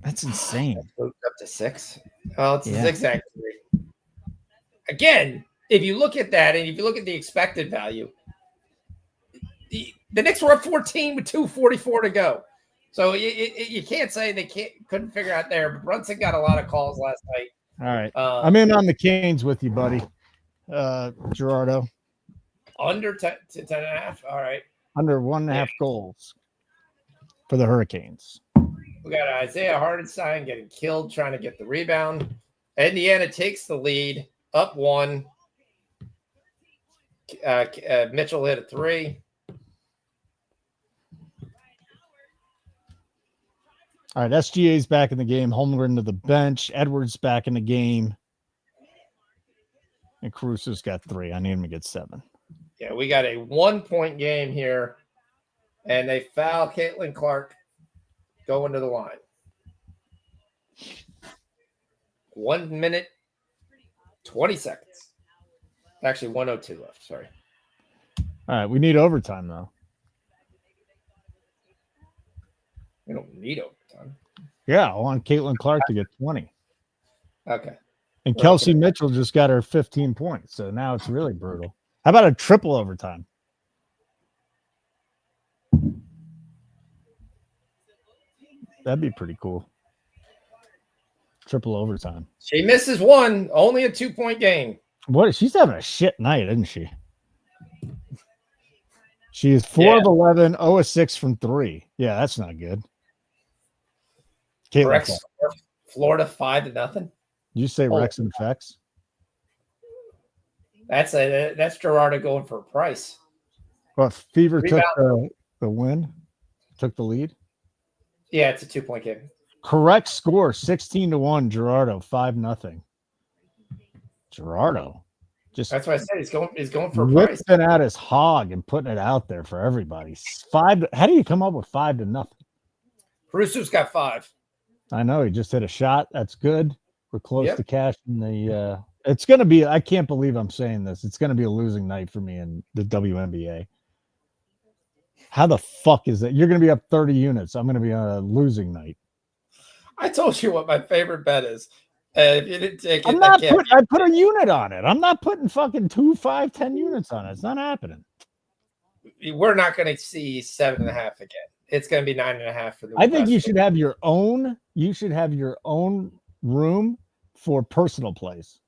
That's insane. Up to 6. Well, it's a zigzag 3. Again, if you look at that and if you look at the expected value, the Knicks were up 14 with 2:44 to go. So you can't say they couldn't figure out there. But Brunson got a lot of calls last night. All right. I'm in on the Canes with you, buddy. Gerardo. Under 10.5. All right. Under 1.5 goals for the Hurricanes. We got Isaiah Hartenstein getting killed trying to get the rebound. Indiana takes the lead, up 1. Mitchell hit a 3. All right, SGA's back in the game. Holmgren to the bench. Edwards back in the game. And Caruso's got 3. I need him to get 7. Yeah, we got a 1-point game here. And they foul Caitlin Clark going to the line. 1 minute, 20 seconds. Actually, 1:02 left. Sorry. All right, we need overtime, though. We don't need overtime. Yeah, I want Caitlin Clark to get 20. Okay. And Kelsey Mitchell just got her 15 points, so now it's really brutal. How about a triple overtime? That'd be pretty cool. Triple overtime. She misses 1. Only a 2-point game. What? She's having a shit night, isn't she? She is 4 of 11, 0 of 6 from 3. Yeah, that's not good. Rex, Florida 5-0. Did you say Rex and Fex? That's Gerardo going for a price. Well, Fever took the win, took the lead. Yeah, it's a 2-point game. Correct score 16-1. Gerardo 5-0. Gerardo, that's why I said he's going for a price. Whipping out his hog and putting it out there for everybody. 5. How do you come up with 5-0? Caruso's got 5. I know he just hit a shot. That's good. We're close to cashing the. It's going to be. I can't believe I'm saying this. It's going to be a losing night for me in the WNBA. How the fuck is that? You're going to be up 30 units. I'm going to be on a losing night. I told you what my favorite bet is. If you didn't take it, I put a unit on it. I'm not putting fucking 2, 5, 10 units on it. It's not happening. We're not going to see 7.5 again. It's going to be 9.5 for the. I think you should have your own. You should have your own room for personal plays.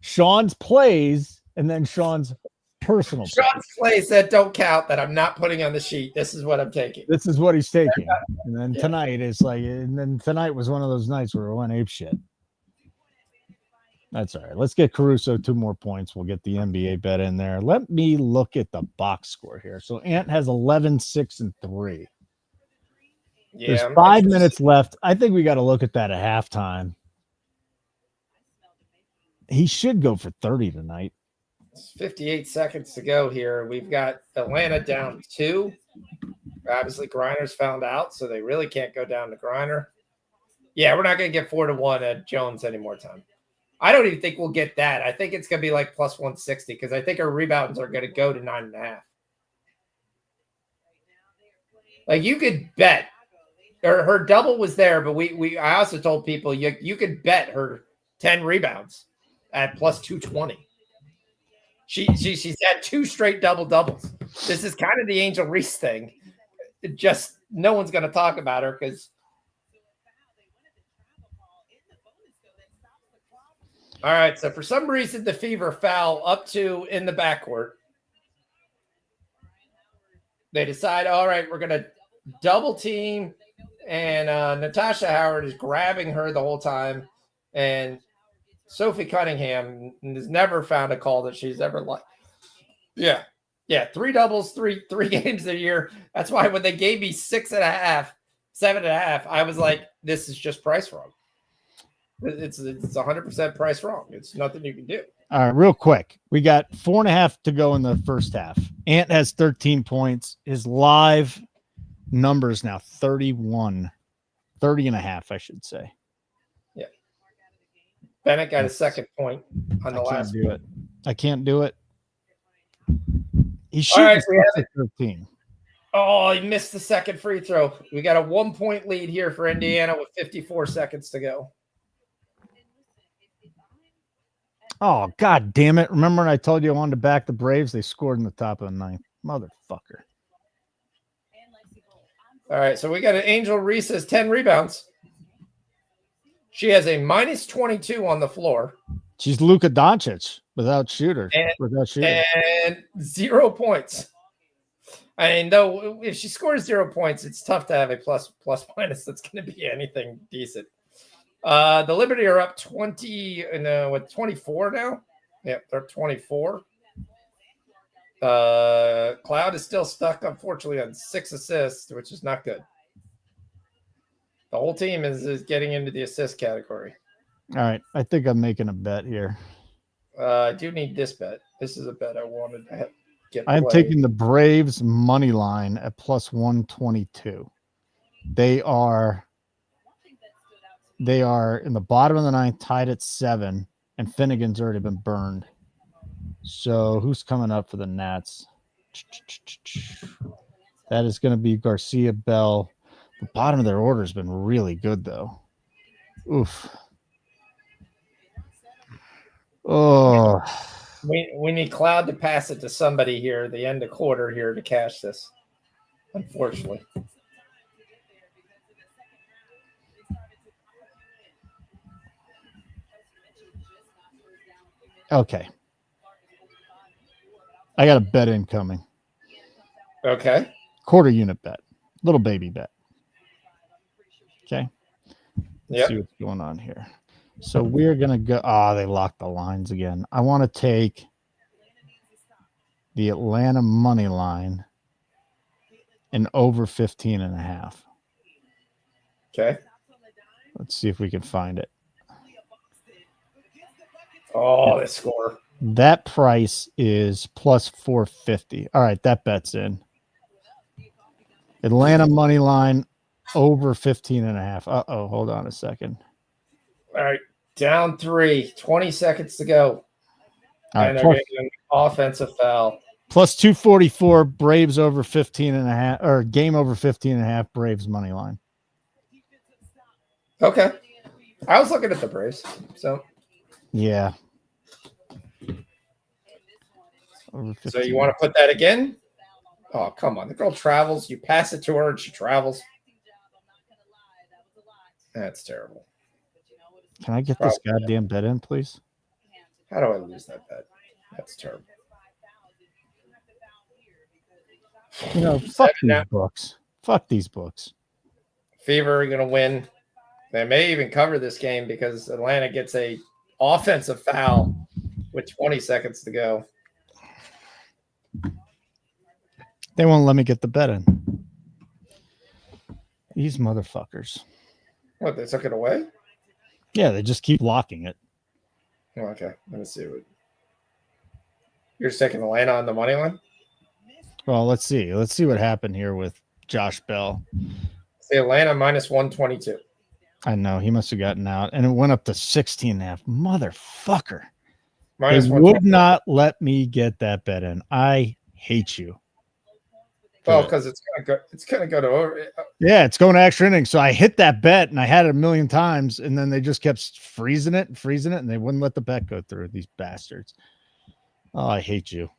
Sean's plays and then Sean's personal Sean's plays that don't count that I'm not putting on the sheet. This is what I'm taking. This is what he's taking. And then tonight it's like, and then tonight was one of those nights where it went ape shit. That's all right. Let's get Caruso 2 more points. We'll get the NBA bet in there. Let me look at the box score here. So Ant has 11, 6, and 3. Yeah, there's 5 minutes left. I think we got to look at that at halftime. He should go for 30 tonight. It's 58 seconds to go here. We've got Atlanta down 2. Obviously, Griner's found out, so they really can't go down to Griner. Yeah, we're not going to get 4-1 at Jones any more time. I don't even think we'll get that. I think it's going to be like plus 160 because I think our rebounds are going to go to 9.5. Like you could bet, or her double was there, but I also told people you could bet her 10 rebounds at plus 220. She's had 2 straight double-doubles. This is kind of the Angel Reese thing. Just no one's going to talk about her because. All right, so for some reason, the Fever foul up to in the backcourt. They decide, all right, we're going to double team, and Natasha Howard is grabbing her the whole time, and Sophie Cunningham has never found a call that she's ever liked. Yeah, 3 doubles, three games a year. That's why when they gave me 6.5, 7.5, I was like, this is just price wrong. It's 100% price wrong. It's nothing you can do. All right, real quick. We got 4.5 to go in the first half. Ant has 13 points. His live numbers now 30.5, I should say. Yeah. Bennett got a second point on the last one. I can't do it. He should have 13. Oh, he missed the second free throw. We got a 1-point lead here for Indiana with 54 seconds to go. Oh, God damn it. Remember when I told you I wanted to back the Braves? They scored in the top of the 9th. Motherfucker. All right, so we got an Angel Reese has 10 rebounds. She has a minus 22 on the floor. She's Luka Doncic without shooter. And 0 points. I mean, though, if she scores 0 points, it's tough to have a plus minus that's going to be anything decent. The Liberty are up 24 now? Yep, they're up 24. Cloud is still stuck, unfortunately, on 6 assists, which is not good. The whole team is getting into the assist category. All right, I think I'm making a bet here. I do need this bet. This is a bet I wanted to get. I'm taking the Braves money line at plus 122. They are in the bottom of the 9th, tied at 7, and Finnegan's already been burned. So who's coming up for the Nats? That is going to be Garcia Bell. The bottom of their order has been really good, though. Oof. Oh. We need Cloud to pass it to somebody here at the end of quarter here to cash this, unfortunately. Okay. I got a bet incoming. Okay. Quarter unit bet. Little baby bet. Okay. Let's see what's going on here. So we're going to go. They locked the lines again. I want to take the Atlanta money line and over 15.5. Okay. Let's see if we can find it. Oh, the score. That price is plus 450. All right, that bet's in. Atlanta money line over 15.5. Uh-oh, hold on a second. All right, down 3, 20 seconds to go. All right, and they're getting an offensive foul. Plus 244, Braves over 15.5, or game over 15.5, Braves money line. Okay. I was looking at the Braves, so. Yeah. So you want to put that again? Oh, come on. The girl travels. You pass it to her and she travels. That's terrible. Can I get this goddamn bet in, please? How do I lose that bet? That's terrible. You know, fuck these books. Fuck these books. Fever are going to win. They may even cover this game because Atlanta gets a offensive foul with 20 seconds to go. They won't let me get the bet in. These motherfuckers. What, they took it away? Yeah, they just keep locking it. Oh, okay, let me see. You're just taking Atlanta on the money line? Well, let's see. Let's see what happened here with Josh Bell. See, Atlanta minus 122. I know. He must have gotten out. And it went up to 16.5. Motherfucker. Minus they would not let me get that bet in. I hate you. Well, because it's gonna go to over. Yeah, it's going to extra innings. So I hit that bet and I had it a million times, and then they just kept freezing it, and they wouldn't let the bet go through. These bastards. Oh, I hate you.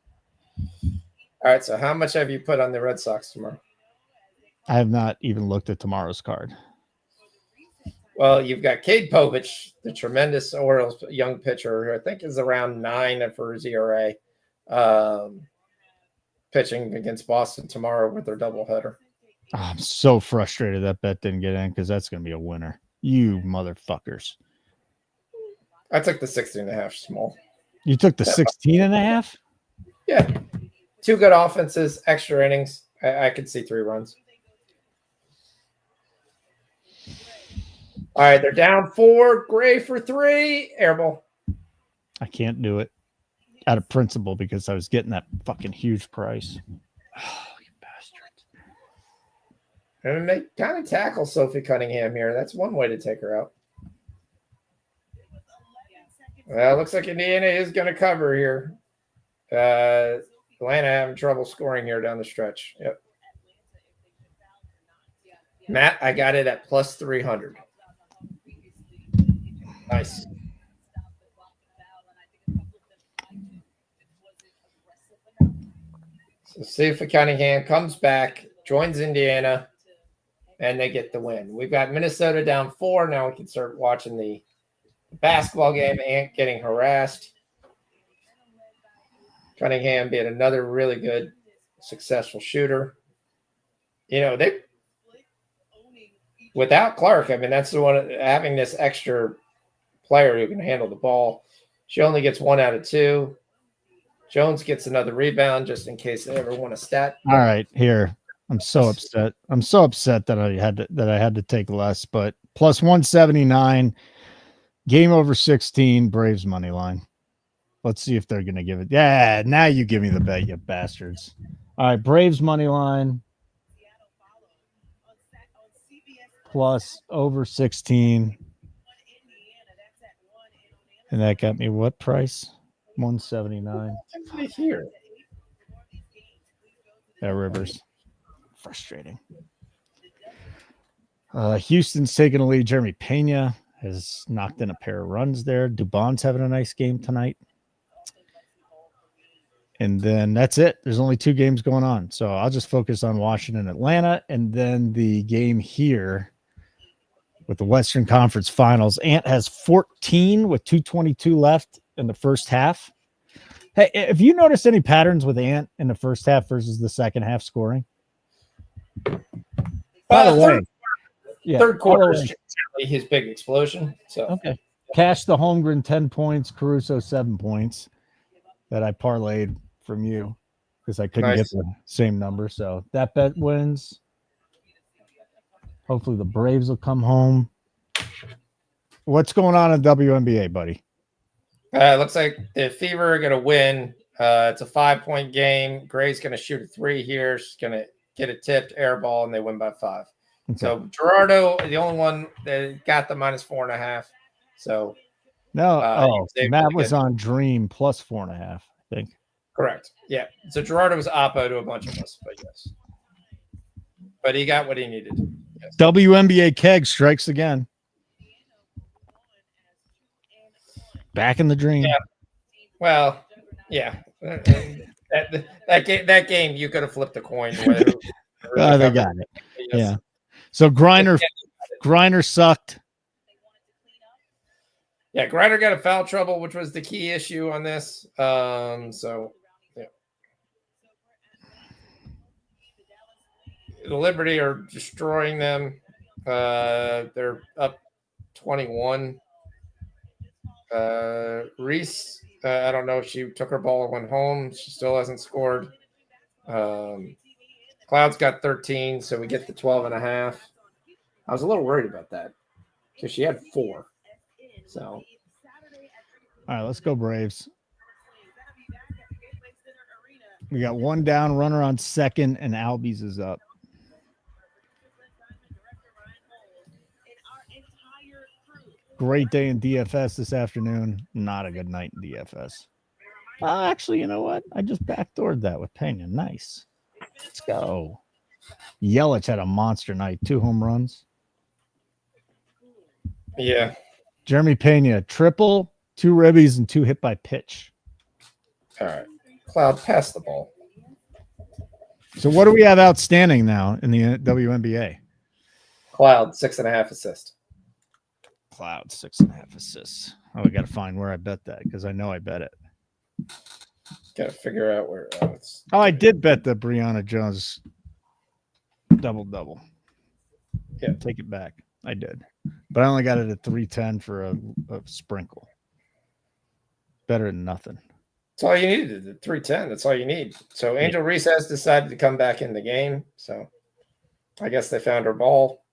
All right. So how much have you put on the Red Sox tomorrow? I have not even looked at tomorrow's card. Well, you've got Cade Povich, the tremendous Orioles young pitcher, who I think is around 9 for his ERA. Pitching against Boston tomorrow with their doubleheader. Oh, I'm so frustrated that bet didn't get in because that's going to be a winner. You motherfuckers. I took the 16.5 small. You took the 16.5? Yeah. 2 good offenses, extra innings. I could see 3 runs. All right, they're down 4. Gray for 3. Airball. I can't do it. Out of principle because I was getting that fucking huge price. Oh, you bastards. And they kind of tackle Sophie Cunningham here. That's one way to take her out. Well, looks like Indiana is going to cover here. Atlanta having trouble scoring here down the stretch. Yep. Matt, I got it at plus 300. Nice. So Sophie Cunningham comes back, joins Indiana, and they get the win. We've got Minnesota down 4. Now we can start watching the basketball game. Ant getting harassed. Cunningham being another really good, successful shooter. You know, they without Clark, I mean, that's the one having this extra player who can handle the ball. She only gets 1 out of 2. Jones gets another rebound just in case they ever want a stat. All right, here. I'm so upset. I'm so upset that I had to take less, but plus 179, game over 16, Braves money line. Let's see if they're gonna give it. Yeah, now you give me the bet, you bastards. All right, Braves money line plus over 16. And that got me what price? 179. Here. That Rivers. Frustrating. Houston's taking a lead. Jeremy Pena has knocked in a pair of runs there. Dubon's having a nice game tonight. And then that's it. There's only 2 games going on. So I'll just focus on Washington, Atlanta, and then the game here with the Western Conference Finals. Ant has 14 with 2:22 left in the first half. Hey, have you noticed any patterns with Ant in the first half versus the second half scoring? By the way, third quarter is his big explosion. So okay. Cash the Holmgren 10 points, Caruso 7 points that I parlayed from you because I couldn't get the same number. So that bet wins. Hopefully the Braves will come home. What's going on in WNBA, buddy? Looks like the Fever are going to win. It's a 5-point game. Gray's going to shoot a 3 here. She's going to get a tipped air ball, and they win by 5. Okay. So Gerardo, the only one that got the minus 4.5. So no, Matt was on Dream plus 4.5, I think. Correct. Yeah. So Gerardo was oppo to a bunch of us, but yes. But he got what he needed. Yes. WNBA keg strikes again. Back in the Dream. Yeah. Well, yeah. That game, you could have flipped a coin. Whether They got it. Yes. Yeah. So Griner sucked. Yeah, Griner got a foul trouble, which was the key issue on this. So yeah. The Liberty are destroying them. They're up 21. Reese, I don't know if she took her ball and went home. She still hasn't scored. Cloud's got 13, so we get the 12.5. I was a little worried about that because she had 4. So, all right, let's go Braves. We got one down, runner on second, and Albies is up. Great day in DFS this afternoon. Not a good night in DFS. Actually, you know what? I just backdoored that with Pena. Nice. Let's go. Yelich had a monster night. 2 home runs. Yeah. Jeremy Pena, triple, 2 ribbies, and 2 hit by pitch. All right. Cloud, pass the ball. So what do we have outstanding now in the WNBA? Cloud, 6.5 assists. Cloud, 6.5 assists. Oh, we got to find where I bet that because I know I bet it. Got to figure out where. I did bet the Brianna Jones double. Yeah, take it back. I did, but I only got it at 310 for a sprinkle. Better than nothing. That's all you needed. 310. That's all you need. So Angel Reese has decided to come back in the game. So I guess they found her ball.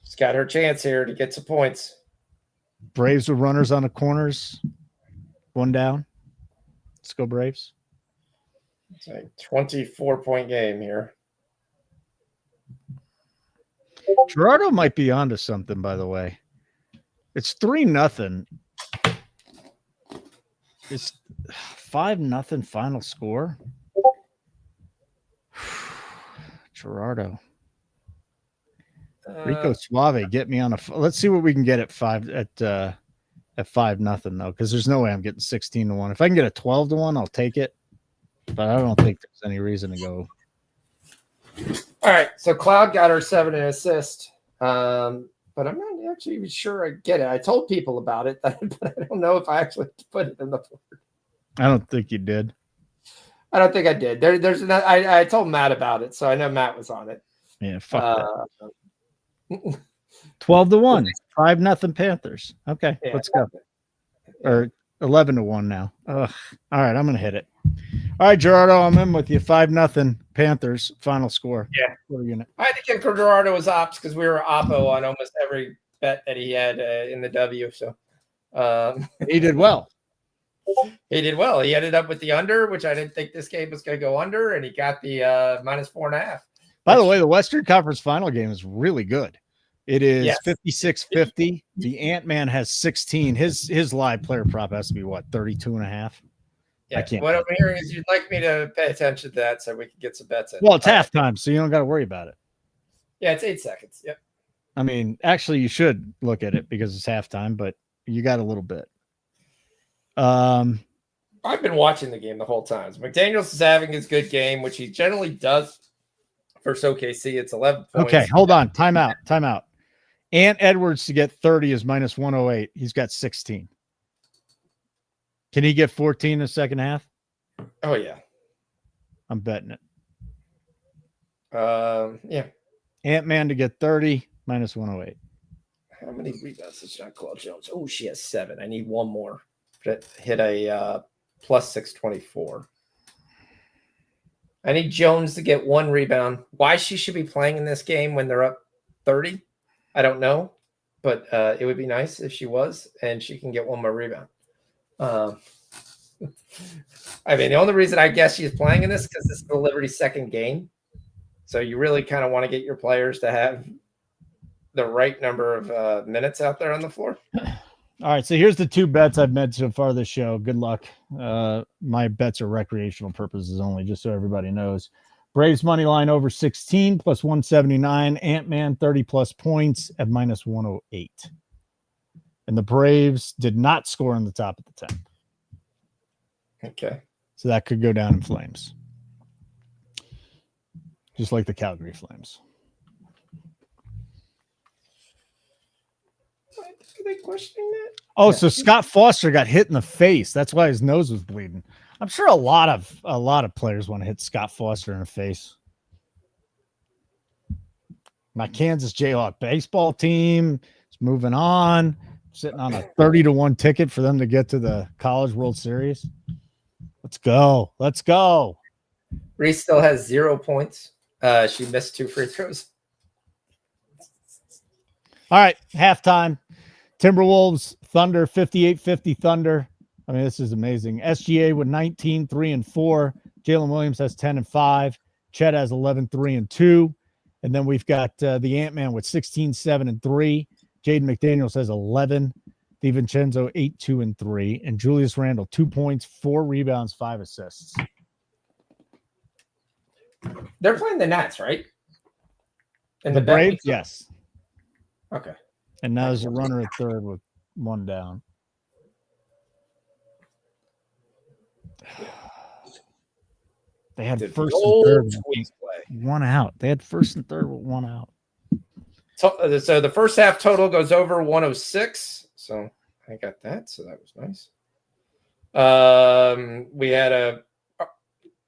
She's got her chance here to get some points. Braves with runners on the corners. 1 down. Let's go Braves. It's a 24-point game here. Gerardo might be onto something, by the way. It's 3-0. It's 5-0 final score. Gerardo. Rico Suave, get me on a. Let's see what we can get at 5-0 though, because there's no way I'm getting 16-1. If I can get a 12-1, I'll take it. But I don't think there's any reason to go. All right, so Cloud got her 7 assist, but I'm not actually even sure I get it. I told people about it, but I don't know if I actually put it in the board. I don't think you did. I don't think I did. I told Matt about it, so I know Matt was on it. Yeah, fuck that. 12-1, 5-0 Panthers. Okay, yeah, let's go. Yeah. Or 11-1 now. Ugh. All right, I'm gonna hit it. All right, Gerardo, I'm in with you. 5-0 Panthers final score. Yeah, I had to give Gerardo his ops because we were oppo on almost every bet that he had in the W. So he did well. He did well. He ended up with the under, which I didn't think this game was going to go under, and he got the -4.5. By the way, the Western Conference final game is really good. It is 56-50. The Ant-Man has 16. His live player prop has to be what, 32.5? Yeah. What I'm hearing is you'd like me to pay attention to that so we can get some bets in. Well, it's halftime, so you don't got to worry about it. Yeah, it's 8 seconds. Yep. I mean, actually, you should look at it because it's halftime, but you got a little bit. I've been watching the game the whole time. So McDaniels is having his good game, which he generally does for OKC. It's 11 points. Okay, hold on. Timeout. Ant Edwards to get 30 is -108. He's got 16. Can he get 14 in the second half? Oh, yeah. I'm betting it. Yeah. Ant-Man to get 30, -108. How many rebounds does John Claude Jones? Oh, she has 7. I need one more to hit a +624. I need Jones to get 1 rebound. Why she should be playing in this game when they're up 30, I don't know. But it would be nice if she was, and she can get 1 more rebound. I mean, the only reason I guess she's playing in this because this is the Liberty's second game. So you really kind of want to get your players to have the right number of minutes out there on the floor. All right, so here's the 2 bets I've made so far this show. Good luck. My bets are recreational purposes only, just so everybody knows. Braves money line over 16 +179. Ant-Man 30+ points at -108. And the Braves did not score on the top of the 10. Okay. So that could go down in flames. Just like the Calgary Flames. Are they questioning that? Oh, so Scott Foster got hit in the face. That's why his nose was bleeding. I'm sure a lot of players want to hit Scott Foster in the face. My Kansas Jayhawk baseball team is moving on, sitting on a 30-1 ticket for them to get to the College World Series. Let's go. Let's go. Reese still has 0 points. She missed 2 free throws. All right, halftime. Timberwolves, Thunder, 58-50 Thunder. I mean, this is amazing. SGA with 19, 3 and 4. Jalen Williams has 10 and 5. Chet has 11, 3 and 2. And then we've got the Ant-Man with 16, 7 and 3. Jaden McDaniels has 11. DiVincenzo, 8, 2 and 3. And Julius Randle, 2 points, 4 rebounds, 5 assists. They're playing the Nets, right? And the Braves, yes. Okay. And now there's a runner at third with 1 down. They had first and third with 1 out. They had first and third with 1 out. So the first half total goes over 106. So I got that. So that was nice. We had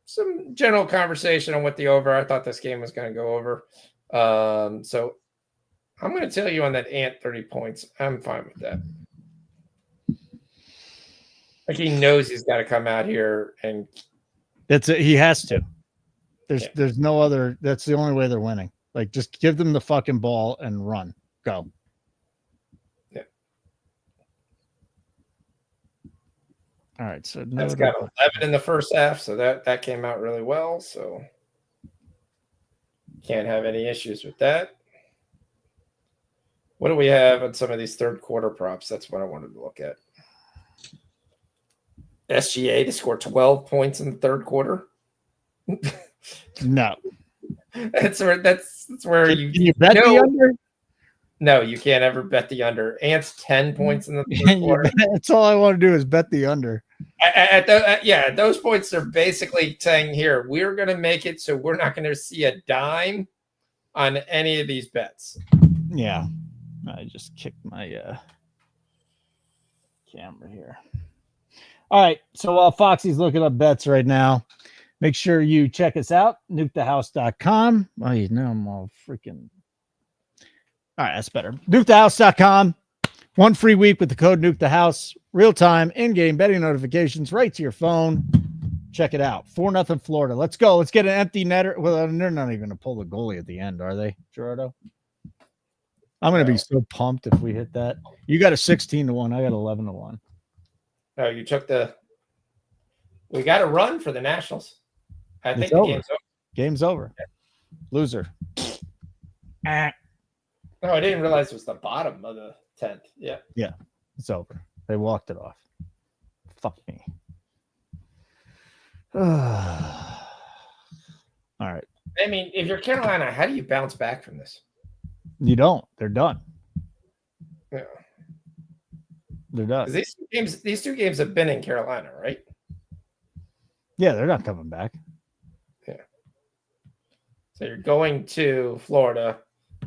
some general conversation on what the over. I thought this game was going to go over. So I'm going to tell you on that Ant 30 points. I'm fine with that. Like he knows he's got to come out here and he has to. There's no other. That's the only way they're winning. Like just give them the fucking ball and run. Go. Yeah. All right. So that's got 11 in the first half. So that came out really well. So can't have any issues with that. What do we have on some of these third quarter props? That's what I wanted to look at. SGA to score 12 points in the third quarter. No. That's where Can you bet the under? No, you can't ever bet the under. Ant's 10 points in the third quarter. That's all I want to do is bet the under. At those points, they're basically saying, here, we're going to make it so we're not going to see a dime on any of these bets. Yeah. I just kicked my camera here. All right. So while Foxy's looking up bets right now, make sure you check us out, nukethehouse.com. Oh, now I'm all freaking. All right, that's better. Nukethehouse.com. 1 free week with the code NukeTheHouse. Real-time, in-game betting notifications right to your phone. Check it out. 4-0 Florida. Let's go. Let's get an empty netter. Well, they're not even going to pull the goalie at the end, are they, Gerardo? I'm going to be so pumped if we hit that. You got a 16-1. I got 11-1. No, you took we got a run for the Nationals. I think the game's over. Game's over. Loser. No, I didn't realize it was the bottom of the 10th. Yeah. Yeah, it's over. They walked it off. Fuck me. All right. I mean, if you're Carolina, how do you bounce back from this? You don't. They're done. Yeah. They're done. These two games have been in Carolina, right? Yeah, they're not coming back. Yeah. So you're going to Florida.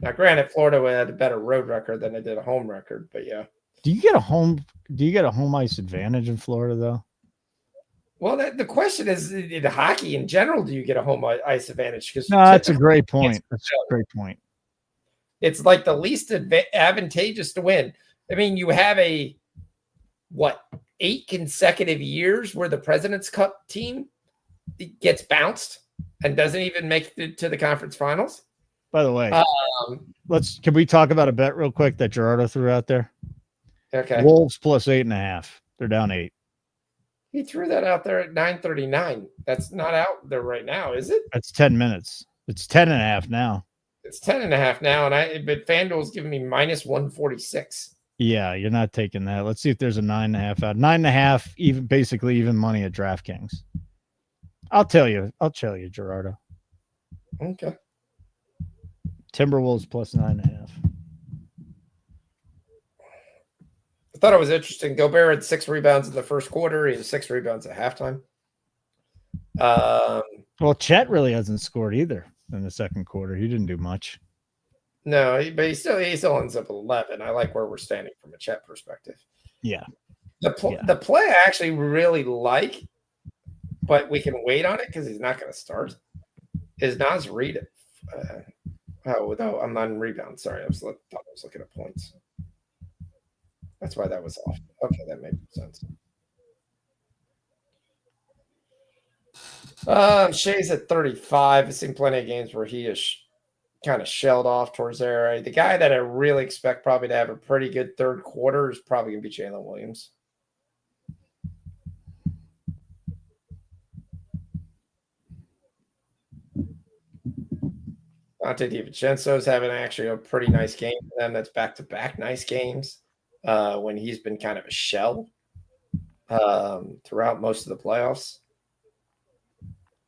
Now, granted, Florida had a better road record than they did a home record, but yeah. Do you get a home ice advantage in Florida though? Well, the question is, in hockey in general, do you get a home ice advantage? No, that's a great point. That's a great point. It's like the least advantageous to win. I mean, you have 8 consecutive years where the President's Cup team gets bounced and doesn't even make it to the conference finals. By the way, can we talk about a bet real quick that Gerardo threw out there? Okay. Wolves plus 8.5. They're down 8. He threw that out there at 9:39. That's not out there right now, is it? That's 10 minutes. It's 10.5 now. It's 10.5 now, but FanDuel's giving me minus 146. Yeah, you're not taking that. Let's see if there's a 9.5 out. 9.5, basically even money at DraftKings. I'll tell you, Gerardo. Okay. Timberwolves plus 9.5. I thought it was interesting. Gobert had 6 rebounds in the first quarter. He had 6 rebounds at halftime. Well, Chet really hasn't scored either in the second quarter. He didn't do much. No, but he still ends up with 11. I like where we're standing from a Chet perspective. Yeah. The play I actually really like, but we can wait on it because he's not going to start, is Nas Reed. No, I'm not in rebound. Sorry, I thought I was looking at points. That's why that was off. Okay, that made sense. Shea's at 35. I've seen plenty of games where he is kind of shelled off towards there. The guy that I really expect probably to have a pretty good third quarter is probably going to be Jalen Williams. Dante DiVincenzo's having actually a pretty nice game for them. That's back-to-back nice games when he's been kind of a shell throughout most of the playoffs.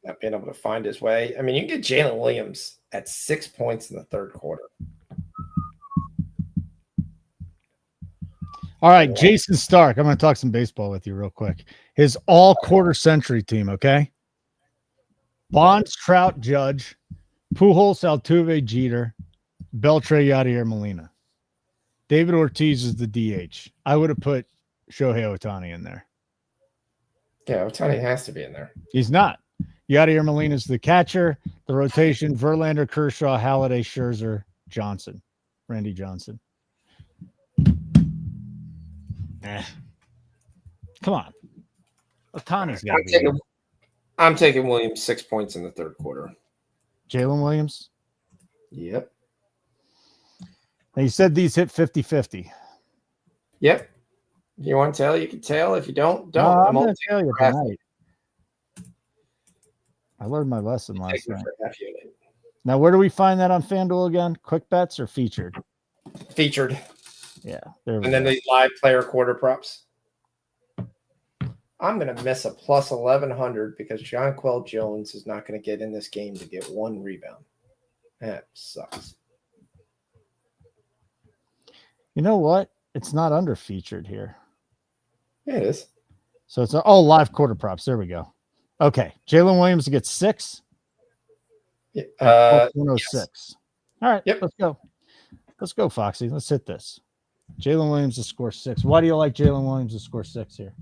Not being able to find his way. I mean, you can get Jalen Williams at 6 points in the third quarter. All right, Jason Stark. I'm going to talk some baseball with you real quick. His all-quarter century team, okay? Bonds, Trout, Judge, Pujols, Altuve, Jeter, Beltre, Yadier, Molina. David Ortiz is the DH. I would have put Shohei Ohtani in there. Yeah, Ohtani has to be in there. He's not. Yadier Molina is the catcher. The rotation: Verlander, Kershaw, Halladay, Scherzer, Johnson, Randy Johnson. Come on, Ohtani's got to be. I'm taking Williams 6 points in the third quarter. Jalen Williams? Yep. Now you said these hit 50-50. Yep. If you want to tell, you can tell. If you don't. No, I'm going to tell you tonight. I learned my lesson last night. Now, where do we find that on FanDuel again? Quick bets or featured? Featured. Yeah. And then the live player quarter props. I'm going to miss a plus 1,100 because Jonquel Jones is not going to get in this game to get one rebound. That sucks. You know what? It's not under featured here. Yeah, it is. So it's live quarter props. There we go. Okay. Jalen Williams gets 6. 106. Yes. All right. Yep. Let's go. Let's go, Foxy. Let's hit this. Jalen Williams to score 6. Why do you like Jalen Williams to score 6 here?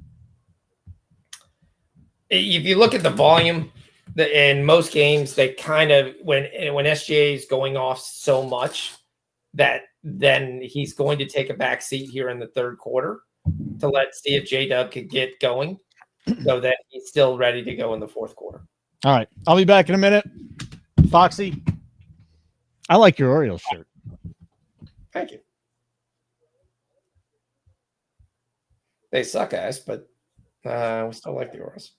If you look at the volume, in most games, they kind of when SGA is going off so much that then he's going to take a back seat here in the third quarter to see if J-Dub could get going so that he's still ready to go in the fourth quarter. All right. I'll be back in a minute. Foxy, I like your Orioles shirt. Thank you. They suck ass, but we still like the Orioles.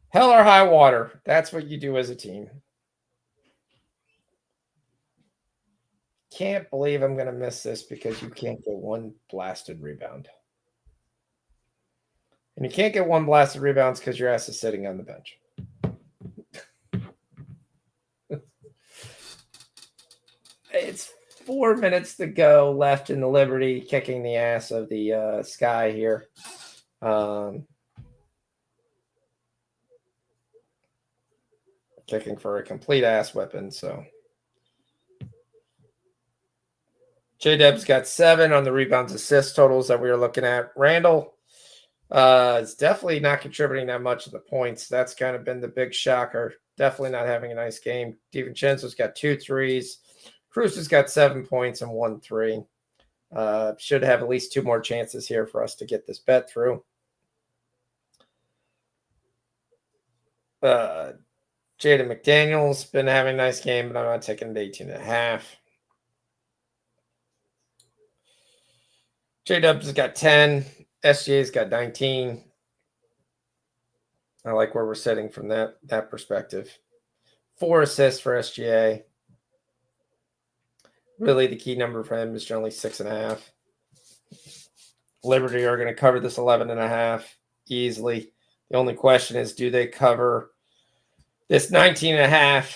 Hell or high water. That's what you do as a team. Can't believe I'm going to miss this because you can't get one blasted rebound. And you can't get one blasted rebounds because your ass is sitting on the bench. It's 4 minutes to go left in the Liberty, kicking the ass of the Sky here. Kicking for a complete ass whipping, so. J-Dub's got 7 on the rebounds assist totals that we were looking at. Randall is definitely not contributing that much of the points. That's kind of been the big shocker. Definitely not having a nice game. DiVincenzo's got 2 threes. Cruz has got 7 points and 1 3. Should have at least 2 more chances here for us to get this bet through. Jaden McDaniel's been having a nice game, but I'm not taking it 18.5. J-Dub's has got 10. SGA's got 19. I like where we're sitting from that perspective. 4 assists for SGA. Really, the key number for him is generally 6.5. Liberty are going to cover this 11.5 easily. The only question is, do they cover this 19.5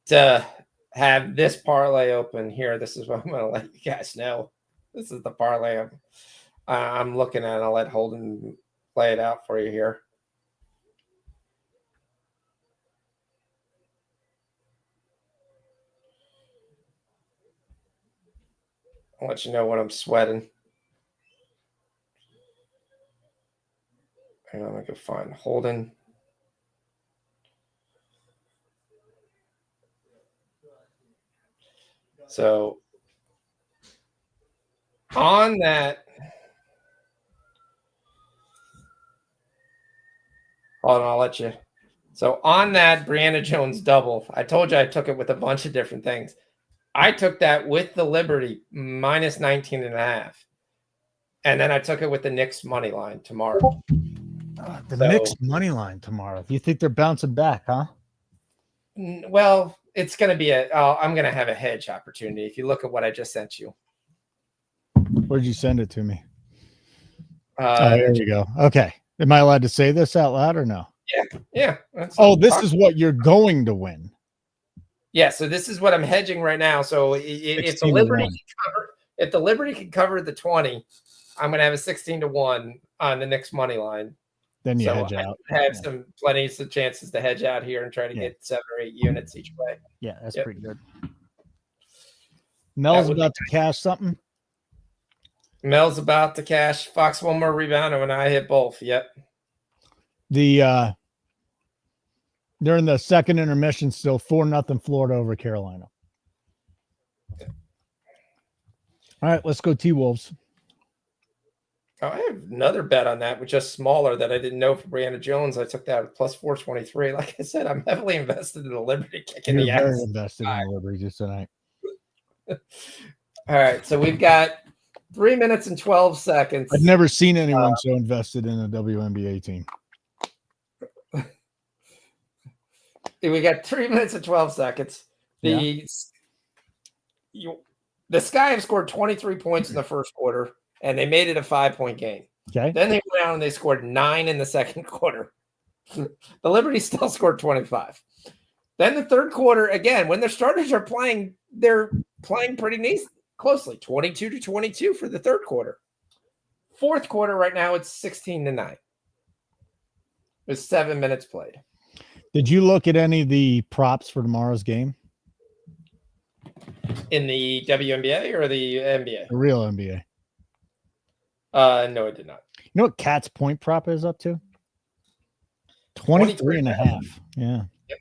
to have this parlay open here? This is what I'm going to let you guys know. This is the parlay I'm looking at. I'll let Holden play it out for you here. I'll let you know when I'm sweating. Hang on, I'm going to go find Holden. So on that, hold on, I'll let you. So on that Brianna Jones double, I told you I took it with a bunch of different things. I took that with the Liberty minus 19.5. And then I took it with the Knicks money line tomorrow. Knicks money line tomorrow. You think they're bouncing back, huh? Well, it's going to be I'm going to have a hedge opportunity. If you look at what I just sent you. Where'd you send it to me? There you go. Okay. Am I allowed to say this out loud or no? Yeah. This is what you're going to win. Yeah. So this is what I'm hedging right now. So if the Liberty can cover the 20, I'm going to have a 16-1 on the Knicks money line. Then you hedge out. Have plenty of chances to hedge out here and try to get 7 or 8 units each way. Yeah, that's pretty good. Mel's about to cash something. Mel's about to cash. Fox one more rebound, and when I hit both. Yep. During the second intermission, still 4-0 Florida over Carolina. All right, let's go T-Wolves. Oh, I have another bet on that, which is smaller that I didn't know for Brianna Jones. I took that at plus 423. Like I said, I'm heavily invested in the Liberty kicking the ass. Very invested in the Liberty just tonight. All right, so we've got 3 minutes and 12 seconds. I've never seen anyone so invested in a WNBA team. We got 3 minutes and 12 seconds. The Sky have scored 23 points in the first quarter, and they made it a 5-point game. Okay. Then they went out and they scored 9 in the second quarter. The Liberty still scored 25. Then the third quarter, again, when their starters are playing, they're playing pretty closely, 22-22 for the third quarter. Fourth quarter right now, it's 16-9. With 7 minutes played. Did you look at any of the props for tomorrow's game? In the WNBA or the NBA? The real NBA. No, I did not. You know what Cat's point prop is up to? 23.5. Yeah. Yep.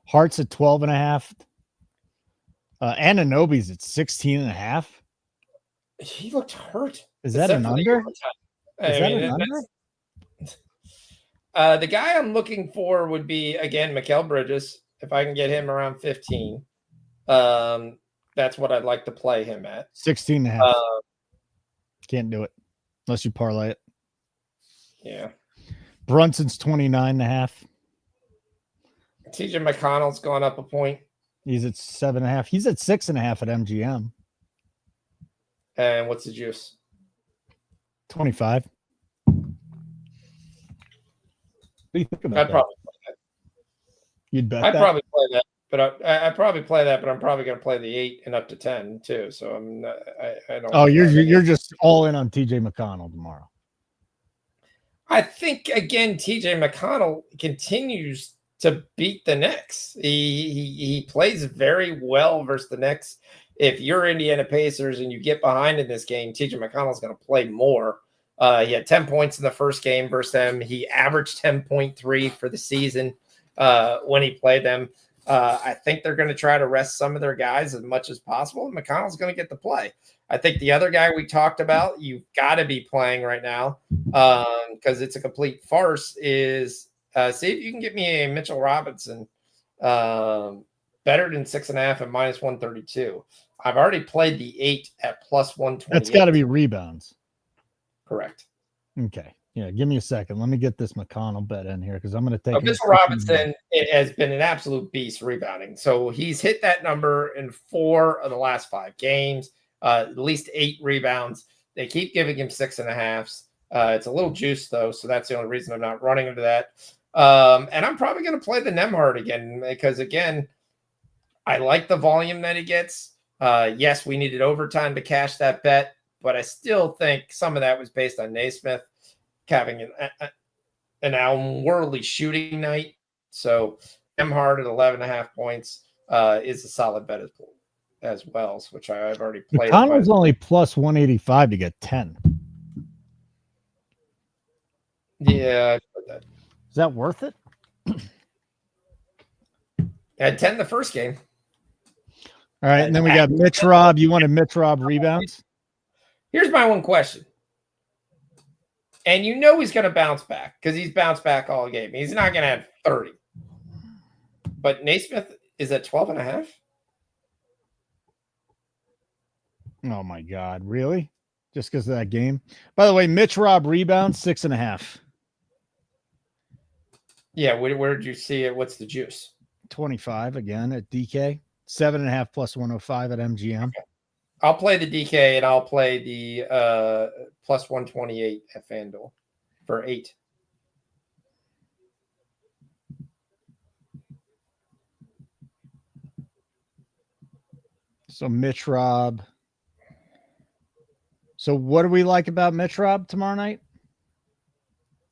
Hearts at 12.5. Ananobi's at 16.5. He looked hurt. Is that an under? The guy I'm looking for would be, again, Mikal Bridges. If I can get him around 15. That's what I'd like to play him at. 16.5. Can't do it unless you parlay it. Yeah. Brunson's 29.5. TJ McConnell's gone up a point. He's at 7.5. He's at 6.5 at MGM. And what's the juice? 25. What do you think about I'd that? probably play that. You'd bet I'd that? probably play that. But I'd probably play that, but I'm probably going to play the 8 and up to 10 too. So I'm not, I don't. Oh, you're just all in on TJ McConnell tomorrow. I think again, TJ McConnell continues to beat the Knicks. He plays very well versus the Knicks. If you're Indiana Pacers and you get behind in this game, TJ McConnell's going to play more. He had 10 points in the first game versus them. He averaged 10.3 for the season when he played them. I think they're going to try to rest some of their guys as much as possible. And McConnell's going to get the play. I think the other guy we talked about, you've got to be playing right now because it's a complete farce, is see if you can get me a Mitchell Robinson better than 6.5 at minus 132. I've already played the 8 at plus 120. That's got to be rebounds. Correct. Okay. Yeah, give me a second. Let me get this McConnell bet in here because I'm going to take Mitchell Robinson has been an absolute beast rebounding. So he's hit that number in 4 of the last 5 games, at least 8 rebounds. They keep giving him 6.5s. It's a little juice, though, so that's the only reason I'm not running into that. And I'm probably going to play the Nembhard again because, again, I like the volume that he gets. Yes, we needed overtime to cash that bet, but I still think some of that was based on Naismith having an unworldly shooting night. So Nembhard at 11.5 points is a solid bet as Wells, which I've already played. McConnell's only plus 185 to get 10. Yeah. Is that worth it? Had 10 the first game. All right, and then we got Mitch Robb. You wanted Mitch Robb rebounds? Here's my one question. And you know he's going to bounce back because he's bounced back all game. He's not going to have 30. But Naismith is at 12.5. Oh, my God. Really? Just because of that game? By the way, Mitch Robb rebounds, 6.5. Yeah, where did you see it? What's the juice? 25 again at DK. 7.5 plus 105 at MGM. Okay. I'll play the DK and I'll play the plus 128 at FanDuel for 8. So Mitch Robb. So what do we like about Mitch Robb tomorrow night?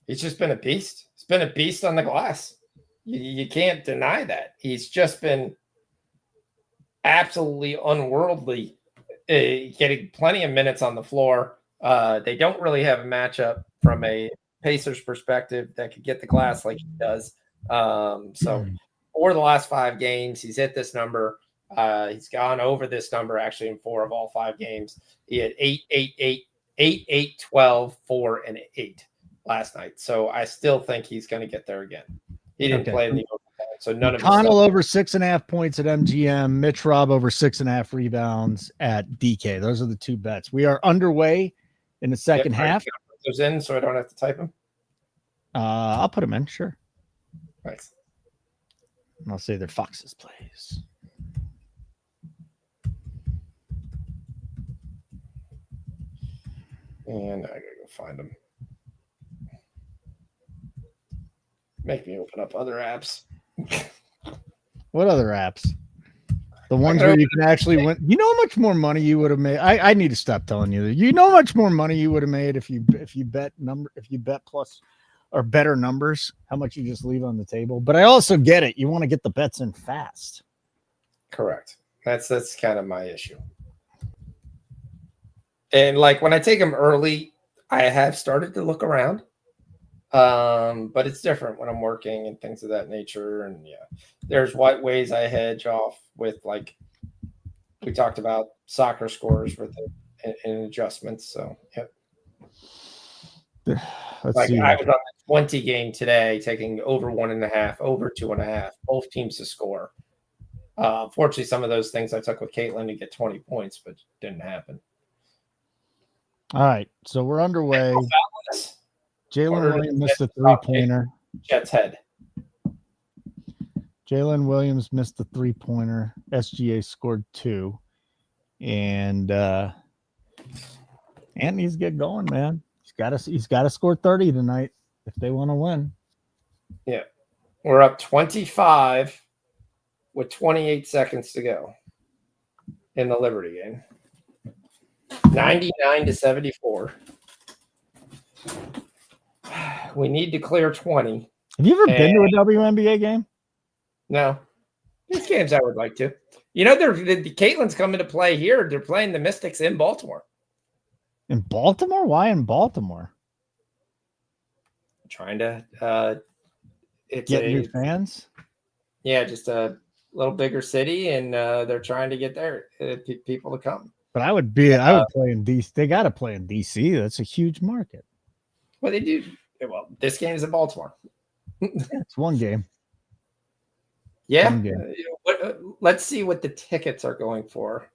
He's just been a beast. He's been a beast on the glass. You can't deny that. He's just been absolutely unworldly, getting plenty of minutes on the floor. They don't really have a matchup from a Pacers perspective that could get the glass like he does. So over the last 5 games, he's hit this number. He's gone over this number actually in 4 of all 5 games. He had 8, 12, 4, and 8 last night. So I still think he's going to get there again. He didn't play in the overtime, so none of McConnell over 6.5 points at MGM. Mitch Robb over 6.5 rebounds at DK. Those are the 2 bets. We are underway in the second half. Put those in so I don't have to type them. I'll put them in, sure. Nice. And I'll say they're Fox's plays. And I gotta go find them. Make me open up other apps. What other apps? The ones where you can actually win. You know how much more money you would have made? I need to stop telling you that. You know how much more money you would have made if you bet plus or better numbers, how much you just leave on the table. But I also get it. You want to get the bets in fast. Correct. That's kind of my issue. And like when I take them early, I have started to look around. But it's different when I'm working and things of that nature. And yeah, there's ways I hedge off with, like we talked about, soccer scores with and adjustments. So yeah. Like see. I was on the 20 game today, taking over 1.5, over 2.5, both teams to score. Fortunately, some of those things I took with Caitlin to get 20 points, but didn't happen. All right, so we're underway. Jalen Williams missed a 3-pointer. Jets head. Jalen Williams missed the 3-pointer. SGA scored 2. And Anthony's get going, man. He's got to score 30 tonight if they want to win. Yeah. We're up 25 with 28 seconds to go in the Liberty game. 99-74. We need to clear 20. Have you ever been to a WNBA game? No. These games I would like to. You know, the Caitlin's coming to play here. They're playing the Mystics in Baltimore. In Baltimore? Why in Baltimore? Trying to get new fans? Yeah, just a little bigger city, and they're trying to get their people to come. But I would play in DC. They got to play in DC. That's a huge market. Well, they do. Well, this game is in Baltimore. It's one game. Yeah. Let's see what the tickets are going for.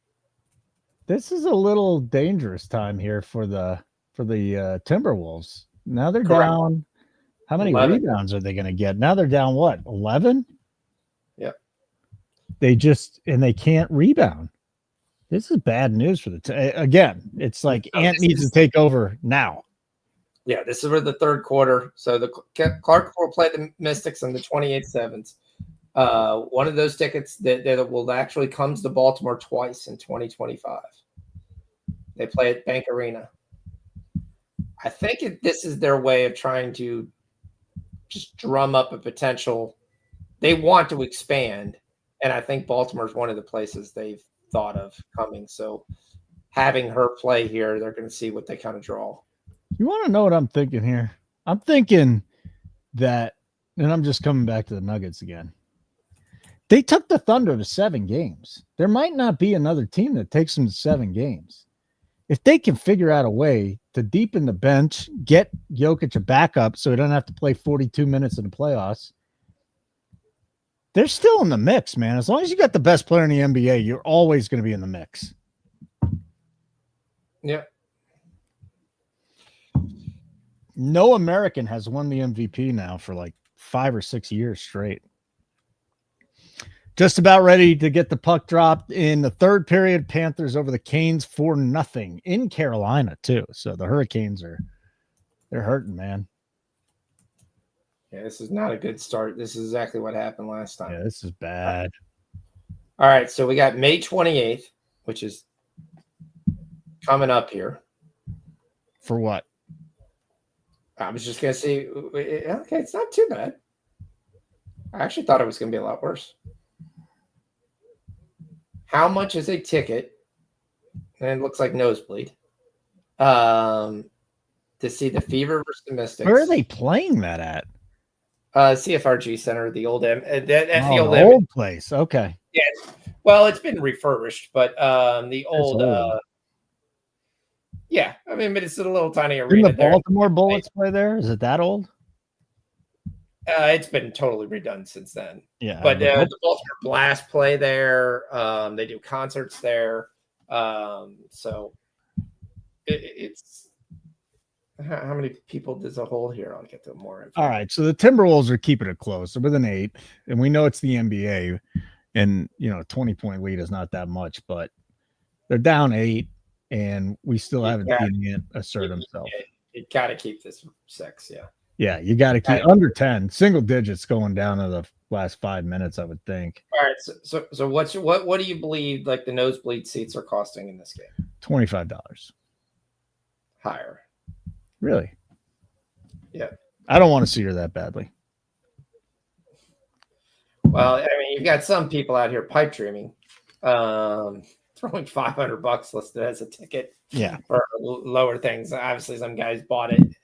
This is a little dangerous time here for the Timberwolves. Now they're down. How many 11 rebounds are they going to get? Now they're down what? 11? Yep. They can't rebound. This is bad news for again. It's like Ant needs to take over now. Yeah, this is for the third quarter. So the Clark will play the Mystics on the 28-7s. One of those tickets that will actually comes to Baltimore twice in 2025. They play at Bank Arena. I think this is their way of trying to just drum up a potential. They want to expand, and I think Baltimore is one of the places they've thought of coming. So having her play here, they're going to see what they kind of draw. You want to know what I'm thinking here? I'm thinking that, and I'm just coming back to the Nuggets again. They took the Thunder to 7 games. There might not be another team that takes them to 7 games. If they can figure out a way to deepen the bench, get Jokic a backup so he doesn't have to play 42 minutes in the playoffs, they're still in the mix, man. As long as you got the best player in the NBA, you're always going to be in the mix. Yeah. No American has won the MVP now for like 5 or 6 years straight. Just about ready to get the puck dropped in the third period. Panthers over the Canes 4-0 in Carolina too. So the Hurricanes they're hurting, man. Yeah, this is not a good start. This is exactly what happened last time. Yeah, this is bad. All right, so we got May 28th, which is coming up here. For what? I was just going to say, okay, it's not too bad. I actually thought it was going to be a lot worse. How much is a ticket? And it looks like nosebleed. To see the Fever versus the Mystics. Where are they playing that at? CFRG Center, the old the old place. Okay. Yeah. Well, it's been refurbished, but the old. Yeah, I mean, but it's a little tiny arena. Didn't the Baltimore Bullets play there? Is it that old? It's been totally redone since then. Yeah, but the Baltimore Blast play there. They do concerts there. So it's how many people does it hold here? I'll get to more info. All right, so the Timberwolves are keeping it close. They're within 8, and we know it's the NBA, and 20-point lead is not that much, but they're down 8, and we still haven't seen it assert himself. You got to keep this 6, yeah. Yeah, you got to keep under 10, single digits going down to the last 5 minutes, I would think. All right, so what do you believe like the nosebleed seats are costing in this game? $25. Higher. Really? Yeah. I don't want to see her that badly. Well, I mean, you've got some people out here pipe dreaming, throwing $500 listed as a ticket. Yeah. For lower things. Obviously, some guys bought it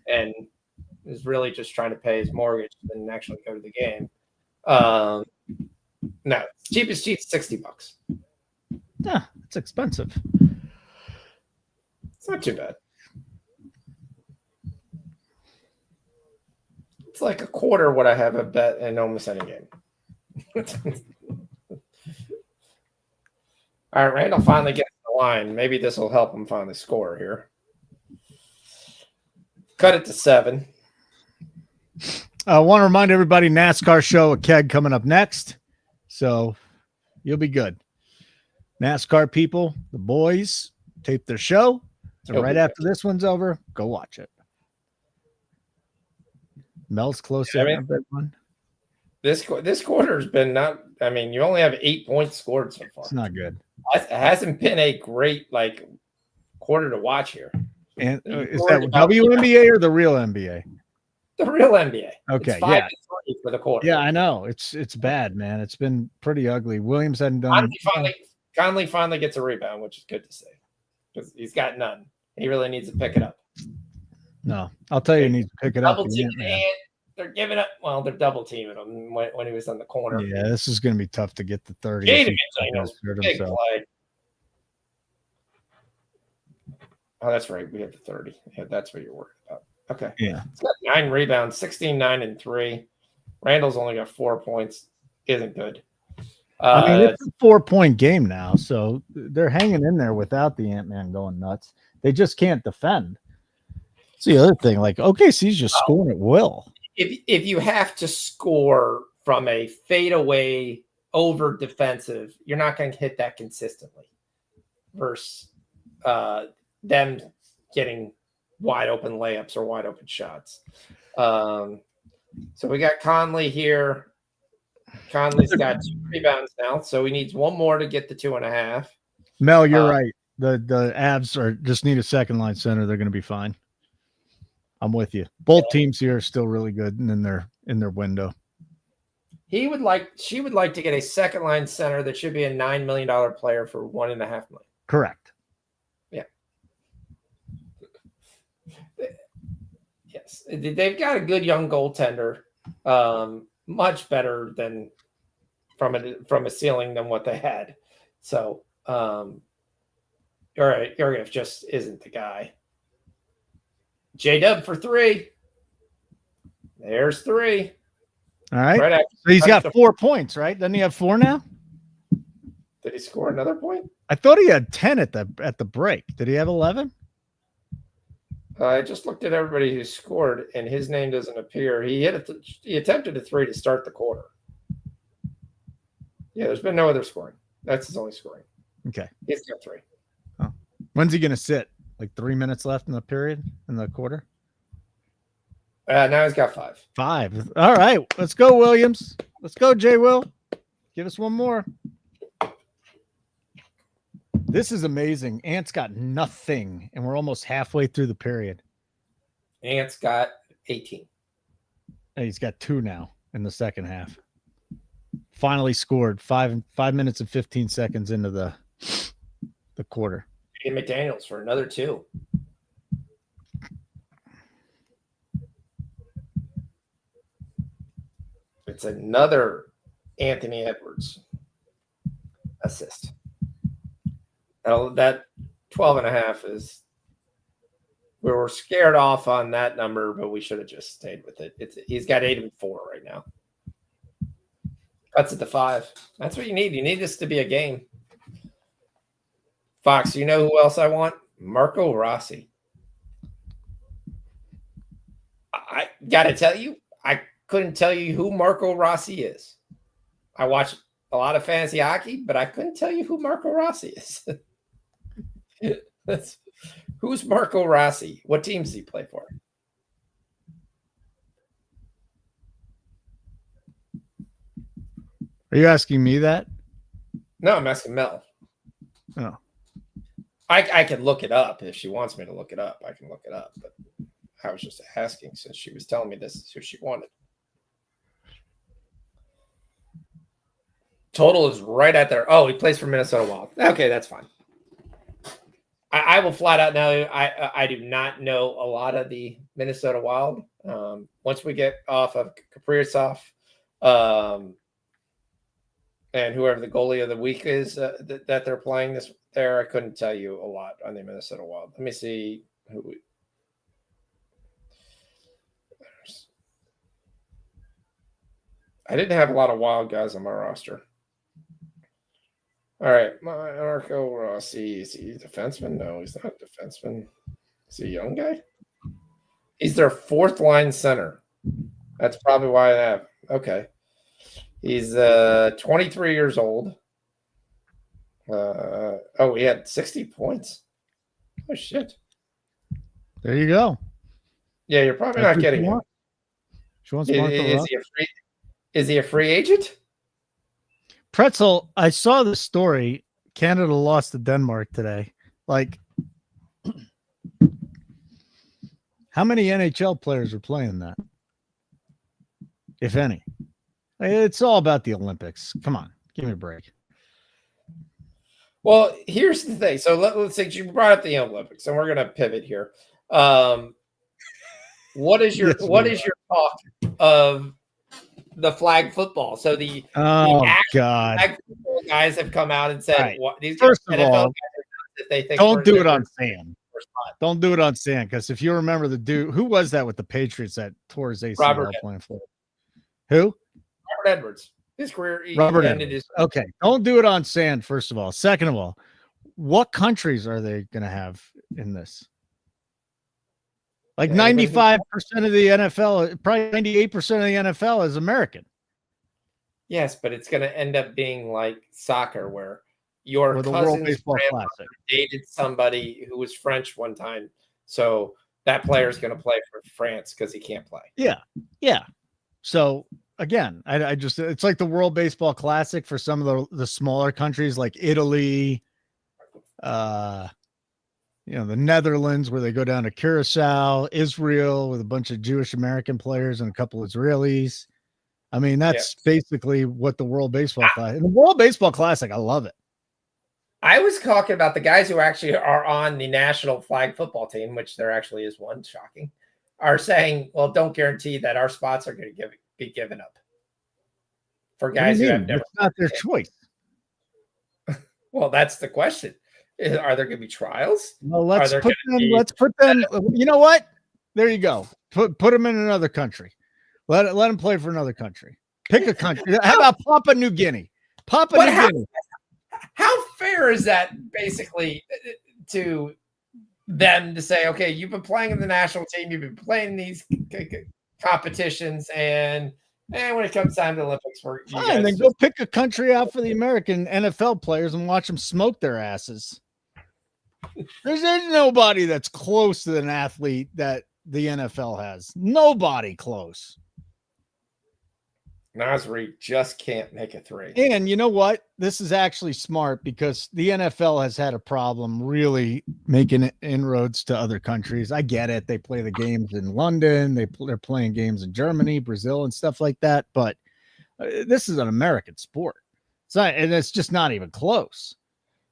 and is really just trying to pay his mortgage than actually go to the game. No, cheapest seat's $60. Yeah, it's expensive. It's not too bad. It's like a quarter what I have a bet in almost any game. All right, Randall finally gets the line. Maybe this will help him finally score here. Cut it to 7. I want to remind everybody, NASCAR show a keg coming up next. So you'll be good. NASCAR people, the boys, tape their show. And right after this one's over, go watch it. Mel's close to a big one. This quarter has been not. I mean, you only have 8 points scored so far. It's not good. It hasn't been a great quarter to watch here. And is that WNBA or the real NBA? The real NBA. Okay, it's 5-3 for the quarter. Yeah, I know. It's bad, man. It's been pretty ugly. Williams hadn't done. Conley finally gets a rebound, which is good to see because he's got none. He really needs to pick it up. No, I'll tell you, he needs to pick it up. They're giving up. Well, they're double teaming him when he was on the corner. Yeah, this is going to be tough to get the 30. Big play. Oh, that's right. We had the 30. Yeah, that's what you're worried about. Okay. Yeah. It's got 9 rebounds, 16, 9, and 3. Randall's only got 4 points. Isn't good. I mean, it's a 4-point game now, so they're hanging in there without the Ant-Man going nuts. They just can't defend. It's the other thing. Like, OKC's just scoring at will. If you have to score from a fadeaway over defensive, you're not going to hit that consistently versus them getting wide open layups or wide open shots. So we got Conley here. Conley's got 2 rebounds now, so he needs 1 more to get the 2.5. Mel, you're right. The Avs just need a second line center. They're going to be fine. I'm with you. Both teams here are still really good and in their window. She would like to get a second line center that should be a $9 million player for $1.5 million. Correct. Yeah. Yes. They've got a good young goaltender. Much better than from a ceiling than what they had. So, Yurgif just isn't the guy. J-Dub for 3. There's 3. All right. So he's got 4 points, right? Doesn't he have 4 now? Did he score another point? I thought he had 10 at the break. Did he have 11? I just looked at everybody who scored, and his name doesn't appear. He attempted a 3 to start the quarter. Yeah, there's been no other scoring. That's his only scoring. Okay. He's got 3. Oh. When's he going to sit? Like 3 minutes left in the period, in the quarter? Now he's got 5. 5. All right. Let's go, Williams. Let's go, Jay Will. Give us one more. This is amazing. Ant's got nothing, and we're almost halfway through the period. Ant's got 18. And he's got 2 now in the second half. Finally scored 5 minutes and 15 seconds into the quarter. McDaniels for another 2. It's another Anthony Edwards assist. That 12.5 is, we were scared off on that number, but we should have just stayed with it. He's got 8 and 4 right now. Cuts it to 5. That's what you need. You need this to be a game. Fox, you know who else I want? Marco Rossi. I got to tell you, I couldn't tell you who Marco Rossi is. I watch a lot of fantasy hockey, but I couldn't tell you who Marco Rossi is. Who's Marco Rossi? What teams does he play for? Are you asking me that? No, I'm asking Mel. Oh. I can look it up if she wants me to look it up. I can look it up, but I was just asking since she was telling me this is who she wanted. Total is right at there. Oh, he plays for Minnesota Wild. Okay, that's fine. I will flat out now. I do not know a lot of the Minnesota Wild. Once we get off of Kaprizov, and whoever the goalie of the week is that they're playing this there, I couldn't tell you a lot on the Minnesota Wild. Let me see who we. I didn't have a lot of Wild guys on my roster. All right, Marco Rossi. Is he a defenseman? No, he's not a defenseman. Is he a young guy? He's their 4th line center. That's probably why I have. Okay. He's 23 years old. He had 60 points. Oh, shit. There you go. Yeah, you're probably not getting him. Is he a free agent? Pretzel, I saw the story. Canada lost to Denmark today. Like, how many NHL players are playing that? If any. It's all about the Olympics. Come on, give me a break. Well, here's the thing. So let's say you brought up the Olympics, and we're going to pivot here. What is your talk of the flag football? So the flag football guys have come out and said, right. These first of NFL all, guys that they think don't do it on sand. Don't do it on sand, because if you remember the dude, who was that with the Patriots that tore his ACL playing for? Who? Robert Edwards. His career ended his. Okay, don't do it on sand. First of all, second of all, what countries are they going to have in this? Like 95% of the NFL, probably 98% of the NFL is American. Yes, but it's going to end up being like soccer, where your cousin's grandmother dated somebody who was French one time, so that player is going to play for France because he can't play. Yeah. So again, I just, it's like the World Baseball Classic for some of the smaller countries like Italy, the Netherlands, where they go down to Curacao, Israel with a bunch of Jewish American players and a couple Israelis. I mean, that's basically what the World Baseball Classic. The World Baseball Classic, I love it. I was talking about the guys who actually are on the national flag football team, which there actually is one, shocking, are saying, well, don't guarantee that our spots are going to be given up for guys who have never. It's not their choice. Well, that's the question. Are there going to be trials? Well, let's put them. You know what? There you go. Put them in another country. Let them play for another country. Pick a country. How about Papua New Guinea? How fair is that basically to them to say, okay, you've been playing in the national team, you've been playing these competitions, and when it comes time to the Olympics, fine, then go pick a country out for the American NFL players and watch them smoke their asses. There's nobody that's close to an athlete that the NFL has. Nobody close. Nas Reed just can't make a three. And you know what? This is actually smart because the NFL has had a problem really making inroads to other countries. I get it. They play the games in London. They're playing games in Germany, Brazil, and stuff like that. But this is an American sport. And it's just not even close.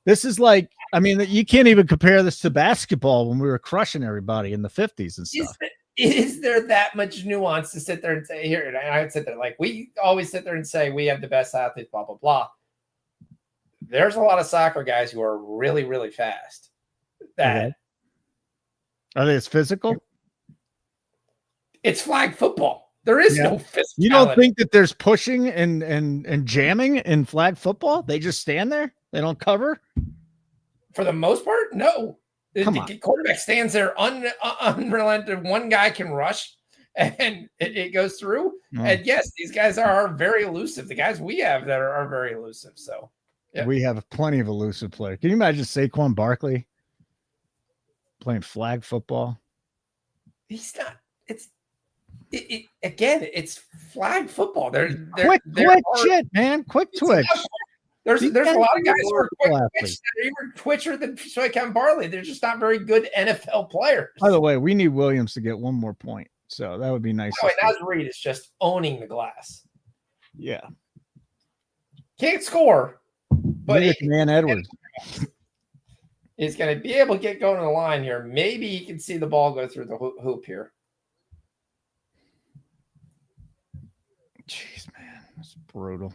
This is like, I mean, you can't even compare this to basketball when we were crushing everybody in the 50s and stuff. Is there that much nuance to sit there and say here? And I would sit there like we always sit there and say we have the best athletes, blah, blah, blah. There's a lot of soccer guys who are really, really fast. Are they as physical? It's flag football. There is no physicality. You don't think that there's pushing and jamming in flag football? They just stand there? They don't cover? For the most part, no. The quarterback stands there unrelenting. One guy can rush and it goes through. Oh. And yes, these guys are very elusive. The guys we have that are very elusive. So we have plenty of elusive players. Can you imagine Saquon Barkley playing flag football? He's not. It's flag football. They're quick shit, man. Quick twitch. There's a lot of guys who are quick twitch that are even twitcher than Saquon Barkley. They're just not very good NFL players. By the way, we need Williams to get one more point, so that would be nice. Oh, Nas Reed is just owning the glass. Yeah, can't score, but man Edwards is going to be able to get going on the line here. Maybe he can see the ball go through the hoop here. Jeez, man, that's brutal.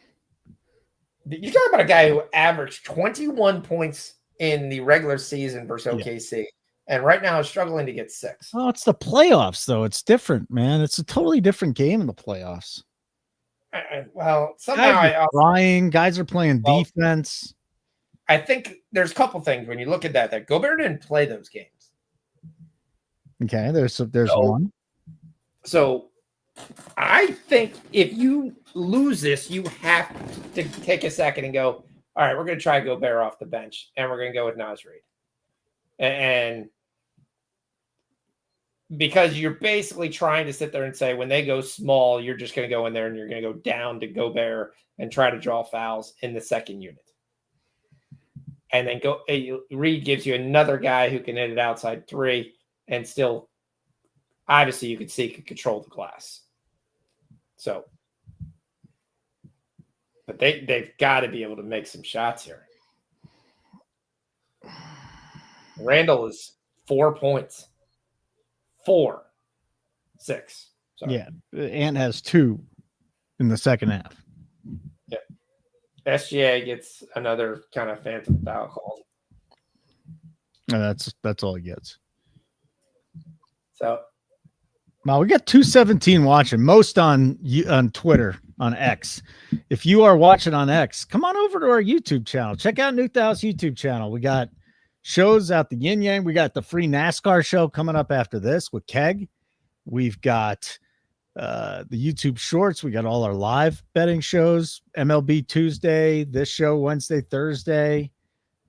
You're talking about a guy who averaged 21 points in the regular season versus OKC, and right now is struggling to get 6. Oh, it's the playoffs, though. It's different, man. It's a totally different game in the playoffs. Well, somehow guys are playing defense. I think there's a couple things when you look at that Gobert didn't play those games. Okay, there's one. So I think if you lose this, you have to take a second and go, all right, we're going to try Gobert off the bench, and we're going to go with Nas Reed. And because you're basically trying to sit there and say, when they go small, you're just going to go in there and you're going to go down to Gobert and try to draw fouls in the second unit. And then Reed gives you another guy who can hit it outside 3 and still, obviously, you could see could control the glass. So, but they've got to be able to make some shots here. Randall is 4 points. 4. 6. Sorry. Yeah. Ant has 2 in the second half. Yeah. SGA gets another kind of phantom foul call. No, that's all he gets. So, wow, we got 217 watching, most on Twitter, on X. If you are watching on X, come on over to our YouTube channel. Check out Nuke The House YouTube channel. We got shows out the yin yang. We got the free NASCAR show coming up after this with Keg. We've got the YouTube shorts. We got all our live betting shows, MLB Tuesday, this show Wednesday, Thursday,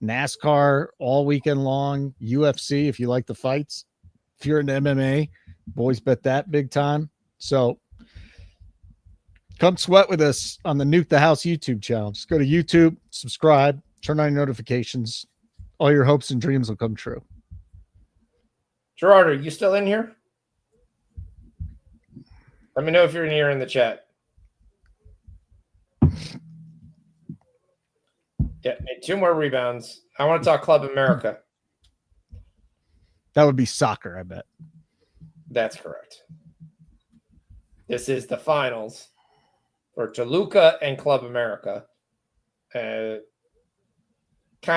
NASCAR all weekend long, UFC if you like the fights. If you're into MMA, boys bet that big time. So come sweat with us on the Nuke the House YouTube channel. Just go to YouTube, subscribe, turn on your notifications. All your hopes and dreams will come true. Gerard, are you still in here? Let me know if you're in here in the chat. Yeah, 2 more rebounds. I want to talk Club America. That would be soccer, I bet. That's correct. This is the finals for Toluca and Club America. Kind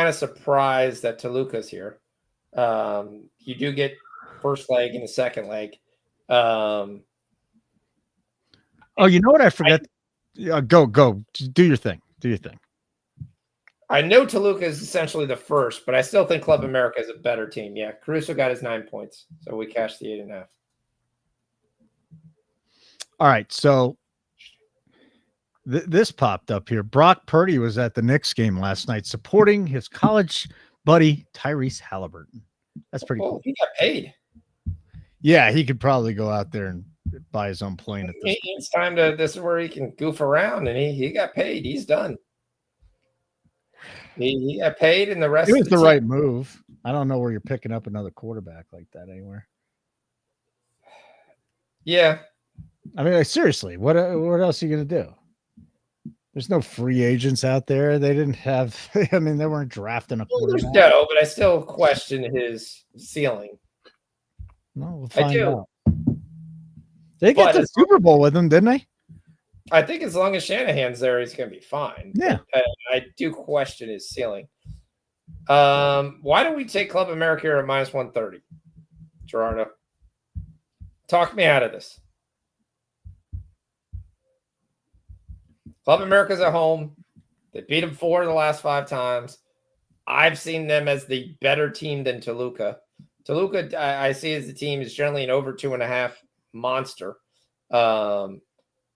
of surprised that Toluca's here. You do get first leg and the second leg. Oh, you know what? I forgot. Go. Do your thing. I know Toluca is essentially the first, but I still think Club America is a better team. Yeah, Caruso got his 9 points, so we cashed the 8.5. All right, so this popped up here. Brock Purdy was at the Knicks game last night supporting his college buddy Tyrese Halliburton. That's pretty cool. He got paid. Yeah, he could probably go out there and buy his own plane at this point. It's time to. This is where he can goof around, and he got paid. He's done. He got paid, and the rest. It was the right move. I don't know where you're picking up another quarterback like that anywhere. Yeah, I mean, like, seriously, what else are you gonna do? There's no free agents out there. They didn't have. I mean, they weren't drafting a quarterback. No, but I still question his ceiling. No, we'll find out. They got the Super Bowl with him, didn't they? I think as long as Shanahan's there, he's going to be fine. Yeah. I do question his ceiling. Why don't we take Club America here at minus 130? Gerardo, talk me out of this. Club America's at home. They beat them 4 of the last 5 times. I've seen them as the better team than Toluca. Toluca, I see as the team is generally an over 2.5 monster.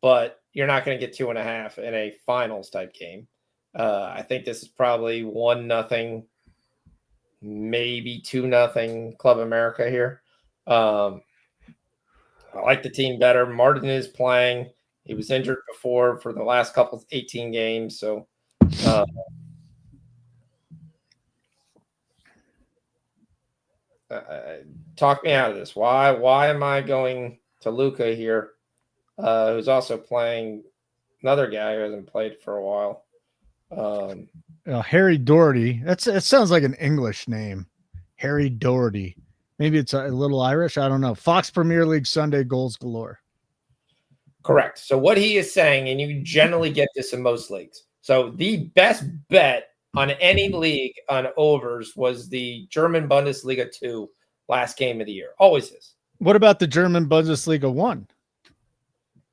But you're not going to get 2.5 in a finals type game. I think this is probably 1-0, maybe 2-0 Club America here. I like the team better. Martin is playing. He was injured before for the last couple 18 games. So talk me out of this. Why am I going to Luka here? Who's also playing another guy who hasn't played for a while. Harry Doherty. It sounds like an English name. Harry Doherty. Maybe it's a little Irish. I don't know. Fox Premier League Sunday goals galore. Correct. So what he is saying, and you generally get this in most leagues. So the best bet on any league on overs was the German Bundesliga 2 last game of the year. Always is. What about the German Bundesliga 1?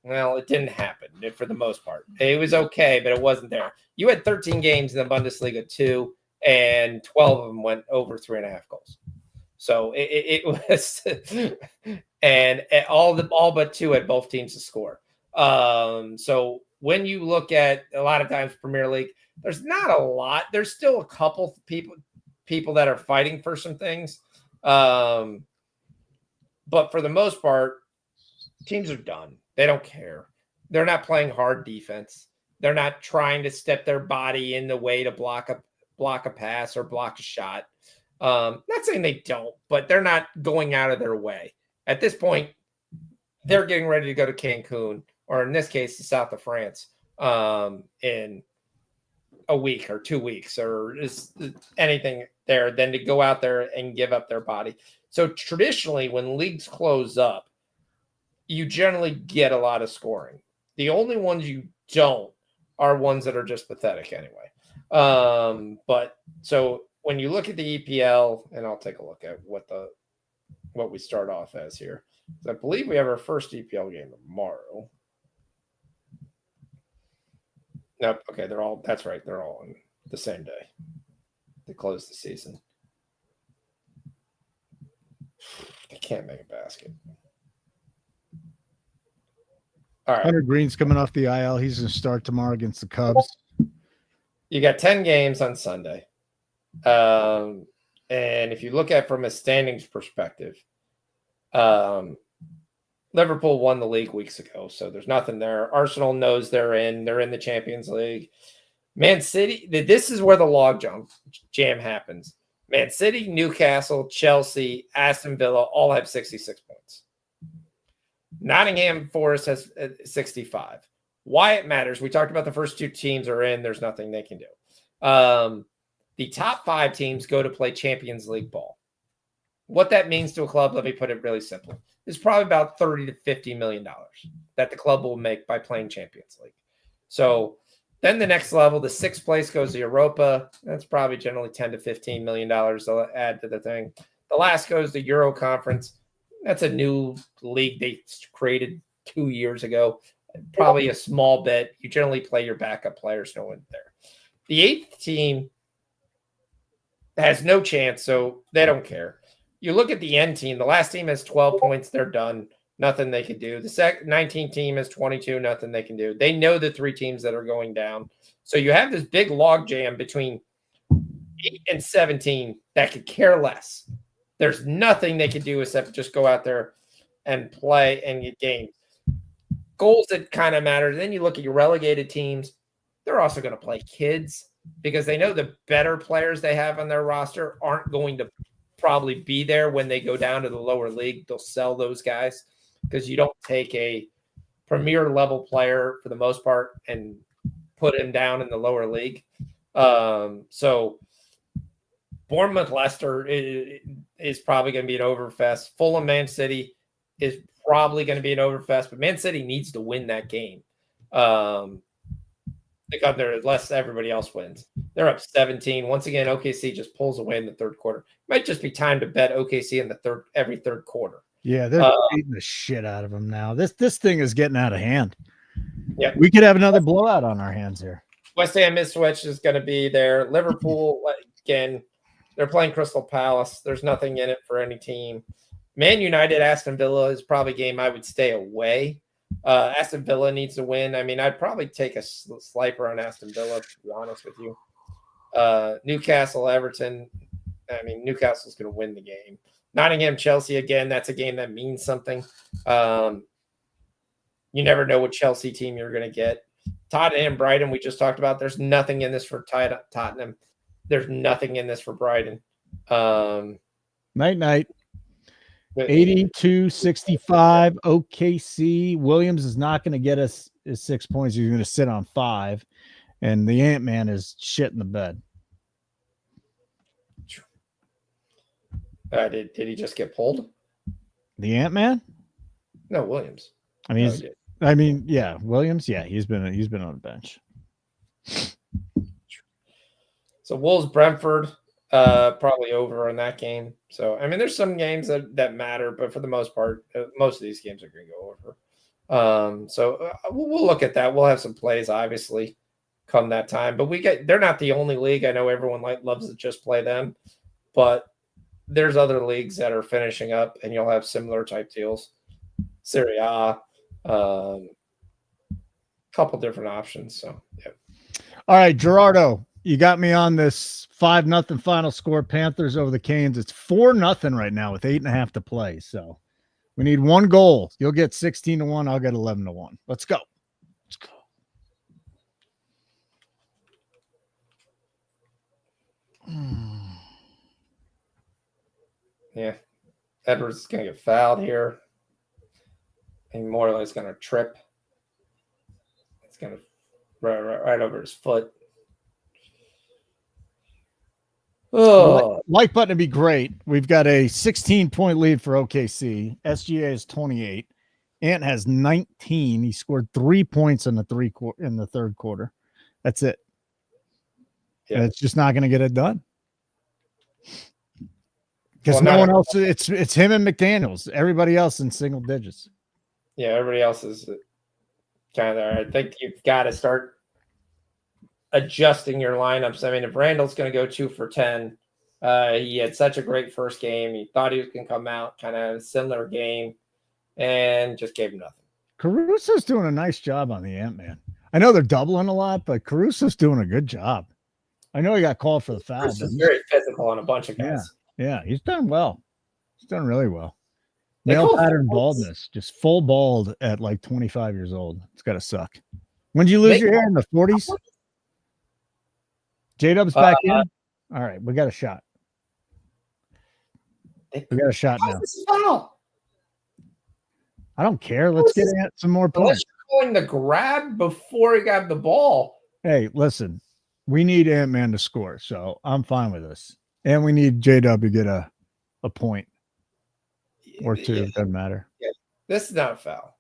Well, it didn't happen for the most part. It was okay, but it wasn't there. You had 13 games in the Bundesliga 2, and 12 of them went over 3.5 goals. So it was, and all but 2 had both teams to score. So when you look at a lot of times Premier League, there's not a lot. There's still a couple people that are fighting for some things. But for the most part, teams are done. They don't care. They're not playing hard defense. They're not trying to step their body in the way to block a pass or block a shot. Not saying they don't, but they're not going out of their way. At this point, they're getting ready to go to Cancun, or in this case, the south of France, in a week or 2 weeks or just anything there than to go out there and give up their body. So traditionally, when leagues close up, you generally get a lot of scoring. The only ones you don't are ones that are just pathetic anyway. But so when you look at the EPL, and I'll take a look at what we start off as here. I believe we have our first EPL game tomorrow. Nope. Okay, that's right. They're all on the same day. They close the season. They can't make a basket. All right. Hunter Green's coming off the IL. He's going to start tomorrow against the Cubs. You got 10 games on Sunday. And if you look at from a standings perspective, Liverpool won the league weeks ago, so there's nothing there. Arsenal knows they're in the Champions League. Man City, this is where the log jam happens. Man City, Newcastle, Chelsea, Aston Villa all have 66 points. Nottingham Forest has 65. Why it matters, we talked about the first 2 teams are in. There's nothing they can do. The top 5 teams go to play Champions League ball. What that means to a club, let me put it really simple, is probably about $30 to $50 million that the club will make by playing Champions League. So then the next level, the 6th place goes to Europa. That's probably generally $10 to $15 million they'll add to the thing. The last goes to Euro Conference. That's a new league they created 2 years ago. Probably a small bet. You generally play your backup players, no one there. The 8th team has no chance, so they don't care. You look at the end team. The last team has 12 points. They're done. Nothing they can do. The 19th team has 22. Nothing they can do. They know the 3 teams that are going down. So you have this big log jam between 8 and 17 that could care less. There's nothing they can do except just go out there and play and get games. Goals that kind of matter. Then you look at your relegated teams. They're also going to play kids because they know the better players they have on their roster aren't going to probably be there when they go down to the lower league. They'll sell those guys because you don't take a premier level player for the most part and put him down in the lower league. So Bournemouth Leicester is probably going to be an overfest. Fulham Man City is probably going to be an overfest, but Man City needs to win that game. Because unless everybody else wins. They're up 17. Once again, OKC just pulls away in the third quarter. Might just be time to bet OKC in the every third quarter. Yeah, they're beating the shit out of them now. This thing is getting out of hand. Yeah, we could have another blowout on our hands here. West Ham Ipswich is going to be there. Liverpool, again, they're playing Crystal Palace. There's nothing in it for any team. Man United, Aston Villa is probably a game I would stay away. Aston Villa needs to win. I mean, I'd probably take a sliper on Aston Villa, to be honest with you. Newcastle, Everton. I mean, Newcastle's going to win the game. Nottingham, Chelsea, again, that's a game that means something. You never know what Chelsea team you're going to get. Tottenham, Brighton, we just talked about. There's nothing in this for Tottenham. There's nothing in this for Brighton. Night. 82-65 OKC. Williams is not going to get us his 6 points. He's going to sit on 5. And the Ant-Man is shit in the bed. Did he just get pulled? The Ant-Man? No, Williams. I mean, yeah, Williams. Yeah, he's been on the bench. So Wolves, Brentford, probably over in that game. So I mean, there's some games that matter, but for the most part, most of these games are going to go over. So we'll look at that. We'll have some plays, obviously, come that time. But they're not the only league. I know everyone loves to just play them, but there's other leagues that are finishing up, and you'll have similar type deals. Serie A, couple different options. So yeah. All right, Gerardo, you got me on this 5-0 final score. Panthers over the Canes. It's 4-0 right now with 8.5 to play. So we need 1 goal. You'll get 16-1. I'll get 11-1. Let's go. Yeah, Edwards is going to get fouled here. And more or less going to trip. It's going to right over his foot. Oh, like button to be great. We've got a 16-point lead for OKC. SGA is 28. Ant has 19. He scored 3 points in the third quarter. That's it. Yeah, and it's just not going to get it done. Because no one else, it's him and McDaniels. Everybody else in single digits. Yeah, everybody else is kind of there. I think you've got to start adjusting your lineups. I mean, if Randall's going to go 2 for 10, he had such a great first game. He thought he was going to come out kind of a similar game and just gave him nothing. Caruso's doing a nice job on the Ant-Man. I know they're doubling a lot, but Caruso's doing a good job. I know he got called for the foul. Caruso's very physical on a bunch of guys. Yeah, he's done well. He's done really well. Male pattern baldness, just full bald at like 25 years old. It's got to suck. When did you lose your hair? In the 40s? J-Dub's back in? All right, we got a shot. We got a shot now. Foul? I don't care. Let's get some more points. Unless you're calling the grab before he got the ball. Hey, listen. We need Ant-Man to score, so I'm fine with this. And we need J-Dub to get a point or two. Doesn't matter. Yeah. This is not a foul.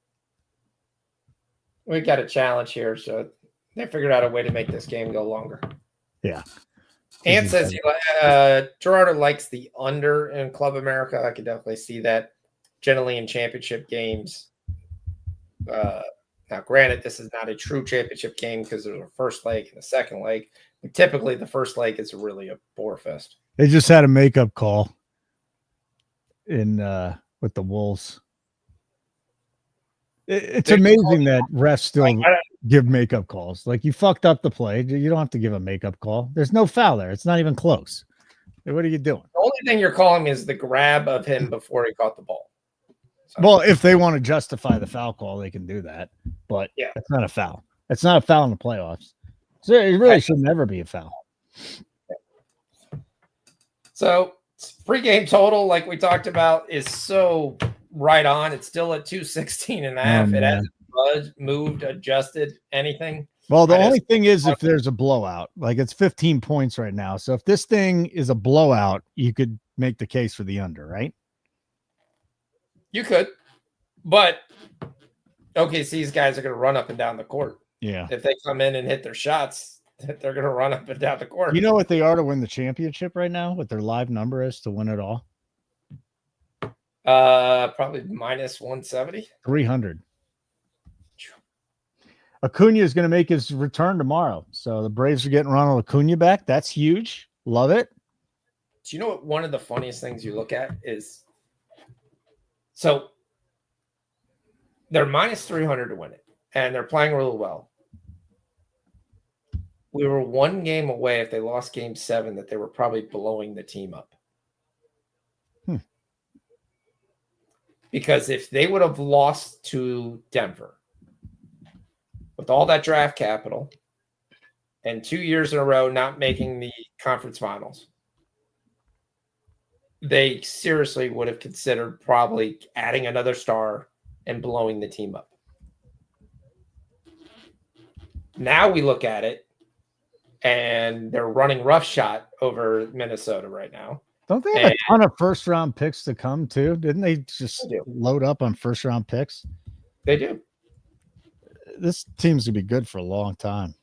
We got a challenge here, so they figured out a way to make this game go longer. Yeah. Ant says Gerardo likes the under in Club America. I can definitely see that. Generally in championship games. Now, granted, this is not a true championship game because there's a first leg and a second leg. But typically, the first leg is really a bore fest. They just had a makeup call in with the Wolves. It's amazing that refs still give makeup calls. Like, you fucked up the play. You don't have to give a makeup call. There's no foul there. It's not even close. What are you doing? The only thing you're calling is the grab of him before he caught the ball. So, well, if they want to justify the foul call, they can do that. But yeah, that's not a foul. It's not a foul in the playoffs. So it really should never be a foul. So pregame total, like we talked about, is so right on. It's still at 216.5. It hasn't moved, adjusted, anything. Well, the only thing is if there's a blowout, like it's 15 points right now. So if this thing is a blowout, you could make the case for the under, right? You could, but OKC's guys are going to run up and down the court. Yeah. If they come in and hit their shots, they're going to run up and down the court. You know what they are to win the championship right now? What their live number is to win it all? Probably minus 170. 300. Acuna is going to make his return tomorrow. So the Braves are getting Ronald Acuna back. That's huge. Love it. Do you know what one of the funniest things you look at is? So they're minus 300 to win it, and they're playing really well. We were one game away if they lost game 7 that they were probably blowing the team up. Because if they would have lost to Denver with all that draft capital and 2 years in a row not making the conference finals, they seriously would have considered probably adding another star and blowing the team up. Now we look at it, and they're running roughshod over Minnesota right now. Don't they have a ton of first-round picks to come, too? Didn't they just load up on first-round picks? They do. This team's going to be good for a long time.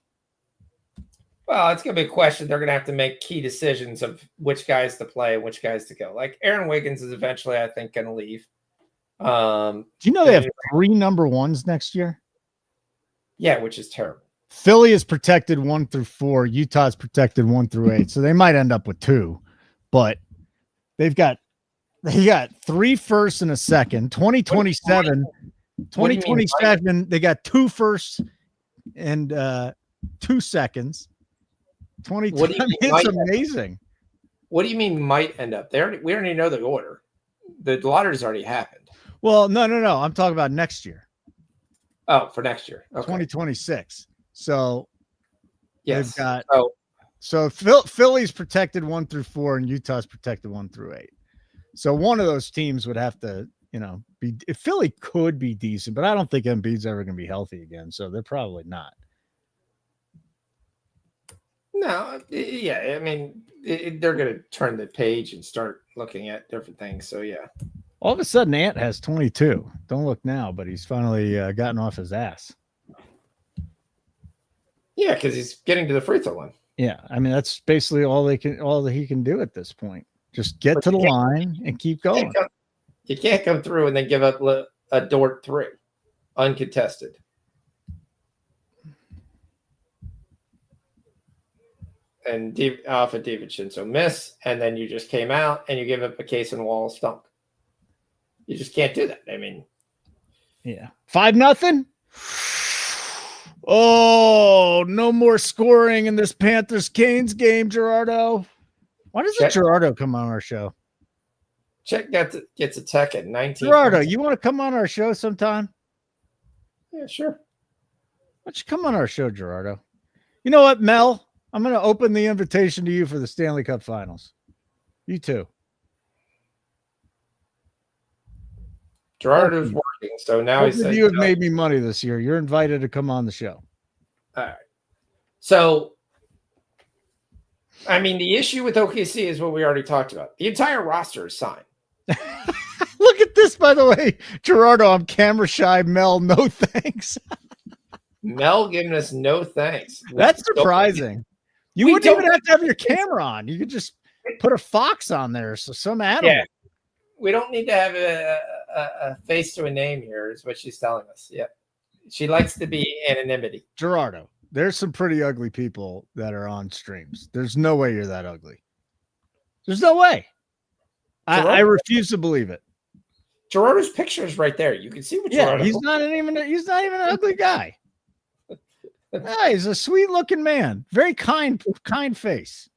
Well, it's going to be a question. They're going to have to make key decisions of which guys to play and which guys to go. Like Aaron Wiggins is eventually, I think, going to leave. Do you know they have 3 number ones next year? Yeah, which is terrible. Philly is protected 1 through 4. Utah's protected 1 through 8. So they might end up with 2, but they got 3 firsts and a second. 2027, they got 2 firsts and 2 seconds. 2020. It's amazing. What do you mean might end up? We already know the order. The lottery's already happened. Well, no. I'm talking about next year. Oh, for next year. Okay. 2026. So yes. They've got so Philly's protected 1 through 4 and Utah's protected 1 through 8. So one of those teams would have to, be. If Philly could be decent, but I don't think Embiid's ever going to be healthy again. So they're probably not. No, yeah, I mean, they're going to turn the page and start looking at different things. So, yeah. All of a sudden, Ant has 22. Don't look now, but he's finally gotten off his ass. Yeah, because he's getting to the free throw line. Yeah, I mean, that's basically all that he can do at this point. Just get to the line and keep going. You can't come through and then give up a Dort 3, uncontested. And off of Davidson. So miss, and then you just came out and you give up a case and wall stunk. You just can't do that. I mean, yeah. 5-0. Oh, no more scoring in this Panthers-Canes game, Gerardo. Why doesn't Gerardo come on our show? Chet gets a tech at 19. Gerardo, you want to come on our show sometime? Yeah, sure. Why don't you come on our show, Gerardo? You know what, Mel? I'm going to open the invitation to you for the Stanley Cup Finals. You too. Gerardo's working, so now he says, you have made me money this year. You're invited to come on the show. All right. So I mean, the issue with OKC is what we already talked about. The entire roster is signed. Look at this, by the way. Gerardo, I'm camera shy. Mel, no thanks. Mel giving us no thanks. That's surprising. You wouldn't even have to have your camera on. You could just put a fox on there. So some animal. Yeah. We don't need to have a face to a name here, is what she's telling us. Yeah. She likes to be anonymity. Gerardo, there's some pretty ugly people that are on streams. There's no way you're that ugly. There's no way. I refuse to believe it. Gerardo's picture is right there. You can see what Gerardo. He's not even an ugly guy. He's a sweet looking man. Very kind face.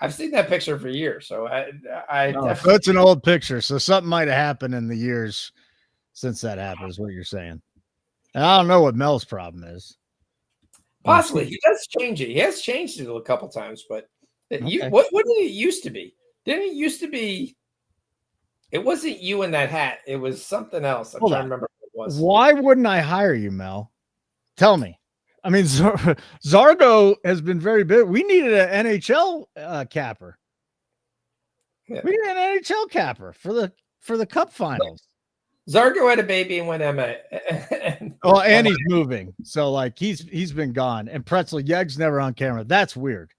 I've seen that picture for years. So so it's an old picture. So something might have happened in the years since that happened, is what you're saying. And I don't know what Mel's problem is. Possibly. He does change it. He has changed it a couple times, but what did it used to be? Didn't it used to be? It wasn't you in that hat. It was something else. I'm trying to remember what it was. Why wouldn't I hire you, Mel? Tell me. I mean, Zargo has been very big. We needed an NHL capper. Yeah. We needed an NHL capper for the Cup Finals. Zargo had a baby and went MA. And he's moving. So like he's been gone. And Pretzel Yegg's never on camera. That's weird.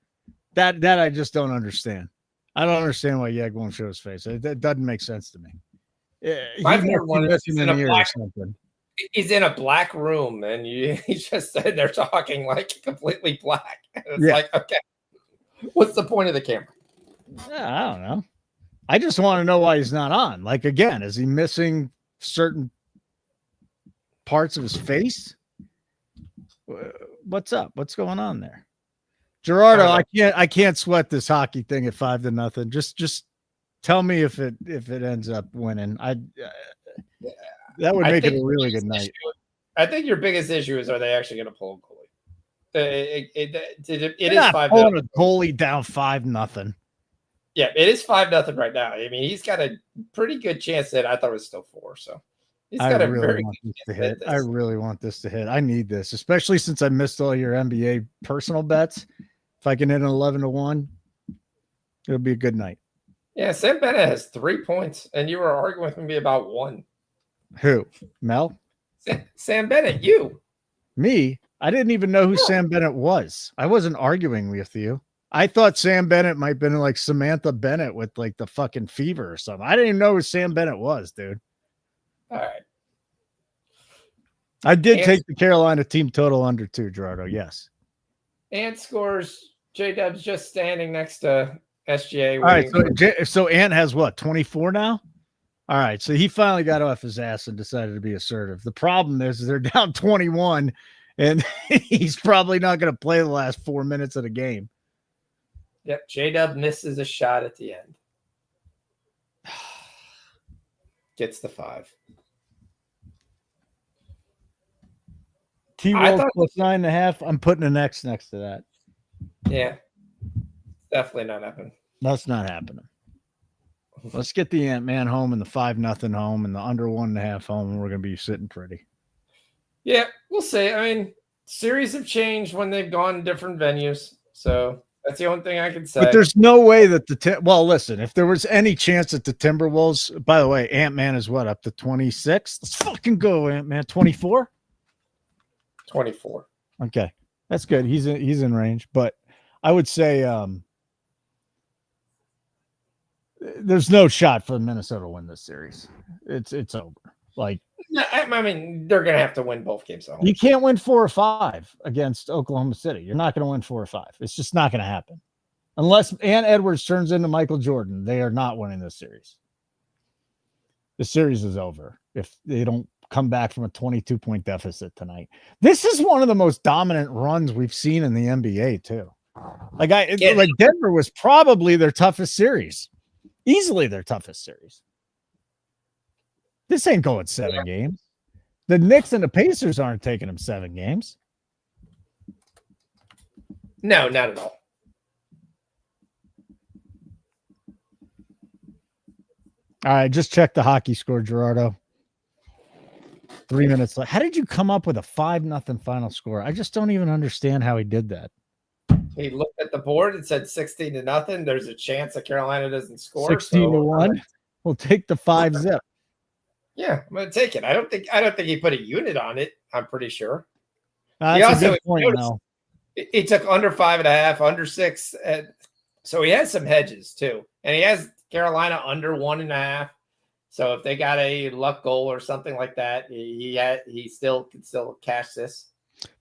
That I just don't understand. I don't understand why Yeg won't show his face. That doesn't make sense to me. He's in a black room, and he's just sitting there talking like completely black. It's like, okay, what's the point of the camera? I don't know. I just want to know why he's not on. Like, again, is he missing certain parts of his face? What's up? What's going on there? Gerardo, I can't sweat this hockey thing at 5-0. Just tell me if it ends up winning. That would make it a really good night. I think your biggest issue is, are they actually going to pull a goalie? It is 5-0. Pulling a goalie down 5-0. Yeah, it is 5-0 right now. I mean, he's got a pretty good chance that I thought it was still 4. So he's got very good chance to hit. I really want this to hit. I need this, especially since I missed all your NBA personal bets. If I can hit an 11-1, it'll be a good night. Yeah, Sam Bennett has 3 points, and you were arguing with me about 1. Who? Mel? Sam Bennett, you. Me? I didn't even know who Sam Bennett was. I wasn't arguing with you. I thought Sam Bennett might have been like Samantha Bennett with like the fucking fever or something. I didn't even know who Sam Bennett was, dude. All right. I did take the Carolina team total under 2, Gerardo. Yes. Ant scores. J-Dub's just standing next to SGA. All right. So Ant has what, 24 now? All right. So he finally got off his ass and decided to be assertive. The problem is they're down 21, and he's probably not going to play the last 4 minutes of the game. Yep. J-Dub misses a shot at the end. Gets the 5. T-Wolves plus 9.5. I'm putting an X next to that. Yeah. Definitely not happening. That's not happening. Let's get the Ant-Man home and the 5-0 home and the under 1.5 home, and we're going to be sitting pretty. Yeah, we'll see. I mean, series have changed when they've gone to different venues. So that's the only thing I can say. But there's no way that well, listen, if there was any chance that the Timberwolves, by the way, Ant-Man is what, up to 26? Let's fucking go, Ant-Man. 24? 24. Okay. That's good. He's in range, but I would say there's no shot for Minnesota to win this series. It's over. Like, I mean, they're going to have to win both games at home. You can't win 4 or 5 against Oklahoma City. You're not going to win 4 or 5. It's just not going to happen. Unless Ant Edwards turns into Michael Jordan, they are not winning this series. The series is over if they don't come back from a 22-point deficit tonight. This is one of the most dominant runs we've seen in the NBA too. Like Denver was probably their toughest series. Easily their toughest series. This ain't going 7 games. The Knicks and the Pacers aren't taking them 7 games. No, not at all. All right, just check the hockey score, Gerardo. 3 minutes left. How did you come up with a 5-0 final score? I just don't even understand how he did that. He looked at the board and said 16-0. There's a chance that Carolina doesn't score. 16-1. We'll take the 5-0. Yeah, I'm gonna take it. I don't think he put a unit on it. I'm pretty sure. That's a good point, Mel. He took under 5.5, under 6, so he has some hedges too, and he has Carolina under 1.5. So if they got a luck goal or something like that, he can still cash this.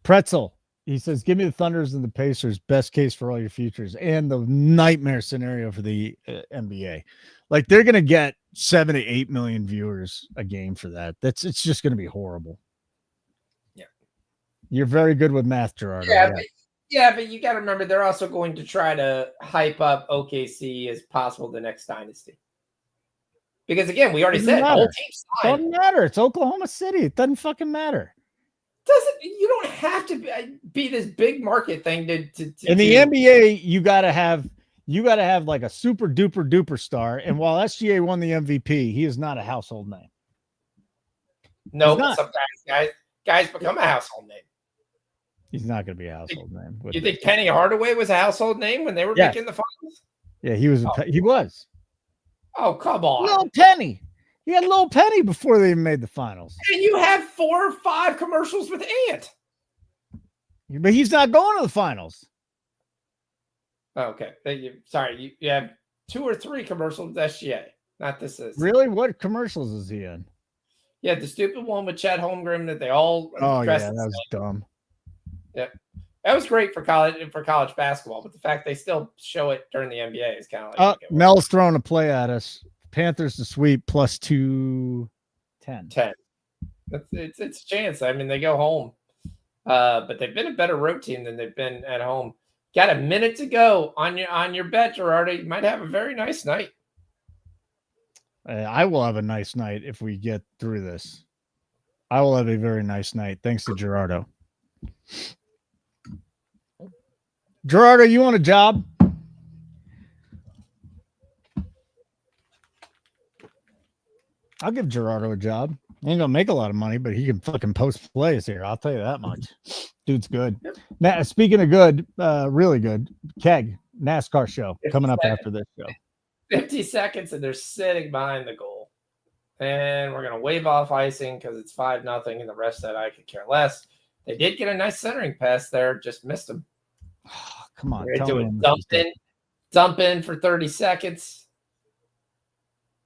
Pretzel. He says, "Give me the Thunders and the Pacers. Best case for all your futures, and the nightmare scenario for the NBA. Like they're gonna get 7 to 8 million viewers a game for that. It's just gonna be horrible." Yeah, you're very good with math, Gerardo. Yeah, but you got to remember they're also going to try to hype up OKC as possible the next dynasty. Because again, we already said the whole team's signed. Doesn't matter. It's Oklahoma City. It doesn't fucking matter. You don't have to be this big market thing to in the NBA. You gotta have like a super duper star. And while SGA won the MVP, he is not a household name. No, but some guys become a household name. He's not going to be a household name. You think Penny Hardaway was a household name when they were making the finals? Yeah, he was. He was. Oh, come on. Little Penny. He had Little Penny before they even made the finals. And you have 4 or 5 commercials with Ant. But he's not going to the finals. Okay. Sorry. You have 2 or 3 commercials with SGA. Not this is. Really? What commercials is he in? Yeah, the stupid one with Chet Holmgren that they all. Oh, yeah. That was dumb. Yeah. That was great for college basketball, but the fact they still show it during the NBA is kind of like. Mel's throwing a play at us. Panthers to sweep plus 210. 10. It's a chance. I mean, they go home, but they've been a better road team than they've been at home. Got a minute to go on your bet, Gerardo. You might have a very nice night. I will have a nice night if we get through this. I will have a very nice night. Thanks to Gerardo. Gerardo, you want a job? I'll give Gerardo a job. He ain't gonna make a lot of money, but he can fucking post plays here. I'll tell you that much. Dude's good. Yep. Now, speaking of good, really good, Keg NASCAR show coming up after this show. 50 seconds, and they're sitting behind the goal, and we're gonna wave off icing because it's 5-0, and the rest of that I could care less. They did get a nice centering pass there, just missed him. Oh, come on, dump in for 30 seconds.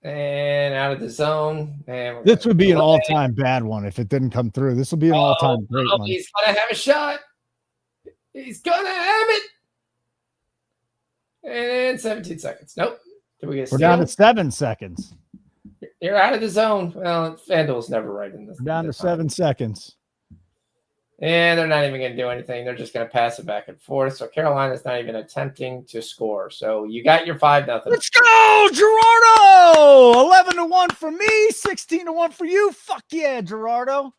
And out of the zone. And this would be an all-time bad one if it didn't come through. This will be an all-time great one. He's going to have a shot. He's going to have it. And 17 seconds. Nope. We're down to 7 seconds. You're out of the zone. Well, FanDuel's never right in this. We're down to 7 seconds. And they're not even going to do anything. They're just going to pass it back and forth. So Carolina's not even attempting to score. So you got your 5-0. Let's go, Gerardo! 11-1 for me, 16-1 for you. Fuck yeah, Gerardo.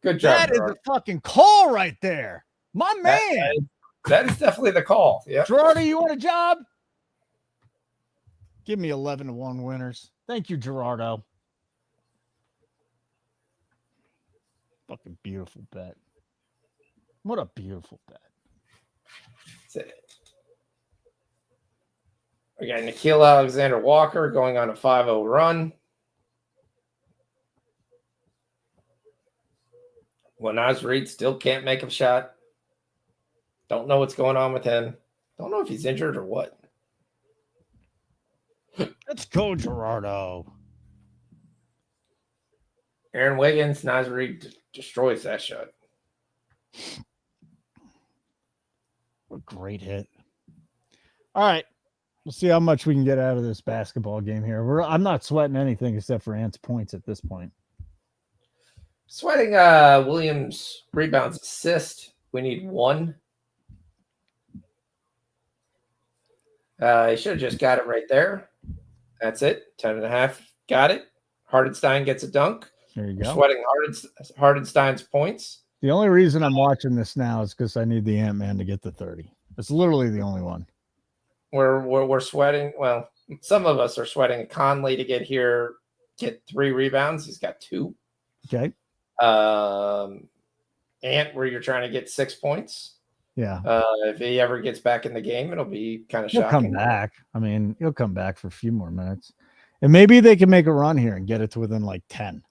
Good job. That Gerardo. Is a fucking call right there. My man. That is definitely the call. Yeah. Gerardo, you want a job? Give me 11-1 winners. Thank you, Gerardo. Fucking beautiful bet. What a beautiful bet. That's it. We got Nickeil Alexander-Walker going on a 5-0 run. Well, Naz Reid still can't make a shot. Don't know what's going on with him. Don't know if he's injured or what. Let's go, Gerardo. Aaron Wiggins, Naz Reid destroys that shot. What a great hit. All right. We'll see how much we can get out of this basketball game here. I'm not sweating anything except for Ant's points at this point. Sweating Williams' rebounds assist. We need 1. He should have just got it right there. That's it. 10.5. Got it. Hardenstein gets a dunk. There you go. Sweating Hardenstein's points. The only reason I'm watching this now is because I need the Ant-Man to get the 30. It's literally the only one. We're sweating. Well, some of us are sweating Conley to get 3 rebounds. He's got 2. Okay. Ant, where you're trying to get 6 points. Yeah. If he ever gets back in the game, it'll be kind of He'll shocking. come back. I mean, he'll come back for a few more minutes. And maybe they can make a run here and get it to within like 10.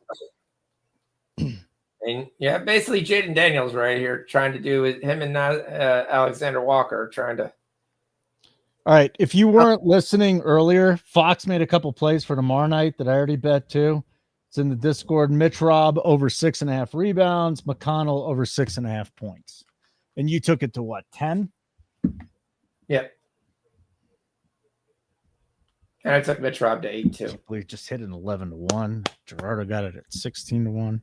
And yeah, basically Jaden Daniels right here trying to do it. Him and Alexander Walker trying to. All right. If you weren't listening earlier, Fox made a couple plays for tomorrow night that I already bet too. It's in the Discord. Mitch Robb over 6.5 rebounds, McConnell over 6.5 points. And you took it to what, 10? Yep. And I took Mitch Robb to 8 too. We just hit an 11-1. Gerardo got it at 16-1.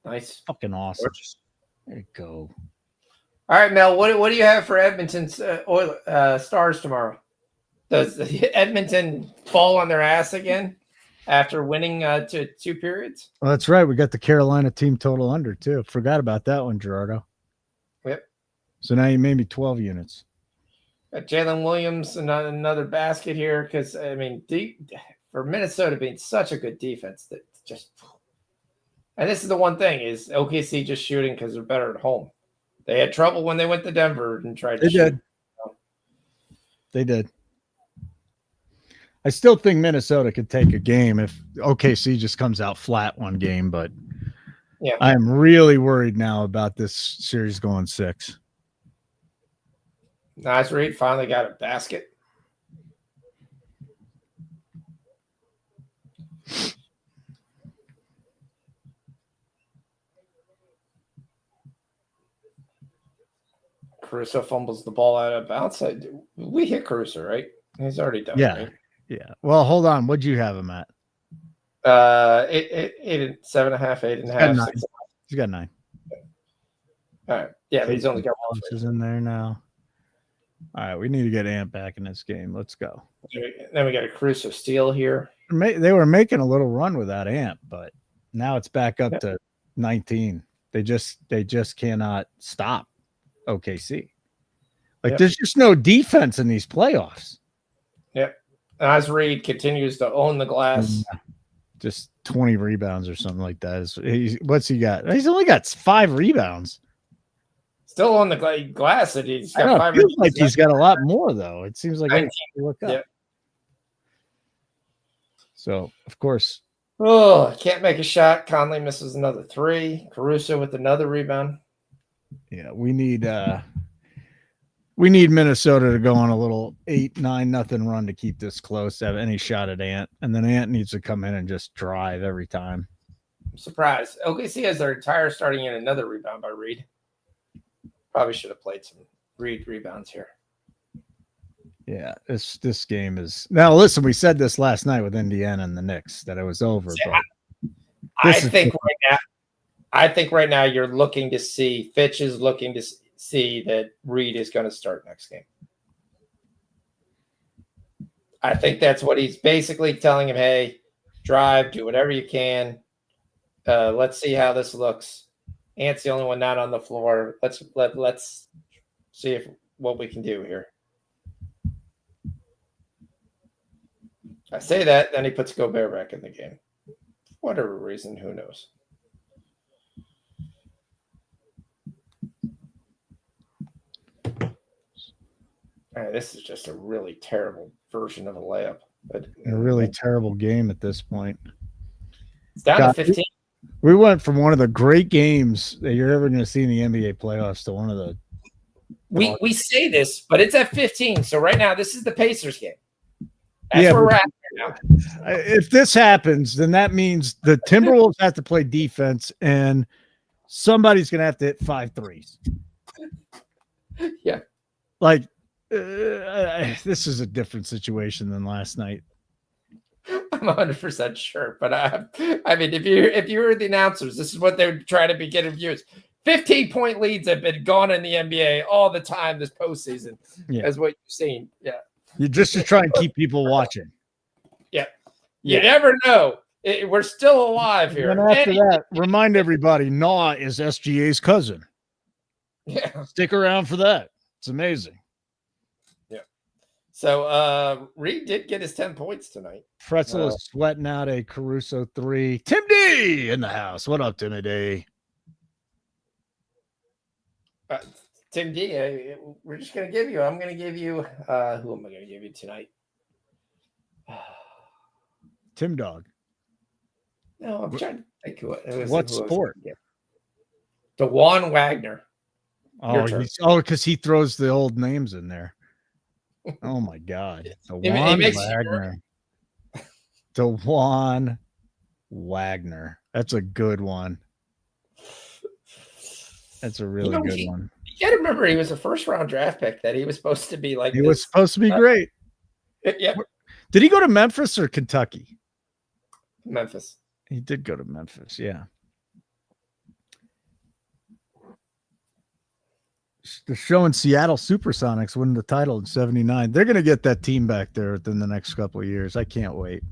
Nice. Fucking awesome. Gorgeous. There you go. All right, Mel, what do you have for Edmonton's Stars tomorrow? Does Edmonton fall on their ass again after winning to 2 periods? Well, that's right. We got the Carolina team total under too. Forgot about that one, Gerardo. Yep. So now you made me 12 units. Got Jalen Williams, another basket here because, I mean, for Minnesota being such a good defense that just – and this is the one thing is OKC just shooting because they're better at home. They had trouble when they went to Denver and tried to shoot. They did. I still think Minnesota could take a game if OKC just comes out flat one game, but yeah, I'm really worried now about this series going 6. Nice read. Finally got a basket. Caruso fumbles the ball out of bounds. We hit Caruso, right? He's already done. Yeah. Right? Yeah. Well, hold on. What'd you have him at? 8, 7.5, 8.5. 6. He's got 9. All right. Yeah, but he's only got one. Is in there now. All right, we need to get Ant back in this game. Let's go. Then we got a Caruso steal here. They were making a little run without Ant, but now it's back up to 19. They just cannot stop OKC. There's just no defense in these playoffs. Yep. As Reed continues to own the glass. Just 20 rebounds or something like that. What's he got? He's only got 5 rebounds. Still on the glass. And he's got 5 feels like he's got a lot more, though. It seems like 19. Look up. Yep. So, of course. Oh, can't make a shot. Conley misses another 3. Caruso with another rebound. Yeah, we need Minnesota to go on a little 8-9-0 run to keep this close, to have any shot at Ant. And then Ant needs to come in and just drive every time. I'm surprised. OKC has their entire starting in another rebound by Reed. Probably should have played some Reed rebounds here. Yeah, this game is now. Listen, we said this last night with Indiana and the Knicks that it was over. Yeah, but I think right now you're looking to see Fitch is looking to see that Reed is going to start next game. I think that's what he's basically telling him. Hey, drive, do whatever you can. Let's see how this looks. Ant's the only one not on the floor. Let's see what we can do here. I say that, then he puts Gobert back in the game. For whatever reason, who knows? This is just a really terrible version of a layup. A really terrible game at this point. It's down to 15. We went from one of the great games that you're ever going to see in the NBA playoffs to one of the. We say this, but it's at 15. So right now, this is the Pacers game. That's where we're at right now. If this happens, then that means the Timberwolves have to play defense, and somebody's going to have to hit 5 threes. Yeah. This is a different situation than last night. I'm 100% sure, but I mean, if you were the announcers, this is what they're trying to be getting views. 15-point leads have been gone in the NBA all the time this postseason. Yeah, is what you're seeing. Yeah, you just to try and keep people watching. Yeah, you never know. We're still alive here. And after that, remind everybody, Nah is SGA's cousin. Yeah, stick around for that. It's amazing. So Reed did get his 10 points tonight. Pretzel is sweating out a Caruso 3. Tim D in the house. What up, Timmy D? Tim D, we're just going to give you, I'm going to give you, who am I going to give you tonight? Tim Dog. No, I'm trying to think who it was. What sport? DeJuan Wagner. Oh, because he throws the old names in there. Oh my God. DeJuan Wagner. DeJuan Wagner. That's a good one. That's a really good one. You got to remember, he was a first-round draft pick. That he was supposed to be like. He was supposed to be great. Yep. Did he go to Memphis or Kentucky? Memphis. He did go to Memphis. Yeah. They're showing Seattle Supersonics win the title in '79. They're going to get that team back there within the next couple of years. I can't wait.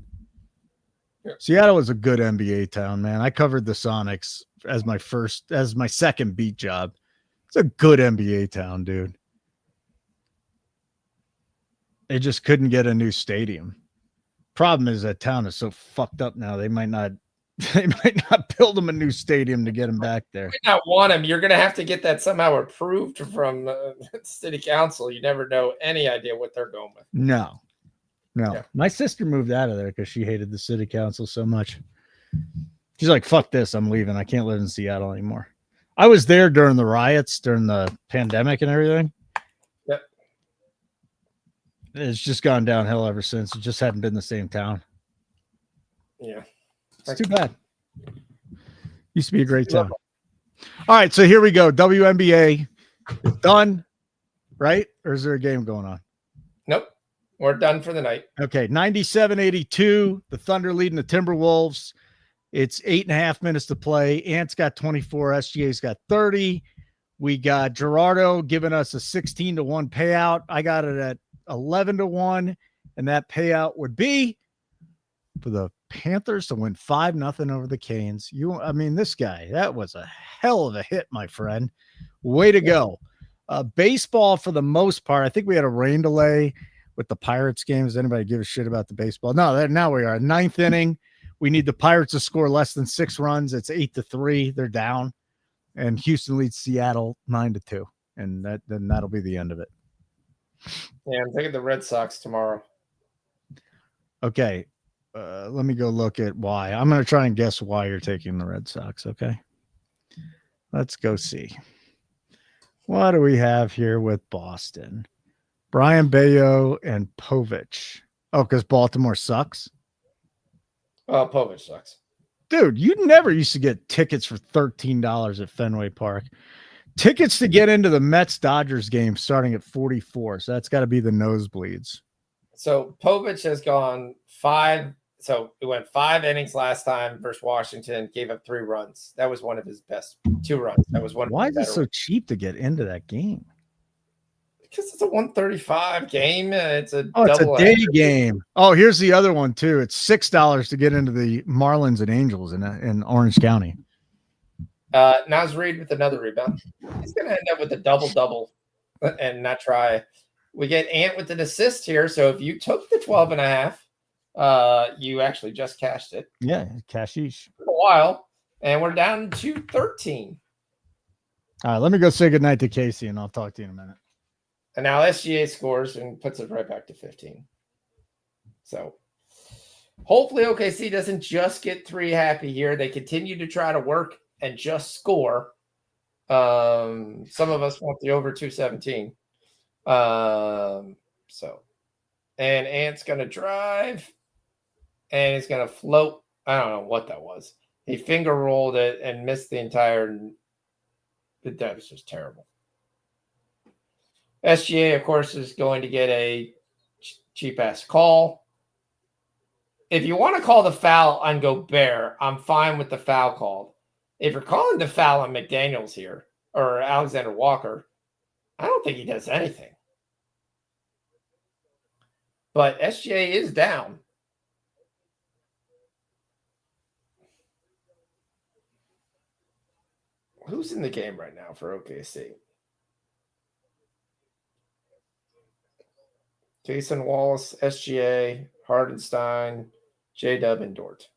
Yeah. Seattle is a good NBA town, man. I covered the Sonics as my second beat job. It's a good NBA town, dude. They just couldn't get a new stadium. Problem is that town is so fucked up now. They might not build them a new stadium to get them back there. You might not want them. You're going to have to get that somehow approved from city council. You never know any idea what they're going with. No. Yeah. My sister moved out of there because she hated the city council so much. She's like, fuck this. I'm leaving. I can't live in Seattle anymore. I was there during the riots, during the pandemic and everything. Yep. It's just gone downhill ever since. It just hadn't been the same town. Yeah. It's too bad. Used to be a great town. All right, so here we go. WNBA is done, right? Or is there a game going on? Nope. We're done for the night. Okay, 97-82. The Thunder leading the Timberwolves. It's 8.5 minutes to play. Ant's got 24. SGA's got 30. We got Gerardo giving us a 16-1 payout. I got it at 11-1, and that payout would be for the Panthers to win 5-0 over the Canes. This guy, that was a hell of a hit, my friend. Way to go. Baseball, for the most part, I think we had a rain delay with the Pirates game. Does anybody give a shit about the baseball? No, now we are. 9th inning. We need the Pirates to score less than 6 runs. It's 8-3. They're down. And Houston leads Seattle 9-2. And then that'll be the end of it. Yeah, I'm taking the Red Sox tomorrow. Okay. Let me go look at why. I'm going to try and guess why you're taking the Red Sox. Okay. Let's go see. What do we have here with Boston? Brian Bayo and Povich. Oh, because Baltimore sucks? Povich sucks. Dude, you never used to get tickets for $13 at Fenway Park. Tickets to get into the Mets-Dodgers game starting at $44. So that's got to be the nosebleeds. So Povich has gone 5. So it went 5 innings last time versus Washington, gave up 3 runs. That was one of his best 2 runs. That was one. Why is it so cheap to get into that game? Because it's a 135 game. It's a day game. Oh, here's the other one too. It's $6 to get into the Marlins and Angels in Orange County. Naz Reid with another rebound. He's going to end up with a double and not try. We get Ant with an assist here. So if you took the 12.5, you actually just cashed it. Yeah, cashish. For a while, and we're down to 13. All right, let me go say goodnight to Casey, and I'll talk to you in a minute. And now SGA scores and puts it right back to 15. So hopefully OKC doesn't just get 3 happy here. They continue to try to work and just score. Some of us want the over 217. And Ant's going to drive, and he's going to float. I don't know what that was. He finger rolled it and missed the entire. That was just terrible. SGA, of course, is going to get a cheap-ass call. If you want to call the foul on Gobert, I'm fine with the foul called. If you're calling the foul on McDaniels here, or Alexander Walker, I don't think he does anything. But SGA is down. Who's in the game right now for OKC? Jason Wallace, SGA, Hardenstein, J-Dub, and Dort.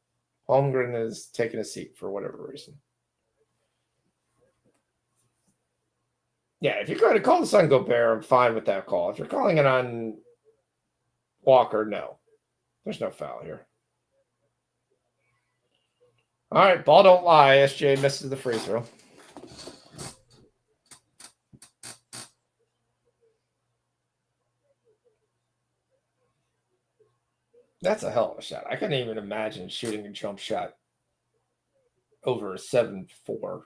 Holmgren is taking a seat for whatever reason. Yeah, if you're going to call this on Gobert, I'm fine with that call. If you're calling it on Walker, no. There's no foul here. All right, ball don't lie. SJ misses the free throw. That's a hell of a shot. I couldn't even imagine shooting a jump shot over a 7'4"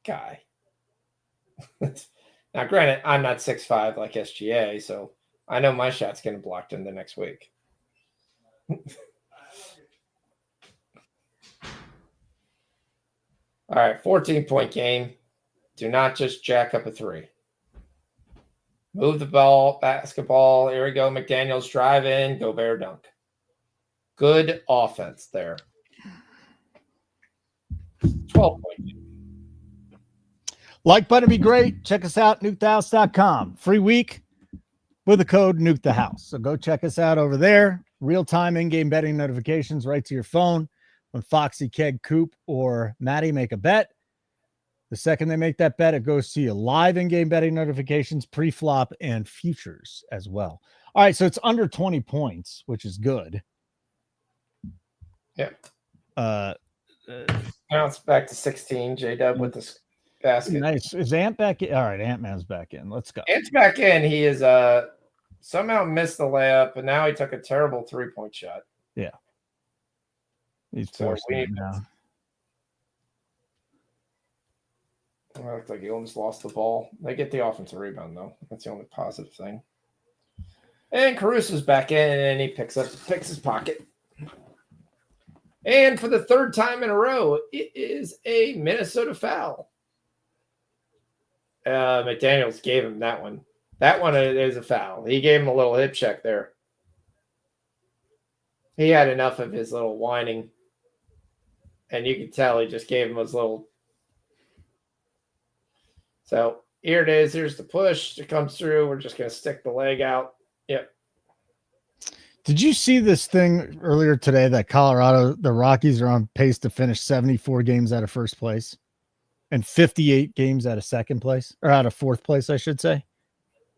guy. Now, granted, I'm not 6'5" like SGA, so I know my shot's getting blocked in the next week. All right, 14-point game. Do not just jack up a three. Move the ball, basketball. Here we go. McDaniels drive in, Gobert dunk. Good offense there. 12-point game. Like button would be great. Check us out, nukethehouse.com. Free week with the code Nuke the House. So go check us out over there. Real-time in-game betting notifications right to your phone. When Foxy, Keg, Coop, or Maddie make a bet, the second they make that bet, it goes to you live in-game betting notifications, pre-flop, and futures as well. All right, so it's under 20 points, which is good. Yeah. Now it's back to 16. J-Dub with the basket. Nice. Is Ant back in? All right, Ant-Man's back in. Let's go. Ant's back in. He is somehow missed the layup, and now he took a terrible three-point shot. Yeah. He's forcing it now. It looked like he almost lost the ball. They get the offensive rebound, though. That's the only positive thing. And Caruso's back in, and he picks his pocket. And for the third time in a row, it is a Minnesota foul. McDaniels gave him that one. That one is a foul. He gave him a little hip check there. He had enough of his little whining. And you could tell he just gave him his little. So here it is. Here's the push. It comes through. We're just going to stick the leg out. Yep. Did you see this thing earlier today that Colorado, the Rockies are on pace to finish 74 games out of first place and 58 games out of second place, or out of fourth place, I should say?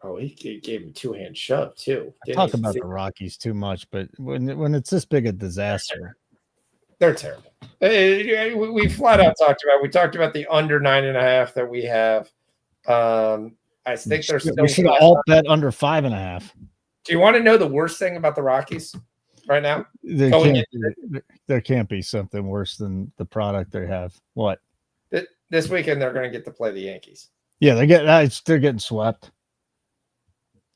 Oh, he gave him a two-hand shove, too. I talk about the Rockies too much, but when it's this big a disaster. They're terrible. We flat out talked about the under 9.5 that we have. I think there's still. We should have all bet under 5.5. Do you want to know the worst thing about the Rockies right now? There can't be something worse than the product they have. What? This weekend they're going to get to play the Yankees. Yeah, they're getting swept.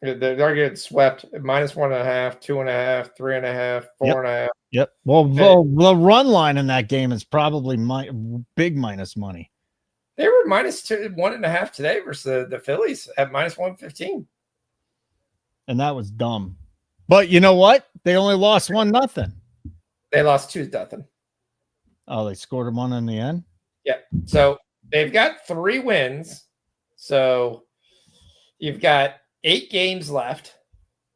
They're getting swept. -1.5, 2.5, 3.5, 4.5. Yep. Well, the run line in that game is probably big minus money. They were -1.5 today versus the Phillies at -115. And that was dumb. But you know what? They only lost 1-0. They lost 2-0. Oh, they scored them one in the end? Yeah. So they've got 3 wins. So you've got 8 games left.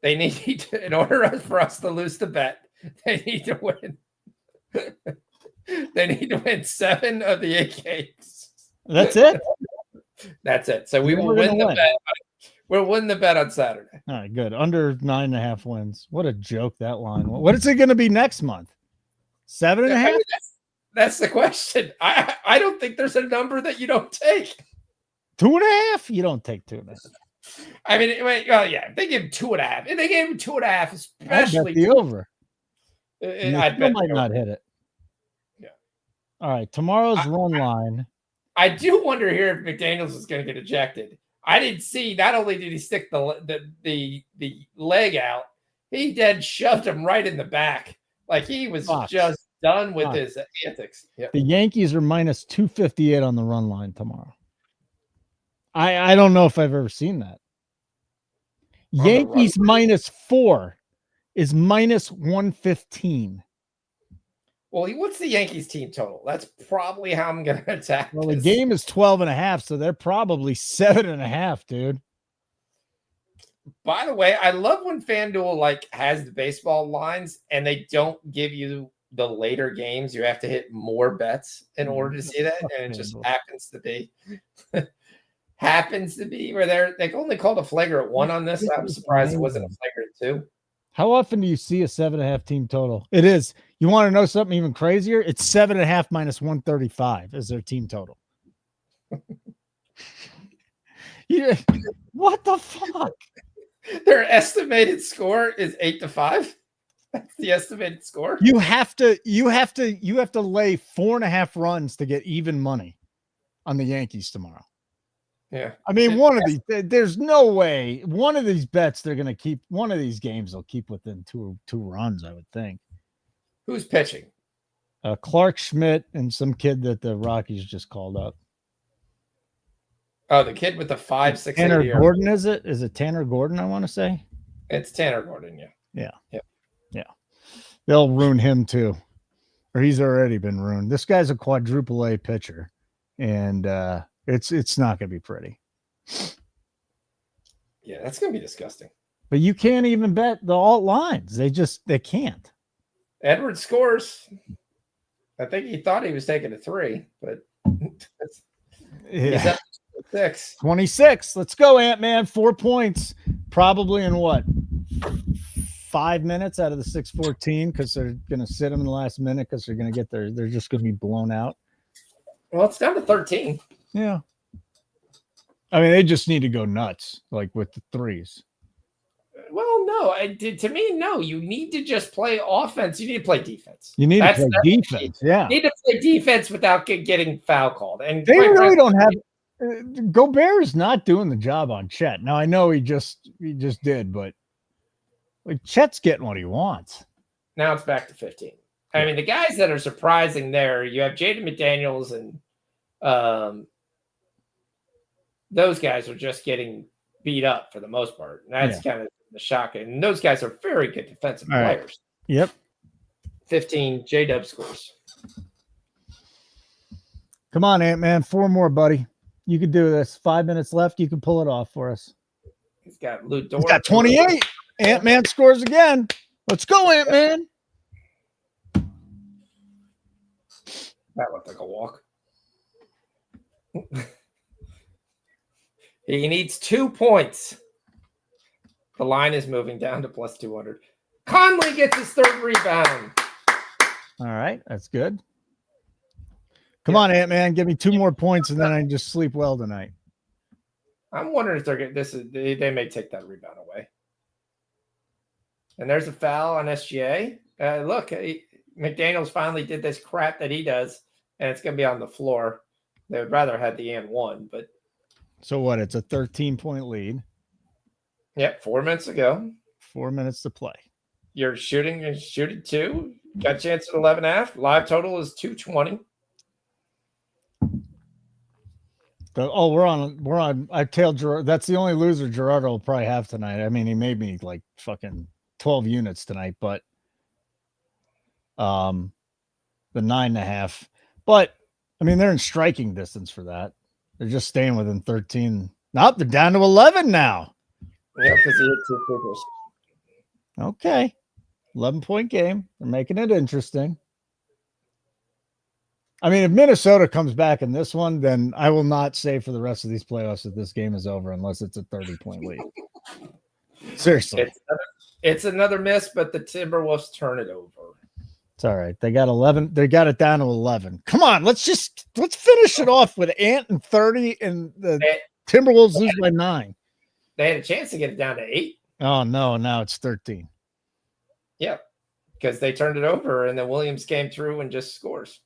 They need to, in order for us to lose the bet, they need to win. They need to win 7 of the 8 games. That's it? That's it. So we will win the bet. We'll win the bet on Saturday. All right, good. Under 9.5 wins. What a joke that line. What is it going to be next month? 7.5? I mean, that's the question. I don't think there's a number that you don't take. 2.5? You don't take 2.5. I mean, yeah, if they give 2.5. If they gave him 2.5, especially I bet the over. I bet might not hit it. Yeah. All right, tomorrow's run line. I do wonder here if McDaniels is going to get ejected. I didn't see. Not only did he stick the leg out, he then shoved him right in the back, like he was just done with his antics. Yep. The Yankees are -258 on the run line tomorrow. I don't know if I've ever seen that. Yankees -4 is -115. Well, what's the Yankees team total? That's probably how I'm going to attack. Well, the game is 12.5, so they're probably 7.5, dude. By the way, I love when FanDuel has the baseball lines and they don't give you the later games. You have to hit more bets in order to see that, and it just happens to be. happens to be where they only called a flagrant 1 on this. I'm surprised it wasn't a flagrant 2. How often do you see a 7.5 team total? It is. You want to know something even crazier? It's 7.5 minus 135 is their team total. Yeah. What the fuck? Their estimated score is 8-5. That's the estimated score. You have to lay 4.5 runs to get even money on the Yankees tomorrow. Yeah. I mean, one of these, there's no way one of these bets they're going to keep. One of these games they'll keep within two runs, I would think. Who's pitching? Clark Schmidt and some kid that the Rockies just called up. Oh, the kid with the 5.68. Tanner Gordon, is it? Is it Tanner Gordon? I want to say it's Tanner Gordon. Yeah. They'll ruin him too, or he's already been ruined. This guy's a quadruple A pitcher, and it's not going to be pretty. Yeah, that's going to be disgusting. But you can't even bet the alt lines. They can't. Edwards scores. I think he thought he was taking a 3, but he's up to 6. 26. Let's go, Ant-Man. 4 points. Probably in what? 5 minutes out of the 6:14 because they're going to sit them in the last minute because they're going to get they're just going to be blown out. Well, it's down to 13. Yeah. I mean, they just need to go nuts, like with the threes. Well, no. To me, no. You need to just play offense. You need to play defense. You need to play defense. Yeah. You need to play defense without getting foul called. And they really don't have Gobert is not doing the job on Chet. Now I know he just did, but like Chet's getting what he wants. Now it's back to 15. I mean, the guys that are surprising there, you have Jaden McDaniels and those guys are just getting beat up for the most part. And that's kind of the shock. And those guys are very good defensive players. Yep. 15 J-Dub scores. Come on, Ant-Man. 4 more, buddy. You can do this. 5 minutes left. You can pull it off for us. He's got Lou Dort. He's got 28. Ant-Man scores again. Let's go, Ant-Man. That looked like a walk. He needs 2 points. The line is moving down to plus 200. Conley gets his 3rd rebound. All right. That's good. Come on, Ant-Man. Give me 2 more points, and then I can just sleep well tonight. I'm wondering if they're getting this. They may take that rebound away. And there's a foul on SGA. Look, McDaniels finally did this crap that he does, and it's going to be on the floor. They would rather have the and 1, but. So what? It's a 13-point lead. Yep, 4 minutes ago. 4 minutes to play. You're shooting 2. Got a chance at 11.5. Live total is 220. We're on. I tailed Gerard. That's the only loser Gerardo will probably have tonight. I mean, he made me like fucking 12 units tonight, but the 9.5. But I mean, they're in striking distance for that. They're just staying within 13. Nope, they're down to 11 now. Yeah, because he hit 2 figures. Okay. 11-point game. They're making it interesting. I mean, if Minnesota comes back in this one, then I will not say for the rest of these playoffs that this game is over unless it's a 30-point lead. Seriously. It's another miss, but the Timberwolves turn it over. It's all right. They got 11. They got it down to 11. Come on, let's finish it off with Ant and 30 and the Timberwolves lose by 9. They had a chance to get it down to 8. Oh, no. Now it's 13. Yep. Because they turned it over, and then Williams came through and just scores.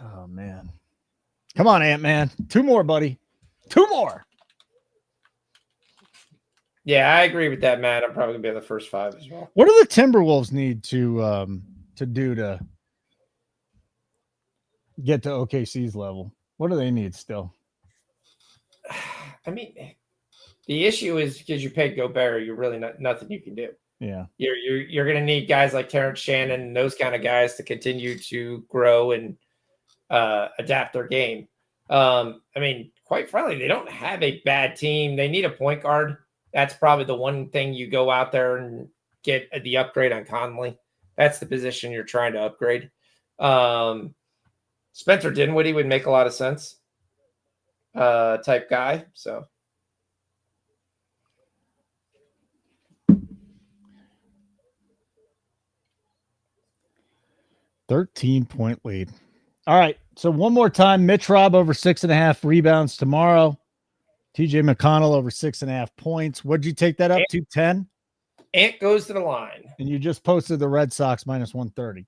Oh, man. Come on, Ant-Man. 2 more, buddy. 2 more. Yeah, I agree with that, Matt. I'm probably going to be on the first 5 as well. What do the Timberwolves need to do to get to OKC's level? What do they need still? I mean, the issue is because you paid Gobert, you're really nothing you can do. Yeah. You're going to need guys like Terrence Shannon and those kind of guys to continue to grow and adapt their game. I mean, quite frankly, they don't have a bad team. They need a point guard. That's probably the one thing you go out there and get the upgrade on Conley. That's the position you're trying to upgrade. Spencer Dinwiddie would make a lot of sense type guy. So 13-point lead. All right. So one more time, Mitch Robb over 6.5 rebounds tomorrow. TJ McConnell over 6.5 points. What'd you take that up to? 10? Ant goes to the line. And you just posted the Red Sox minus 130.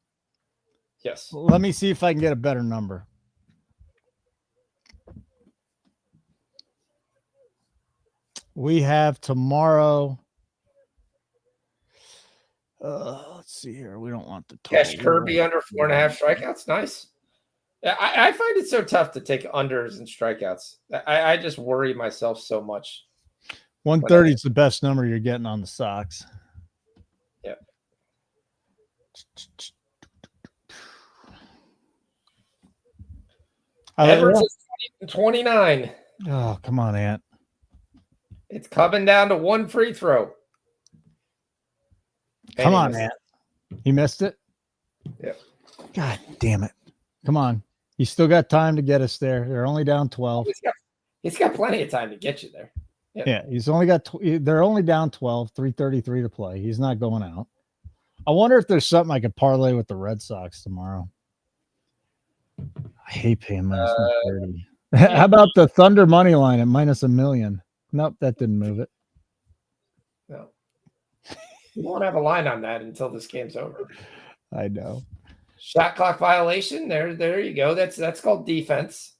Yes. Let me see if I can get a better number. We have tomorrow. Let's see here. We don't want the total. Cash Kirby under 4.5 strikeouts. Nice. I find it so tough to take unders and strikeouts. I just worry myself so much. 130 is the best number you're getting on the Sox. Yeah. Edwards is 29. Oh, come on, Ant. It's coming down to one free throw. Come on, Ant. He missed it? Yeah. God damn it. Come on. You still got time to get us there. They're only down 12. He's got plenty of time to get you there. Yep. Yeah, he's only got they're only down 12, 3:33 to play. He's not going out. I wonder if there's something I could parlay with the Red Sox tomorrow. I hate paying minus 130. How about the Thunder money line at minus $1 million? Nope, that didn't move it. No. You won't have a line on that until this game's over. I know. Shot clock violation. There you go. That's called defense.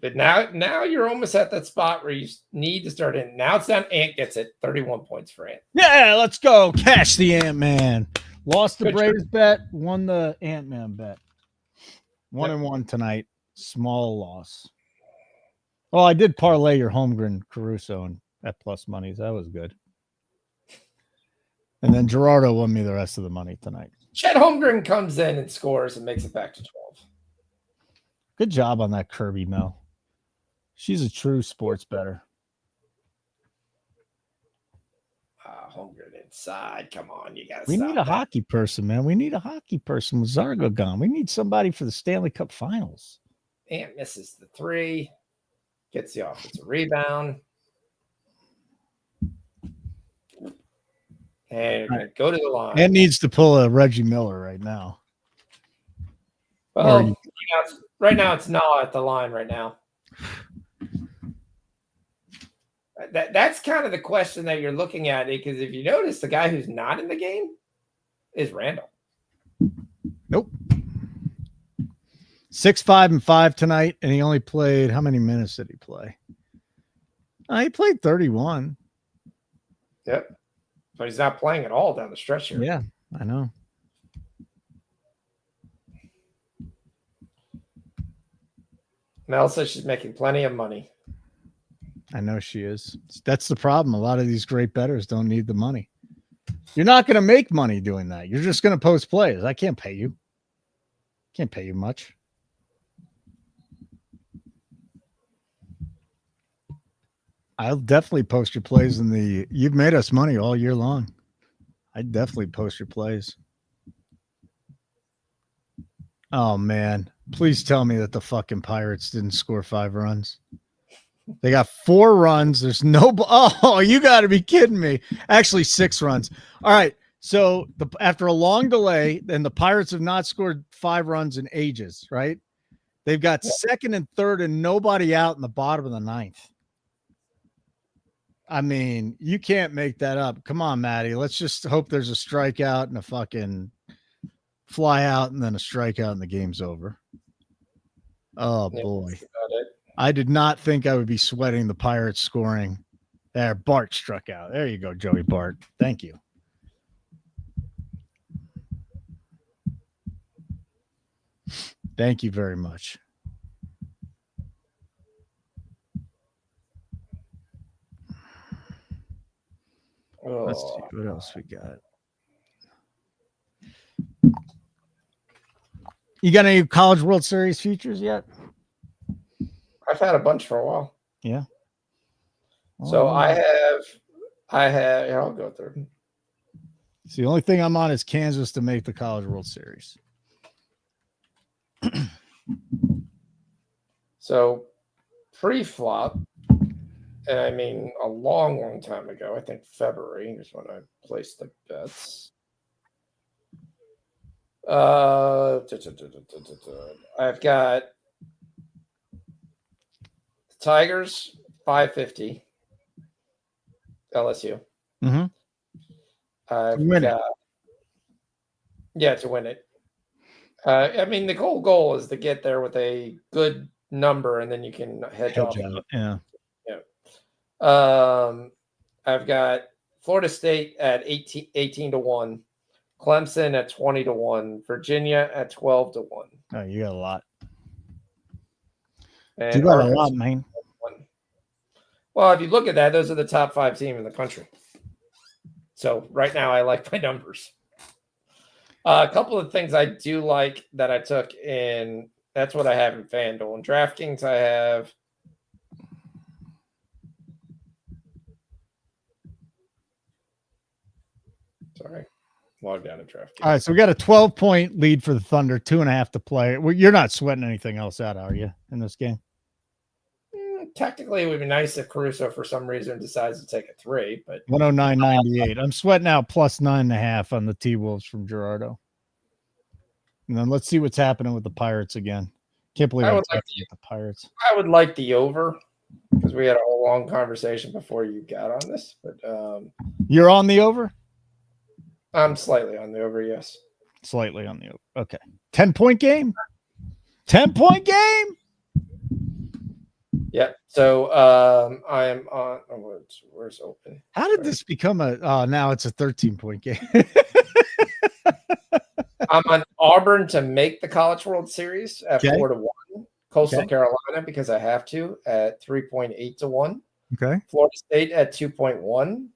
But now you're almost at that spot where you need to start in. Now it's down. Ant gets it. 31 points for Ant. Yeah, let's go. Cash the Ant-Man. Lost the Braves bet, won the Ant-Man bet. 1-1 tonight. Small loss. Oh, I did parlay your Holmgren Caruso at plus monies. That was good. And then Gerardo won me the rest of the money tonight. Chet Holmgren comes in and scores and makes it back to 12. Good job on that Kirby, Mel. She's a true sports bettor. Holmgren inside. Come on, you got to We need a hockey person, man. We need a hockey person with Zargo gone. We need somebody for the Stanley Cup Finals. Ant misses the 3. Gets the offensive rebound. And go to the line. Ant needs to pull a Reggie Miller right now. Well, right now it's not at the line right now. That's kind of the question that you're looking at, because if you notice, the guy who's not in the game is Randall. Nope. 6-5-5 tonight, and he only played, how many minutes did he play? He played 31. Yep. But he's not playing at all down the stretch here. Yeah, I know. Mel says she's making plenty of money. I know she is. That's the problem. A lot of these great bettors don't need the money. You're not going to make money doing that. You're just going to post plays. I can't pay you. Can't pay you much. I'll definitely post your plays in the. You've made us money all year long. I'd definitely post your plays. Oh, man. Please tell me that the fucking Pirates didn't score 5 runs. They got 4 runs. There's no. Oh, you got to be kidding me. Actually, 6 runs. All right. So after a long delay, and the Pirates have not scored 5 runs in ages, right? They've got second and third and nobody out in the bottom of the 9th. I mean, you can't make that up. Come on, Maddie. Let's just hope there's a strikeout and a fucking fly out and then a strikeout and the game's over. Oh, boy. I did not think I would be sweating the Pirates scoring. There, Bart struck out. There you go, Joey Bart. Thank you. Thank you very much. Let's see what else we got. You got any College World Series futures yet? I've had a bunch for a while. Yeah. So I have. I'll go through. So the only thing I'm on is Kansas to make the College World Series. So pre-flop, and I mean a long time ago, I think February is when I placed the bets. I've got Tigers 550 LSU. Mm-hmm. I've got to win it. I mean, the goal is to get there with a good number, and then you can hedge off. Yeah. I've got Florida State at 18 to 1, Clemson at 20 to 1, Virginia at 12 to 1. Oh, you got a lot. And you got a lot, man. Well, if you look at that, those are the top 5 teams in the country. So right now, I like my numbers. A couple of things I do like that I took in. That's what I have in FanDuel. In DraftKings, I have. Sorry, logged out of DraftKings. All right, so we got a 12-point lead for the Thunder, 2.5 to play. You're not sweating anything else out, are you, in this game? Technically, it would be nice if Caruso, for some reason, decides to take a 3, but 109.98. I'm sweating out plus 9.5 on the T-Wolves from Gerardo. And then let's see what's happening with the Pirates again. Can't believe I'm talking about the Pirates. I would like the over because we had a whole long conversation before you got on this. But you're on the over? I'm slightly on the over, yes. Slightly on the over. Okay. 10-point game? 10-point game? Yep. So I am on. Oh, where's open? How did this become now it's a 13-point game? I'm on Auburn to make the College World Series at 4 to 1. Coastal Carolina because I have to at 3.8 to 1. Okay. Florida State at 2.1.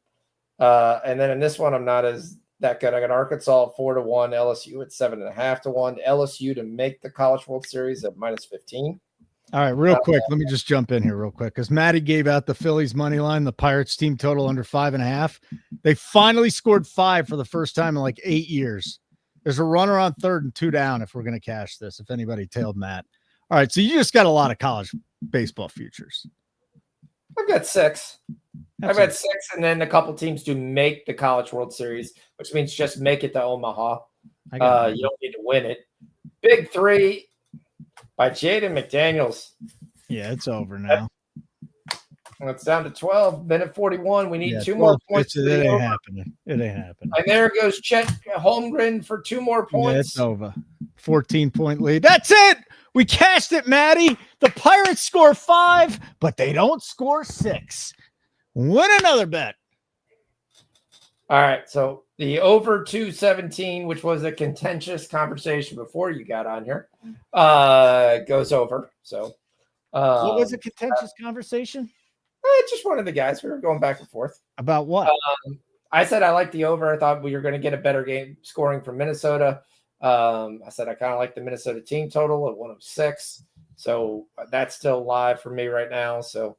And then in this one, I'm not as that good. I got Arkansas at 4 to 1, LSU at 7.5 to 1, LSU to make the College World Series at -15. All right, real quick. Let me just jump in here real quick because Maddie gave out the Phillies money line, the Pirates team total under 5.5. They finally scored 5 for the first time in like 8 years. There's a runner on 3rd and 2 down if we're going to cash this, if anybody tailed Matt. All right, so you just got a lot of college baseball futures. I've got 6. I've got 6, and then a couple teams to make the College World Series, which means just make it to Omaha. You don't need to win it. Big 3 by Jaden McDaniels. Yeah, it's over now. It's down to 12, minute 41. We need 2 more points. It ain't happening. It ain't happening. And there goes Chet Holmgren for 2 more points. Yeah, it's over. 14-point lead. That's it. We cashed it, Maddie. The Pirates score 5, but they don't score 6. Win another bet. All right. So the over 217, which was a contentious conversation before you got on here, goes over. So what was a contentious conversation? Just one of the guys. We were going back and forth. About what? I said I liked the over. I thought we were going to get a better game scoring from Minnesota. I said I kind of like the Minnesota team total at 106. So that's still live for me right now. So,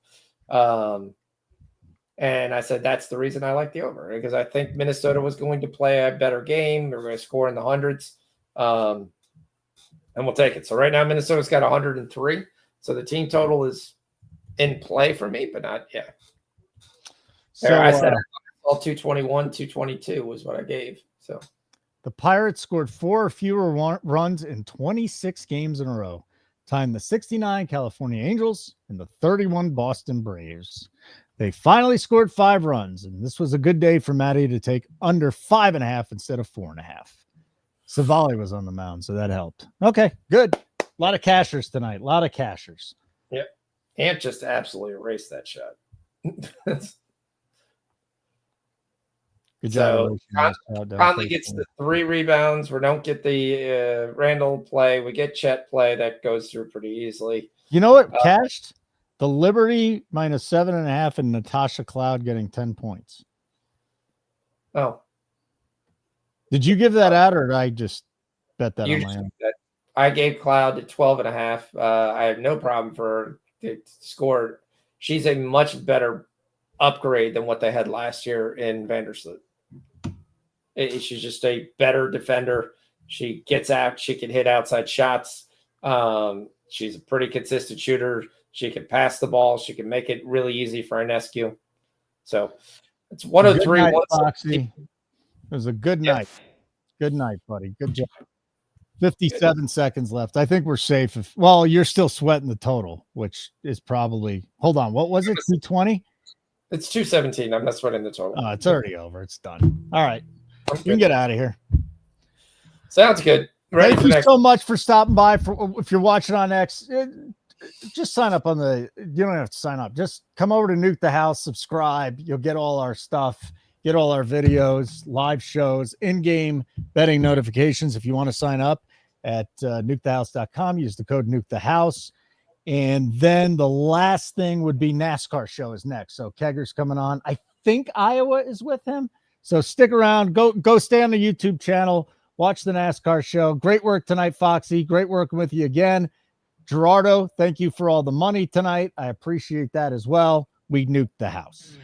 and I said that's the reason I like the over, because I think Minnesota was going to play a better game. They're going to score in the hundreds, and we'll take it. So right now Minnesota's got 103. So the team total is in play for me, but not yet. So I said all 221, 222 was what I gave. So the Pirates scored 4 or fewer runs in 26 games in a row, tying the 69 California Angels and the 31 Boston Braves. They finally scored 5 runs, and this was a good day for Matty to take under 5.5 instead of 4.5. Savali was on the mound, so that helped. Okay, good. A lot of cashers tonight. A lot of cashers. Yep. Ant just absolutely erased that shot. Good job. So Conley gets the 3 rebounds. We don't get the Randall play. We get Chet play. That goes through pretty easily. You know what? Cashed the Liberty -7.5 and Natasha Cloud getting 10 points. Oh. Did you give that out, or did I just bet that on my own? I gave Cloud at 12.5. I have no problem for her to score. She's a much better upgrade than what they had last year in Vandersloot. She's just a better defender. She gets out. She can hit outside shots. She's a pretty consistent shooter. She can pass the ball. She can make it really easy for Inescu. So it's 103. Night, Foxy. It was a good night. Good night, buddy. Good job. 57 seconds left. I think we're safe. Well, you're still sweating the total, which is probably, hold on. What was it? 220? It's 217. I'm not sweating the total. Oh, it's already over. It's done. All right. You can get out of here. Sounds good. Ready Thank for you next. so much for stopping by. If you're watching on X, just sign up you don't have to sign up. Just come over to Nuke the House, subscribe. You'll get all our stuff, get all our videos, live shows, in-game betting notifications. If you want to sign up at nukethehouse.com, use the code Nuke the House. And then the last thing would be NASCAR show is next. So Kegger's coming on. I think Iowa is with him. So stick around. Go stay on the YouTube channel. Watch the NASCAR show. Great work tonight, Foxy. Great working with you again. Gerardo, thank you for all the money tonight. I appreciate that as well. We nuked the house.